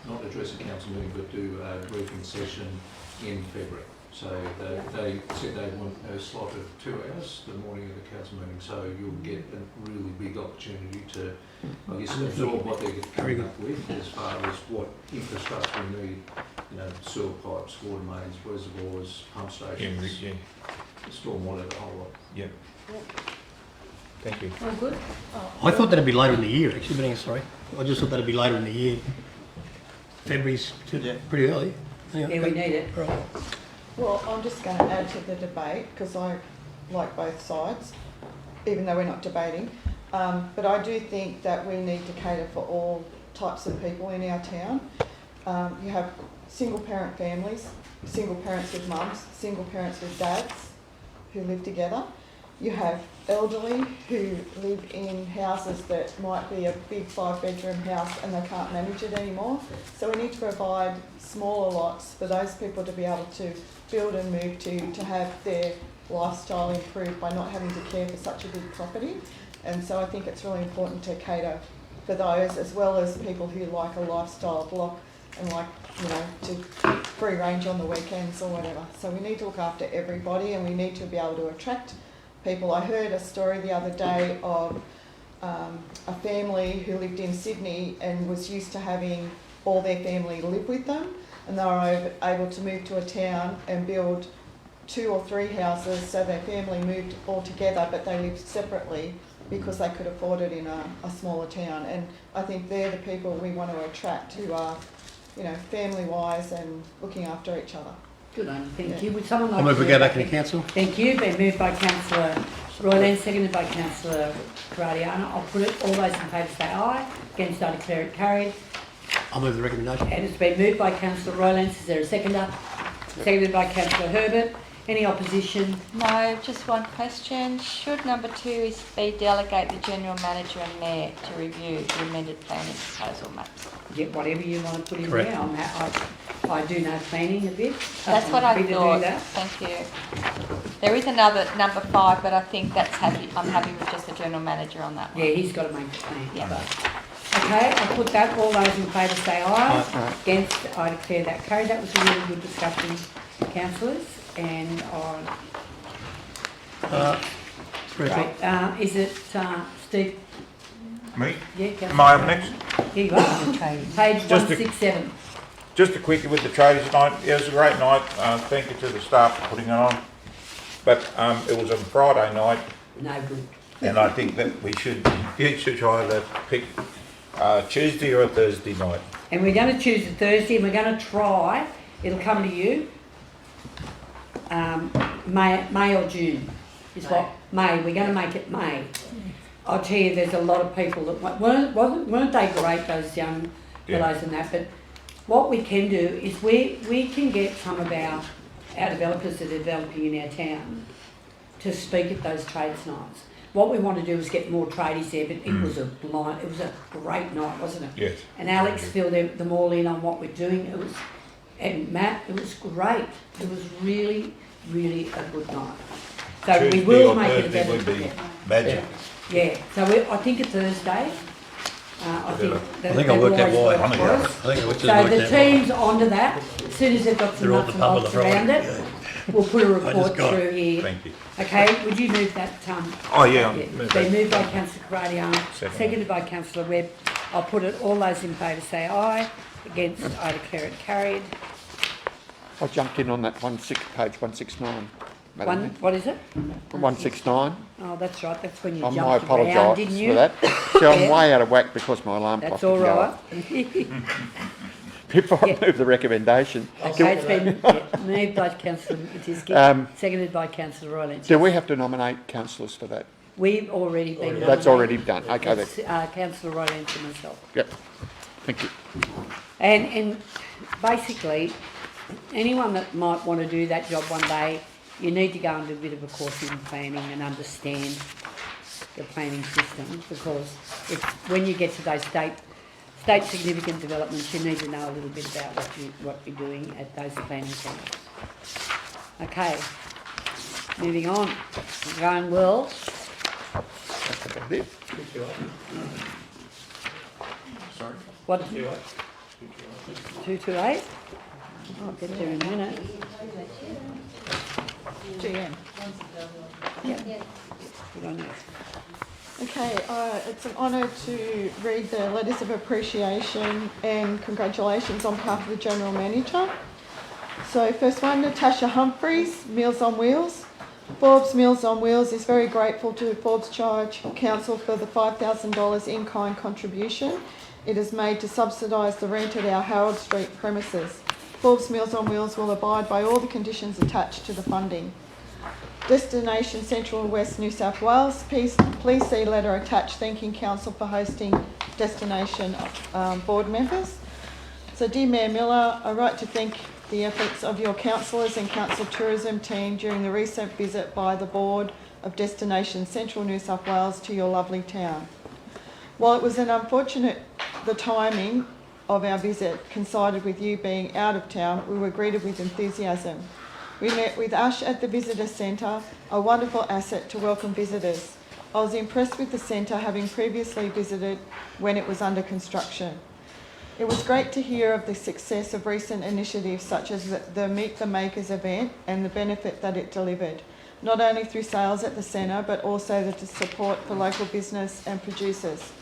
not address a council meeting but do a briefing session in February. So they said they want a slot of 2 hours the morning of the council meeting, so you'll get a really big opportunity to, I guess, absorb what they're coming up with as far as what infrastructure we need, sewer pipes, water mains, reservoirs, pump stations, stormwater, the whole lot. Yeah. Thank you. All good? I thought that'd be later in the year, actually, but sorry. I just thought that'd be later in the year. February's pretty early. Yeah, we need it. Right. Well, I'm just going to add to the debate because I like both sides, even though we're not debating. But I do think that we need to cater for all types of people in our town. You have single parent families, single parents with mums, single parents with dads who live together. You have elderly who live in houses that might be a big 5-bedroom house and they can't manage it anymore. So we need to provide smaller lots for those people to be able to build and move to have their lifestyle improved by not having to care for such a big property. And so I think it's really important to cater for those as well as people who like a lifestyle block and like, to free range on the weekends or whatever. So we need to look after everybody and we need to be able to attract people. I heard a story the other day of a family who lived in Sydney and was used to having all their family live with them, and they were able to move to a town and build 2 or 3 houses so their family moved all together but they lived separately because they could afford it in a smaller town. And I think they're the people we want to attract who are, family wise and looking after each other. Good on you, thank you. Would someone like I'll move to we go back into council. Thank you. Been moved by Councillor Royland, seconded by Councillor Gradiana. I'll put it. All those in favour say aye. Against, I declare it carried. I'll move the recommendation. And it's been moved by Councillor Royland. Is there a seconder? Seconded by Councillor Herbert. Any opposition? No, just one question. Should number 2 be delegate the General Manager and Mayor to review the amended planning proposal maps? Yeah, whatever you want to put in Correct. there. I do know planning a bit. That's what I happy to do thought. that. Thank you. There is another number 5, but I think I'm happy with just the General Manager on that one. Yeah, he's got to make the plan. Yeah. Okay, I'll put that. All those in favour say aye. Against, I declare that carried. That was a really good discussion, councillors. And on. Great. Is it Steve? Me? Yeah, Am I up next? Here you are. Page 167. Just a quickie with the tradies tonight. It was a great night. Thank you to the staff for putting it on. But it was on Friday night. No good. And I think that you should try to pick Tuesday or a Thursday night. And we're going to choose a Thursday, and we're going to try. It'll come to you. May or June is what May. We're going to make it May. I'll tell you, there's a lot of people that weren't they great, those young fellows and that. But what we can do is we can get some of our developers that are developing in our town to speak at those trades nights. What we want to do is get more tradies there, but it was a great night, wasn't it? Yes. And Alex filled them all in on what we're doing. And Matt, it was great. It was really, really a good night. So Tuesday we will or make it a Thursday better. would be magic. Yeah. So I think a Thursday. I think I worked out why. So the team's onto that. As soon as they've got some nuts and bolts around it, we'll put a report through here. Thank you. Okay, would you move that? Oh yeah. It's been moved by Councillor Gradiana, seconded by Councillor Webb. I'll put it. All those in favour say aye. Against, I declare it carried. I jumped in on that page 169. What is it? 169. Oh, that's right. That's when you I jumped around, didn't you? for that. See, I'm way out of whack because my alarm clock. That's all right. before I move the recommendation. Okay, it's been moved by Councillor Matisky, seconded by Councillor Roylance. Do we have to nominate councillors for that? We've already been nominated. That's already done. Okay, then. That's, Councillor Roylance and myself. Yep. Thank you. And basically, anyone that might want to do that job one day, you need to go and do a bit of a course in planning and understand the planning system, because it's when you get to those state significant developments, you need to know a little bit about what you're doing at those planning centres. Okay, moving on. We're going well. That's about it. Sorry? What? 228. 228? I'll get there in a minute. GM. Yeah. Good on you. Okay, it's an honour to read the letters of appreciation and congratulations on behalf of the General Manager. So first one, Natasha Humphreys, Meals on Wheels. Forbes Meals on Wheels is very grateful to Forbes Shire Council for the $5,000 in-kind contribution it has made to subsidise the rent at our Harold Street premises. Forbes Meals on Wheels will abide by all the conditions attached to the funding. Destination Central West New South Wales, please see letter attached thanking Council for hosting Destination board members. So dear Mayor Miller, I write to thank the efforts of your councillors and council tourism team during the recent visit by the board of Destination Central New South Wales to your lovely town. While it was an unfortunate, the timing of our visit coincided with you being out of town, we were greeted with enthusiasm. We met with Ash at the Visitor Centre, a wonderful asset to welcome visitors. I was impressed with the centre, having previously visited when it was under construction. It was great to hear of the success of recent initiatives such as the Meet the Makers event and the benefit that it delivered, not only through sales at the centre but also the support for local business and producers.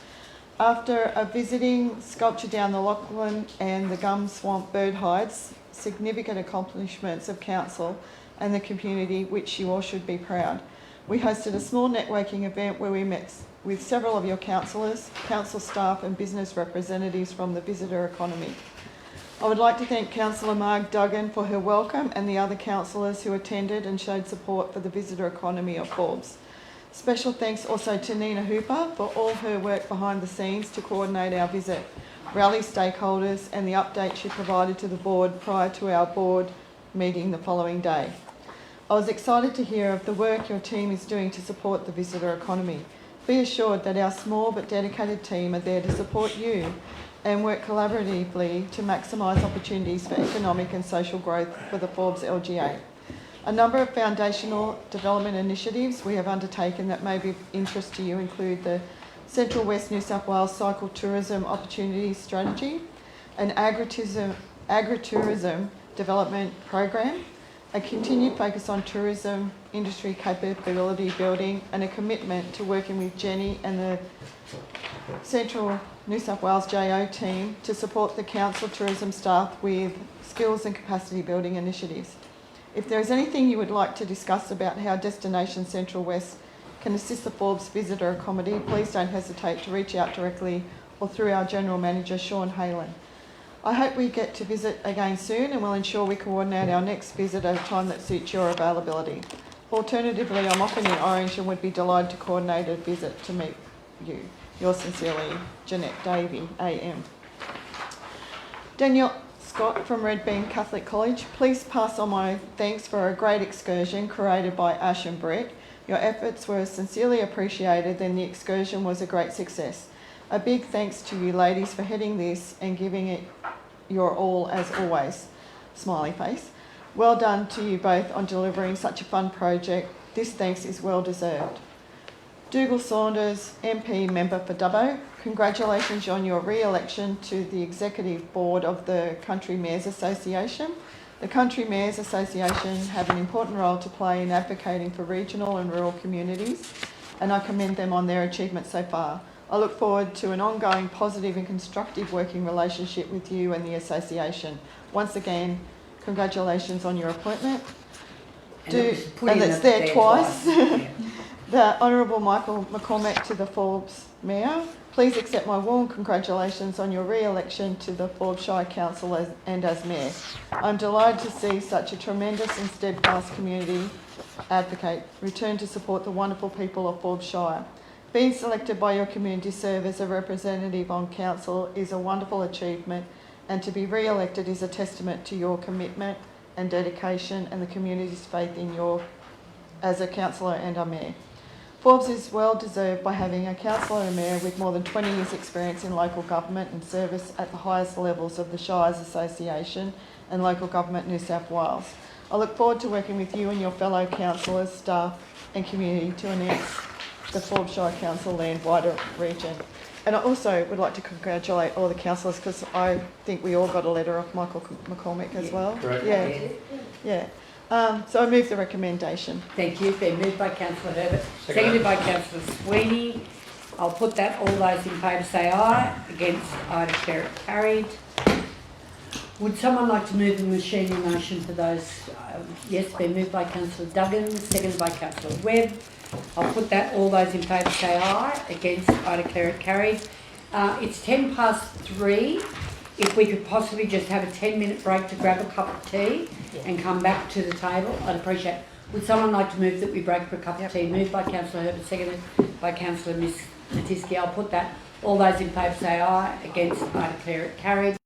After visiting Sculpture Down the Lachlan and the Gum Swamp Bird Hides, significant accomplishments of council and the community, which you all should be proud. We hosted a small networking event where we met with several of your councillors, council staff and business representatives from the visitor economy. I would like to thank Councillor Marg Duggan for her welcome and the other councillors who attended and showed support for the visitor economy of Forbes. Special thanks also to Nina Hooper for all her work behind the scenes to coordinate our visit, rally stakeholders and the update she provided to the board prior to our board meeting the following day. I was excited to hear of the work your team is doing to support the visitor economy. Be assured that our small but dedicated team are there to support you and work collaboratively to maximise opportunities for economic and social growth for the Forbes LGA. A number of foundational development initiatives we have undertaken that may be of interest to you include the Central West New South Wales Cycle Tourism Opportunities Strategy, an agritourism development program, a continued focus on tourism industry capability building and a commitment to working with Jenny and the Central New South Wales JO team to support the council tourism staff with skills and capacity building initiatives. If there is anything you would like to discuss about how Destination Central West can assist the Forbes visitor economy, please don't hesitate to reach out directly or through our General Manager, Sean Halen. I hope we get to visit again soon and will ensure we coordinate our next visit at a time that suits your availability. Alternatively, I'm often in Orange and would be delighted to coordinate a visit to meet you. Yours sincerely, Jeanette Davey, AM. Danielle Scott from Red Bean Catholic College, please pass on my thanks for a great excursion created by Ash and Brett. Your efforts were sincerely appreciated and the excursion was a great success. A big thanks to you ladies for heading this and giving it your all as always. Smiley face. Well done to you both on delivering such a fun project. This thanks is well deserved. Dougal Saunders, MP member for Dubbo, congratulations on your re-election to the Executive Board of the Country Mayors Association. The Country Mayors Association have an important role to play in advocating for regional and rural communities, and I commend them on their achievements so far. I look forward to an ongoing positive and constructive working relationship with you and the association. Once again, congratulations on your appointment. And it's there twice. The Honourable Michael McCormack to the Forbes Mayor. Please accept my warm congratulations on your re-election to the Forbes Shire Council and as Mayor. I'm delighted to see such a tremendous and steadfast community advocate return to support the wonderful people of Forbes Shire. Being selected by your community to serve as a representative on council is a wonderful achievement, and to be re-elected is a testament to your commitment and dedication and the community's faith in you as a councillor and a mayor. Forbes is well deserved by having a councillor and mayor with more than 20 years experience in local government and service at the highest levels of the Shires Association and local government New South Wales. I look forward to working with you and your fellow councillors, staff and community to enhance the Forbes Shire Council land wider region. And I also would like to congratulate all the councillors, because I think we all got a letter off Michael McCormack as well. Correct. Yeah. So I move the recommendation. Thank you. Been moved by Councillor Herbert, seconded by Councillor Sweeney. I'll put that. All those in favour say aye. Against, I declare it carried. Would someone like to move the machinery motion for those? Yes, been moved by Councillor Duggan, seconded by Councillor Webb. I'll put that. All those in favour say aye. Against, I declare it carried. It's 3:10. If we could possibly just have a 10-minute break to grab a cup of tea and come back to the table, I'd appreciate it. Would someone like to move that we break for a cup of tea? Moved by Councillor Herbert, seconded by Councillor Matisky. I'll put that. All those in favour say aye. Against, I declare it carried.